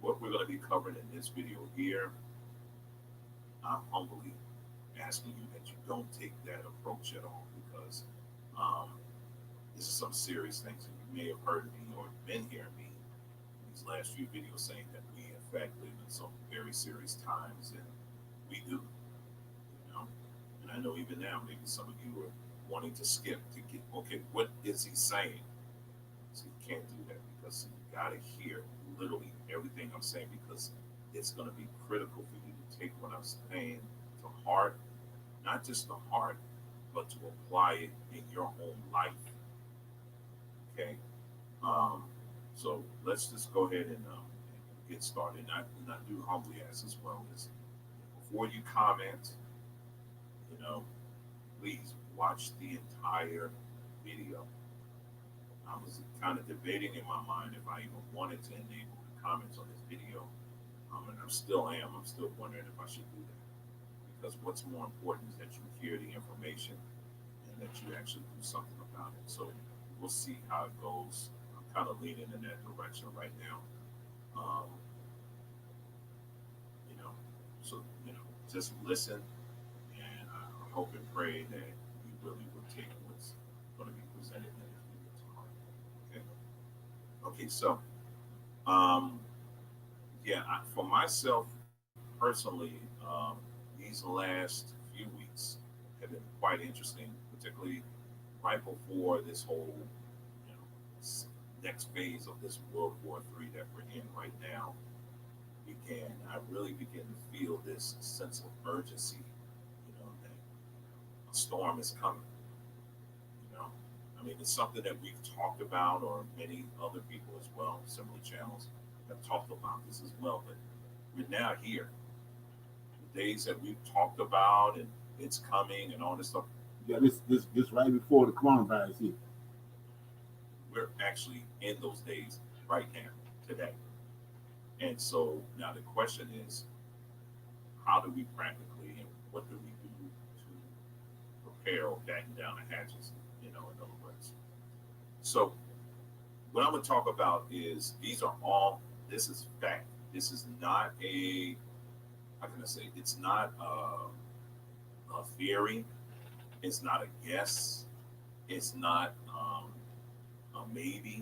what we're going to be covering in this video here, I'm humbly asking you that you don't take that approach at all because this is some serious things. And you may have heard me or been hearing me in these last few videos saying that we, in fact, live in some very serious times, and we do. And I know even now, maybe some of you are wanting to skip to get, okay, what is he saying? So you can't do that because you got to hear literally everything I'm saying because it's going to be critical for you to take what I'm saying to heart, not just to heart, but to apply it in your own life. Okay? So let's just go ahead and get started. And I do humbly ask as well is before you comment, please watch the entire video. I was kind of debating in my mind if I even wanted to enable the comments on this video, and I still am. I'm still wondering if I should do that because what's more important is that you hear the information and that you actually do something about it. So we'll see how it goes. I'm kind of leaning in that direction right now. You know, so just listen, and I hope and pray that you really will take what's going to be presented in this video tomorrow. Okay. Okay. So, yeah, for myself personally, these last few weeks have been quite interesting, particularly right before this whole next phase of this World War III that we're in right now began. I really began to feel this sense of urgency, that a storm is coming. I mean, it's something that we've talked about, or many other people as well, similar channels have talked about this as well. But we're now here. The days that we've talked about, and it's coming, and all this stuff. Yeah, this right before the coronavirus hit. We're actually in those days right now, today. And so now the question is, how do we practically, and what do we do to prepare or batten down the hatches, in other words. So what I'm going to talk about is this is fact. This is not how can I say, it's not a theory. It's not a guess. It's not a maybe,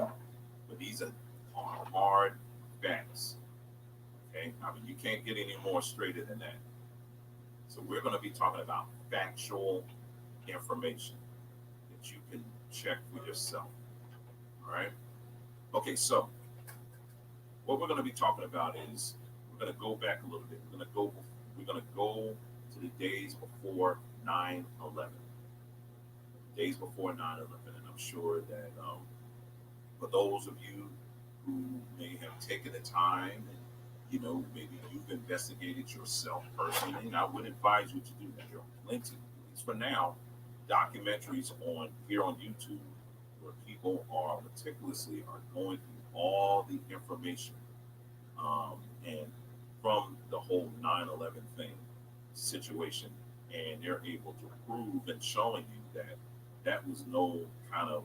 but these are hard facts. Okay, I mean, you can't get any more straighter than that. So we're going to be talking about factual information that you can check for yourself. All right. Okay, so what we're going to be talking about is we're going to go back a little bit. We're going to go to the days before 9/11. Days before 9/11, and I'm sure that for those of you who may have taken the time and maybe you've investigated yourself personally, and I would advise you to do that. There are plenty, at least for now, documentaries on here on YouTube where people are meticulously are going through all the information and from the whole 9/11 thing situation, and they're able to prove and showing you that that was no kind of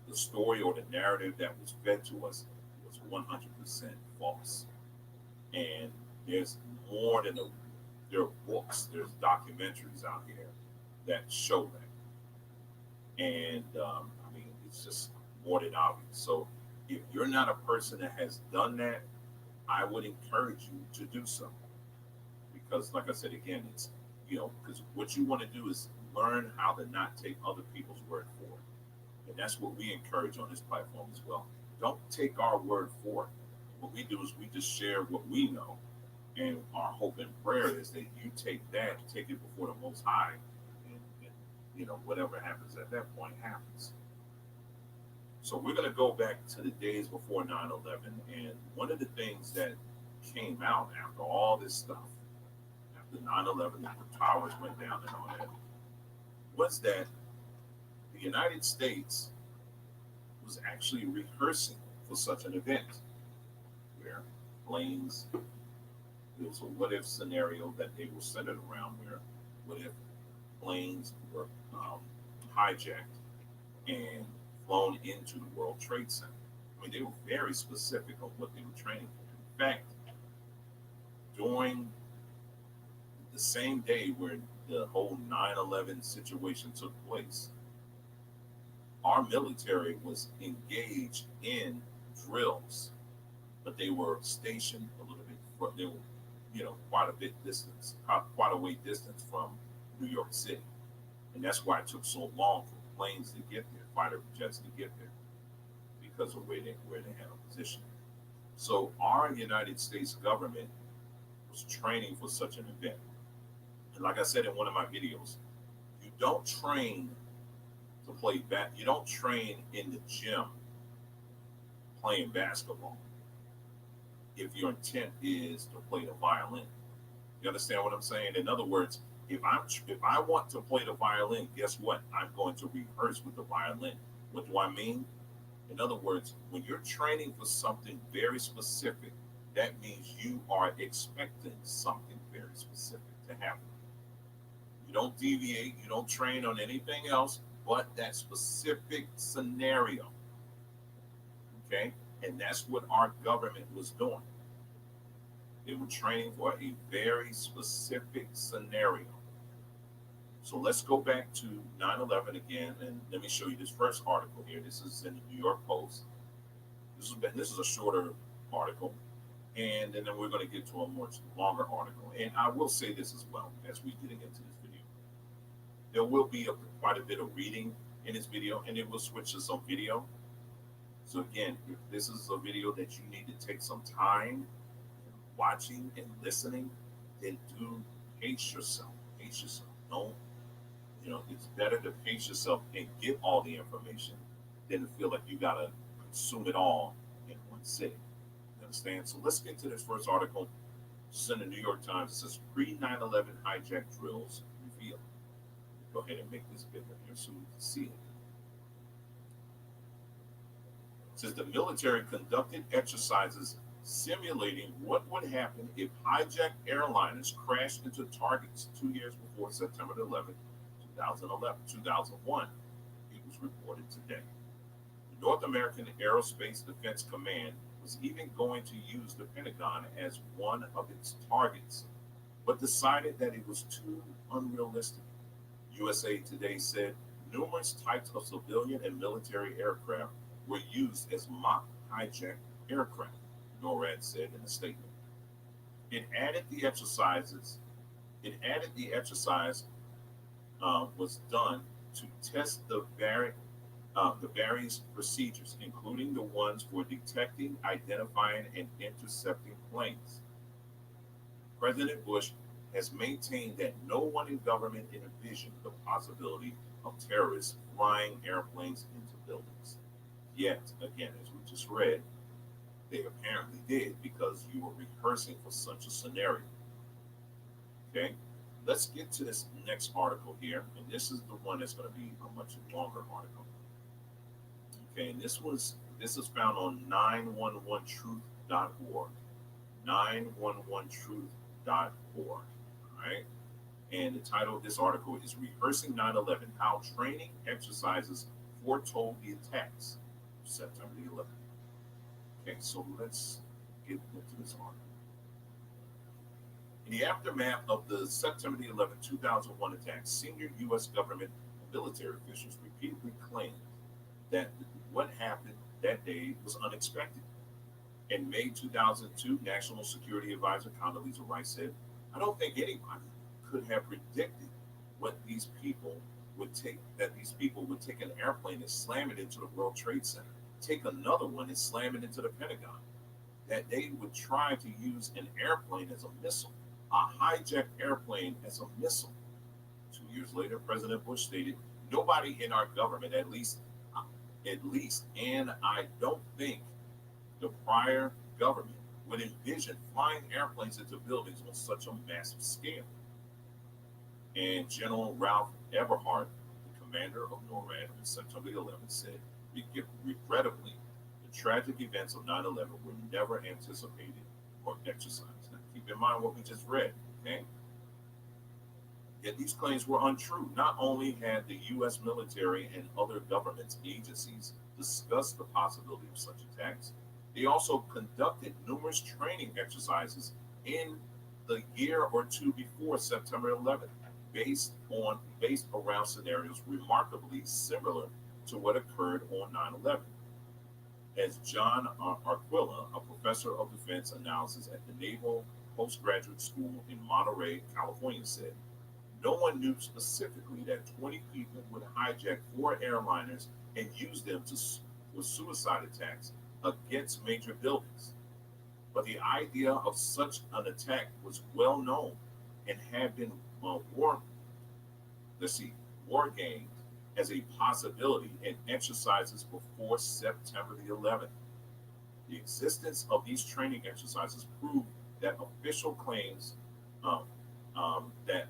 the story or the narrative that was fed to us was 100% false. And there's more than there are books, there's documentaries out here that show that. And I mean, it's just more than obvious. So if you're not a person that has done that, I would encourage you to do so. Because, like I said again, it's, because what you want to do is learn how to not take other people's word for it. And that's what we encourage on this platform as well. Don't take our word for it. What we do is we just share what we know. And our hope and prayer is that you take that, take it before the Most High, and whatever happens at that point happens. So we're going to go back to the days before 9/11. And one of the things that came out after all this stuff, after 9/11, the towers went down and all that, was that the United States was actually rehearsing for such an event where planes, it was a what if scenario that they were centered around where what if planes were hijacked and flown into the World Trade Center. I mean, they were very specific on what they were training for. In fact, during the same day where the whole 9/11 situation took place, our military was engaged in drills, but they were stationed a little bit. They were, quite a bit distance, quite a way distance from New York City, and that's why it took so long for planes to get there, fighter jets to get there, because of where they had a position. So our United States government was training for such an event, and like I said in one of my videos, you don't train to play you don't train in the gym playing basketball if your intent is to play the violin. You understand what I'm saying? In other words, if I want to play the violin, guess what? I'm going to rehearse with the violin. What do I mean? In other words, when you're training for something very specific, that means you are expecting something very specific to happen. You don't deviate, you don't train on anything else but that specific scenario. Okay? And that's what our government was doing. They were training for a very specific scenario. So let's go back to 9/11 again, and let me show you this first article here. This is in the New York Post. This is a shorter article, and then we're going to get to a much longer article. And I will say this as well as we're getting into this video. There will be quite a bit of reading in this video, and it will switch to some video. So again, if this is a video that you need to take some time watching and listening, then do pace yourself. Pace yourself. Don't, it's better to pace yourself and get all the information than to feel like you gotta consume it all in one sitting. You understand? So let's get to this first article. It's in the New York Times. It says pre-9/11 hijack drills revealed. Go ahead and make this bigger here so you can see it. It says the military conducted exercises simulating what would happen if hijacked airliners crashed into targets 2 years before September 11, 2001. It was reported today. The North American Aerospace Defense Command was even going to use the Pentagon as one of its targets, but decided that it was too unrealistic. USA Today said numerous types of civilian and military aircraft were used as mock hijacked aircraft, NORAD said in a statement. It added the exercise was done to test the The various procedures, including the ones for detecting, identifying, and intercepting planes. President Bush has maintained that no one in government envisioned the possibility of terrorists flying airplanes into buildings. Yet, again, as we just read, they apparently did because you were rehearsing for such a scenario. Okay, let's get to this next article here, and this is the one that's going to be a much longer article. Okay, and this is found on 911truth.org. 911truth.org. All right, and the title of this article is "Rehearsing 9/11: How Training Exercises Foretold the Attacks of September the 11th." Okay, so let's get into this article. In the aftermath of the September 11, 2001 attacks, senior U.S. government and military officials repeatedly claimed that what happened that day was unexpected. In May 2002, National Security Advisor Condoleezza Rice said, "I don't think anybody could have predicted what these people would take an airplane and slam it into the World Trade Center, take another one and slam it into the Pentagon, that they would try to use an airplane as a missile, a hijacked airplane as a missile." 2 years later, President Bush stated, "Nobody in our government, and I don't think the prior government would envision flying airplanes into buildings on such a massive scale." And General Ralph Eberhart, the commander of NORAD on September 11th, said, "Regrettably, the tragic events of 9/11 were never anticipated or exercised." Now, keep in mind what we just read, okay? Yet these claims were untrue. Not only had the U.S. military and other government agencies discussed the possibility of such attacks, they also conducted numerous training exercises in the year or two before September 11th, based around scenarios remarkably similar to what occurred on 9/11. As John Arquilla, a professor of defense analysis at the Naval Postgraduate School in Monterey, California, said, "No one knew specifically that 20 people would hijack 4 airliners and use them for suicide attacks against major buildings. But the idea of such an attack was well known and had been war games as a possibility in exercises before September the 11th. The existence of these training exercises proved that official claims that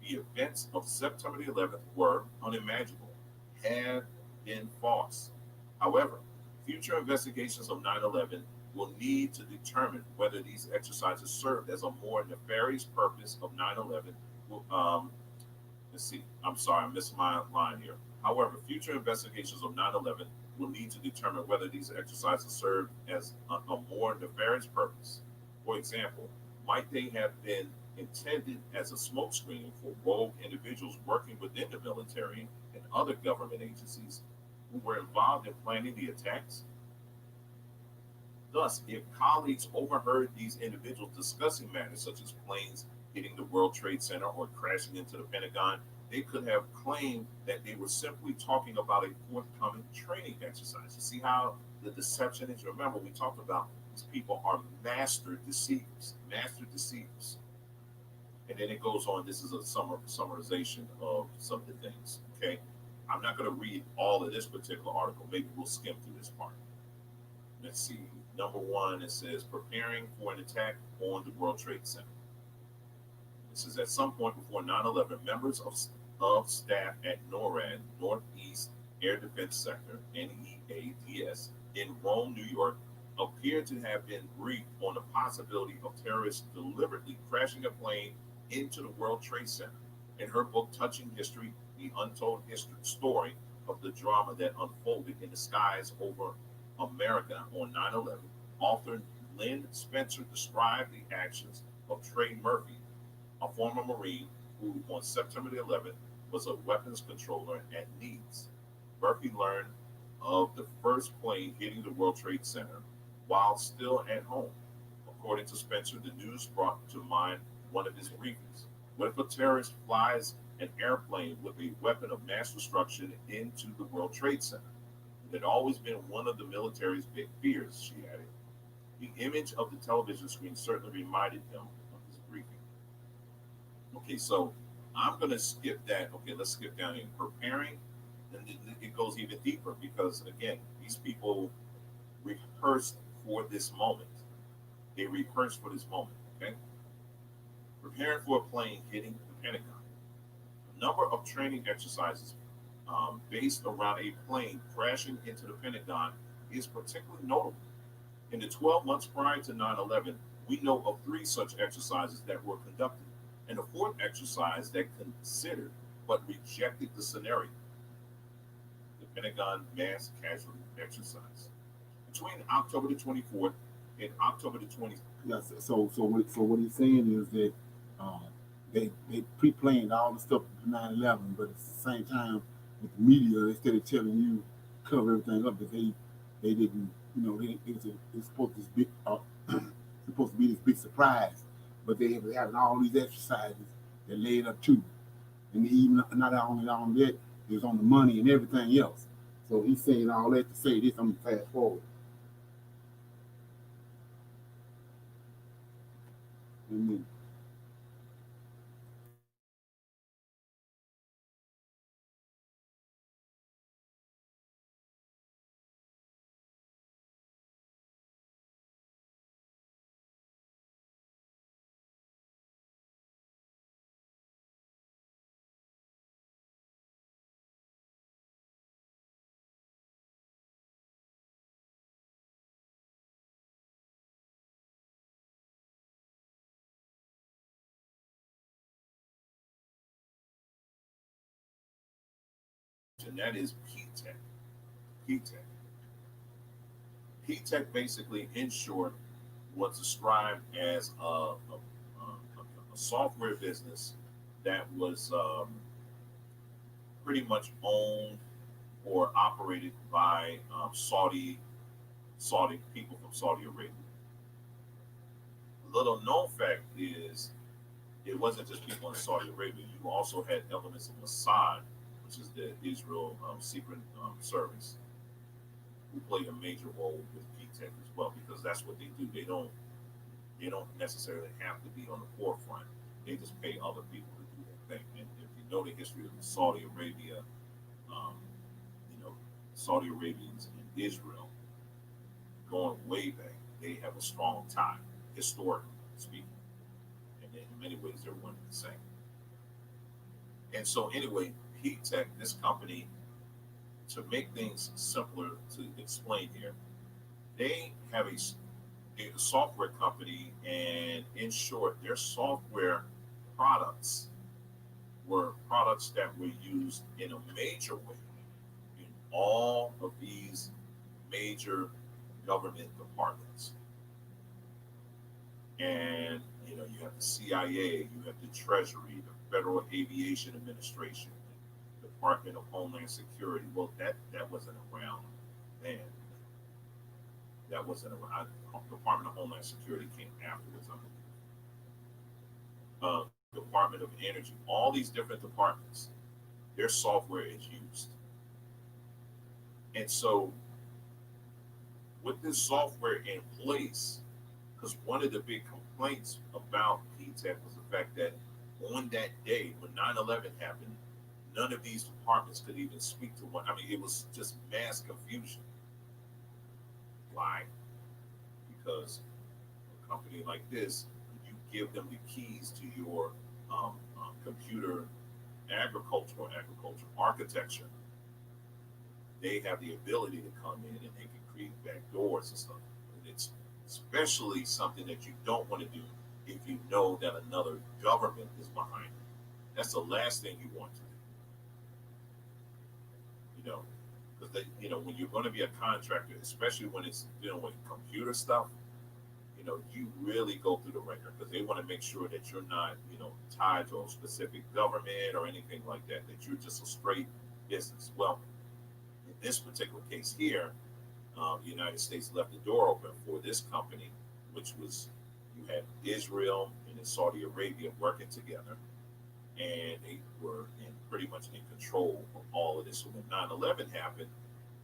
the events of September the 11th were unimaginable have been false. However, future investigations of 9/11 will need to determine whether these exercises served as a more nefarious purpose of 9/11. Let's see. I'm sorry, I missed my line here. However, future investigations of 9/11 will need to determine whether these exercises served as a more nefarious purpose. For example, might they have been intended as a smokescreen for rogue individuals working within the military and other government agencies who were involved in planning the attacks? Thus, if colleagues overheard these individuals discussing matters such as planes hitting the World Trade Center or crashing into the Pentagon, they could have claimed that they were simply talking about a forthcoming training exercise. You see how the deception is? Remember, we talked about these people are master deceivers, master deceivers. And then it goes on. This is a summarization of some of the things. Okay, I'm not going to read all of this particular article. Maybe we'll skim through this part. Let's see. Number one, it says preparing for an attack on the World Trade Center. This is at some point before 9/11, members of staff at NORAD, Northeast Air Defense Sector, NEADS, in Rome, New York, appeared to have been briefed on the possibility of terrorists deliberately crashing a plane into the World Trade Center. In her book, Touching History, The Untold Story of the Drama That Unfolded in the Skies Over America on 9/11, author Lynn Spencer described the actions of Trey Murphy, a former Marine who on September the 11th was a weapons controller at NEADS. Murphy learned of the first plane hitting the World Trade Center while still at home. According to Spencer, the news brought to mind one of his briefings. What if a terrorist flies an airplane with a weapon of mass destruction into the World Trade Center? had always been one of the military's big fears, she added. The image of the television screen certainly reminded him of his briefing. Okay, so I'm going to skip that. Okay, let's skip down here. Preparing, and it goes even deeper because, again, these people rehearsed for this moment. They rehearsed for this moment, okay? Preparing for a plane hitting the Pentagon. A number of training exercises based around a plane crashing into the Pentagon is particularly notable. In the 12 months prior to 9/11, we know of 3 such exercises that were conducted, and a 4th exercise that considered but rejected the scenario, the Pentagon mass casualty exercise. Between October the 24th and October the 20th. Yes. So what he's saying is that uh, they pre-planned all the stuff for 9/11, but at the same time, with the media, instead of telling you cover everything up, that they didn't, it's supposed to be supposed to be this big surprise, but they were having all these exercises that led up to, and even not only on that, it was on the money and everything else. So he's saying all that to say this. I'm gonna fast forward. Amen. And that is P-Tech. P-Tech. P-Tech basically, in short, was described as a software business that was pretty much owned or operated by Saudi people from Saudi Arabia. Little known fact is it wasn't just people in Saudi Arabia. You also had elements of Mossad, which is the Israel secret service, who play a major role with P-Tech as well because that's what they do. They don't necessarily have to be on the forefront. They just pay other people to do their thing. And if you know the history of Saudi Arabia, um, you know, Saudi Arabians and Israel going way back, they have a strong tie, historically speaking. And in many ways, they're one and the same. And so, anyway, P-Tech, this company, to make things simpler to explain here, they have a software company, and in short, their software products were products that were used in a major way in all of these major government departments. And you have the CIA, you have the Treasury, the Federal Aviation Administration, the Department of Homeland Security. Well, that wasn't around then. That wasn't around. Department of Homeland Security came afterwards. Department of Energy. All these different departments, their software is used. And so, with this software in place, because one of the big complaints about P-Tech was the fact that on that day when 9/11 happened, none of these departments could even speak to one. I mean, it was just mass confusion. Why? Because a company like this, you give them the keys to your computer agriculture architecture. They have the ability to come in and they can create backdoors and stuff. And it's especially something that you don't want to do if you know that another government is behind it. That's the last thing you want to do. Because when you're going to be a contractor, especially when it's dealing with computer stuff, you really go through the ringer because they want to make sure that you're not, tied to a specific government or anything like that, that you're just a straight business. Well, in this particular case here, the United States left the door open for this company, which was you had Israel and then Saudi Arabia working together, and they were pretty much in control of all of this. So when 9/11 happened,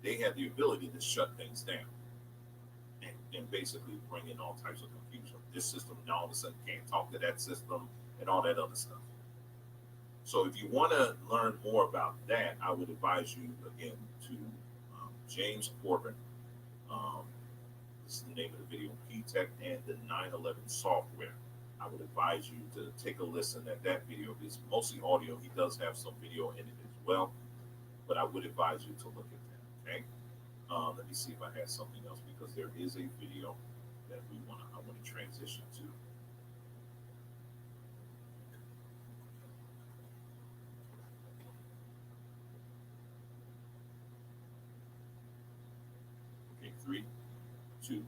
they had the ability to shut things down and basically bring in all types of confusion. This system now all of a sudden can't talk to that system and all that other stuff. So if you want to learn more about that, I would advise you again to James Corbin. Um, this is the name of the video, P-Tech and the 9/11 software. I would advise you to take a listen at that video. It's mostly audio. He does have some video in it as well, but I would advise you to look at that. Okay. Let me see if I had something else because there is a video that I want to transition to. Okay, 3, 2.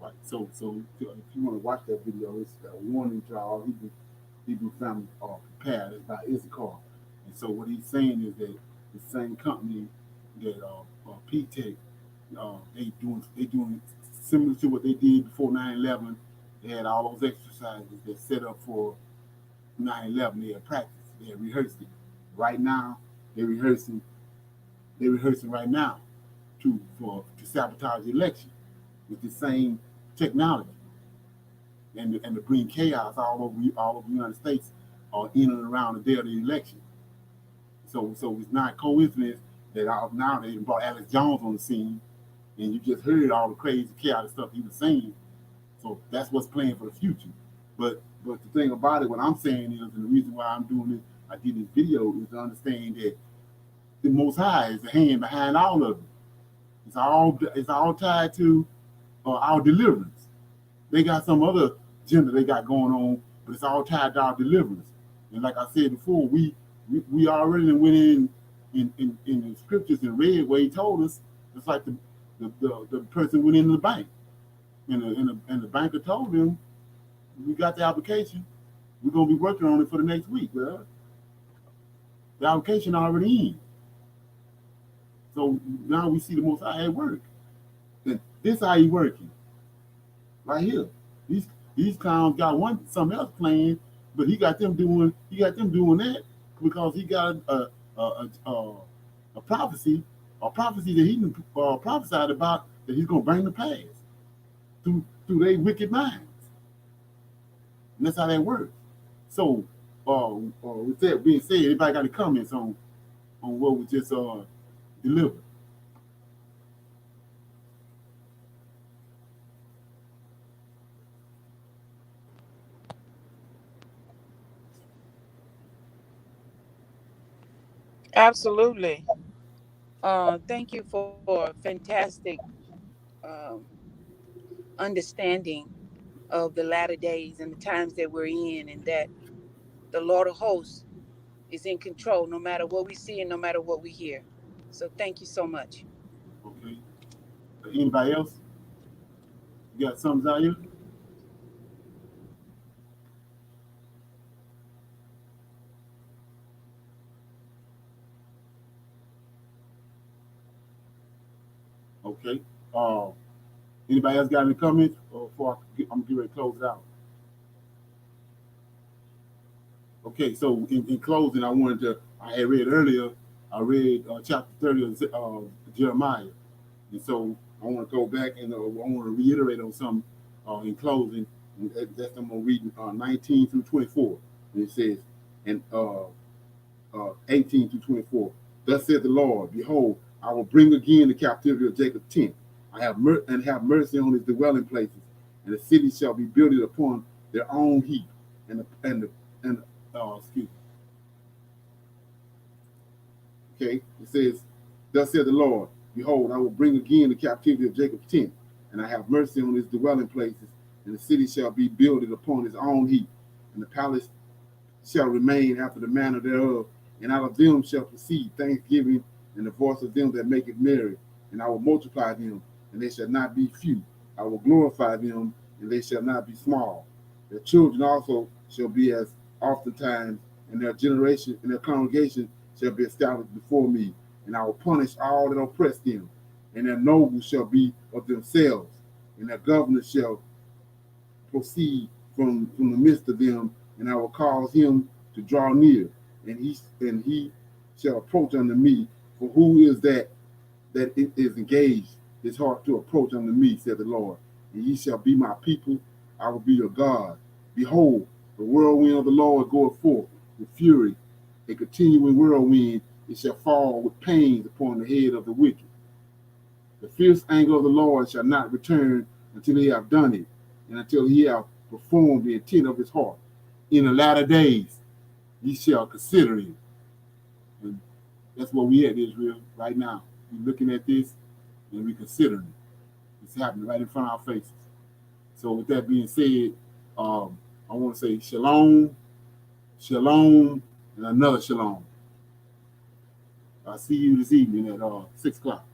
Right. So if you want to watch that video, it's a warning to all Hebrew family prepared. It's by Issachar. And so what he's saying is that the same company that P-Tech, they doing similar to what they did before 9/11. They had all those exercises that set up for 9/11. They had practiced. They had rehearsed it. Right now, they're rehearsing. They're rehearsing right now to sabotage the election with the same technology and to bring chaos all over the United States in and around the day of the election. So it's not coincidence that now they brought Alex Jones on the scene, and you just heard all the crazy chaotic stuff he was saying. So that's what's playing for the future. But the thing about it, what I'm saying is, and the reason why I'm doing this, I did this video, is to understand that the Most High is the hand behind all of it. It's all tied to our deliverance. They got some other agenda they got going on, but it's all tied to our deliverance. And like I said before, we already went in the scriptures and read where he told us. It's like the person went into the bank, and the banker told him, "We got the application. We're gonna be working on it for the next week." Well, the application already in. So now we see the Most High at work. And this how he working right here. These clowns got something else playing, but he got them doing that because he got a prophecy that he prophesied about that he's gonna bring to pass through their wicked minds. And that's how that works. So with that being said, anybody got any comments on what was just delivered? Absolutely. Thank you for fantastic um, understanding of the latter days and the times that we're in, and that the Lord of hosts is in control no matter what we see and no matter what we hear. So thank you so much. Okay. Anybody else? You got something out here? Okay. Anybody else got any comments? Or before I'm getting ready to close it out. Okay, so in closing, I had read earlier, I read chapter 30 of Jeremiah. And so I want to go back and I want to reiterate on some in closing. And that's I'm going to read 19 through 24. And it says, and 18 through 24. Thus said the Lord, behold, I will bring again the captivity of Jacob's tent. I have have mercy on his dwelling places, and the city shall be builded upon their own heap. And excuse me. Okay, it says, thus said the Lord, behold, I will bring again the captivity of Jacob's tent, and I have mercy on his dwelling places, and the city shall be builded upon his own heap, and the palace shall remain after the manner thereof, and out of them shall proceed thanksgiving and the voice of them that make it merry. And I will multiply them, and they shall not be few. I will glorify them, and they shall not be small. Their children also shall be as oftentimes, and their generation and their congregation shall be established before me. And I will punish all that oppress them, and their nobles shall be of themselves, and their governors shall proceed from the midst of them, and I will cause him to draw near, and he shall approach unto me For who is that it is engaged his heart to approach unto me, said the Lord. And ye shall be my people, I will be your God. Behold, the whirlwind of the Lord goeth forth with fury, a continuing whirlwind, it shall fall with pains upon the head of the wicked. The fierce anger of the Lord shall not return until he have done it, and until he have performed the intent of his heart. In the latter days ye shall consider it. And that's where we at, Israel, right now. We're looking at this and we're considering it. It's happening right in front of our faces. So with that being said, I want to say shalom, shalom, and another shalom. I'll see you this evening at 6 o'clock.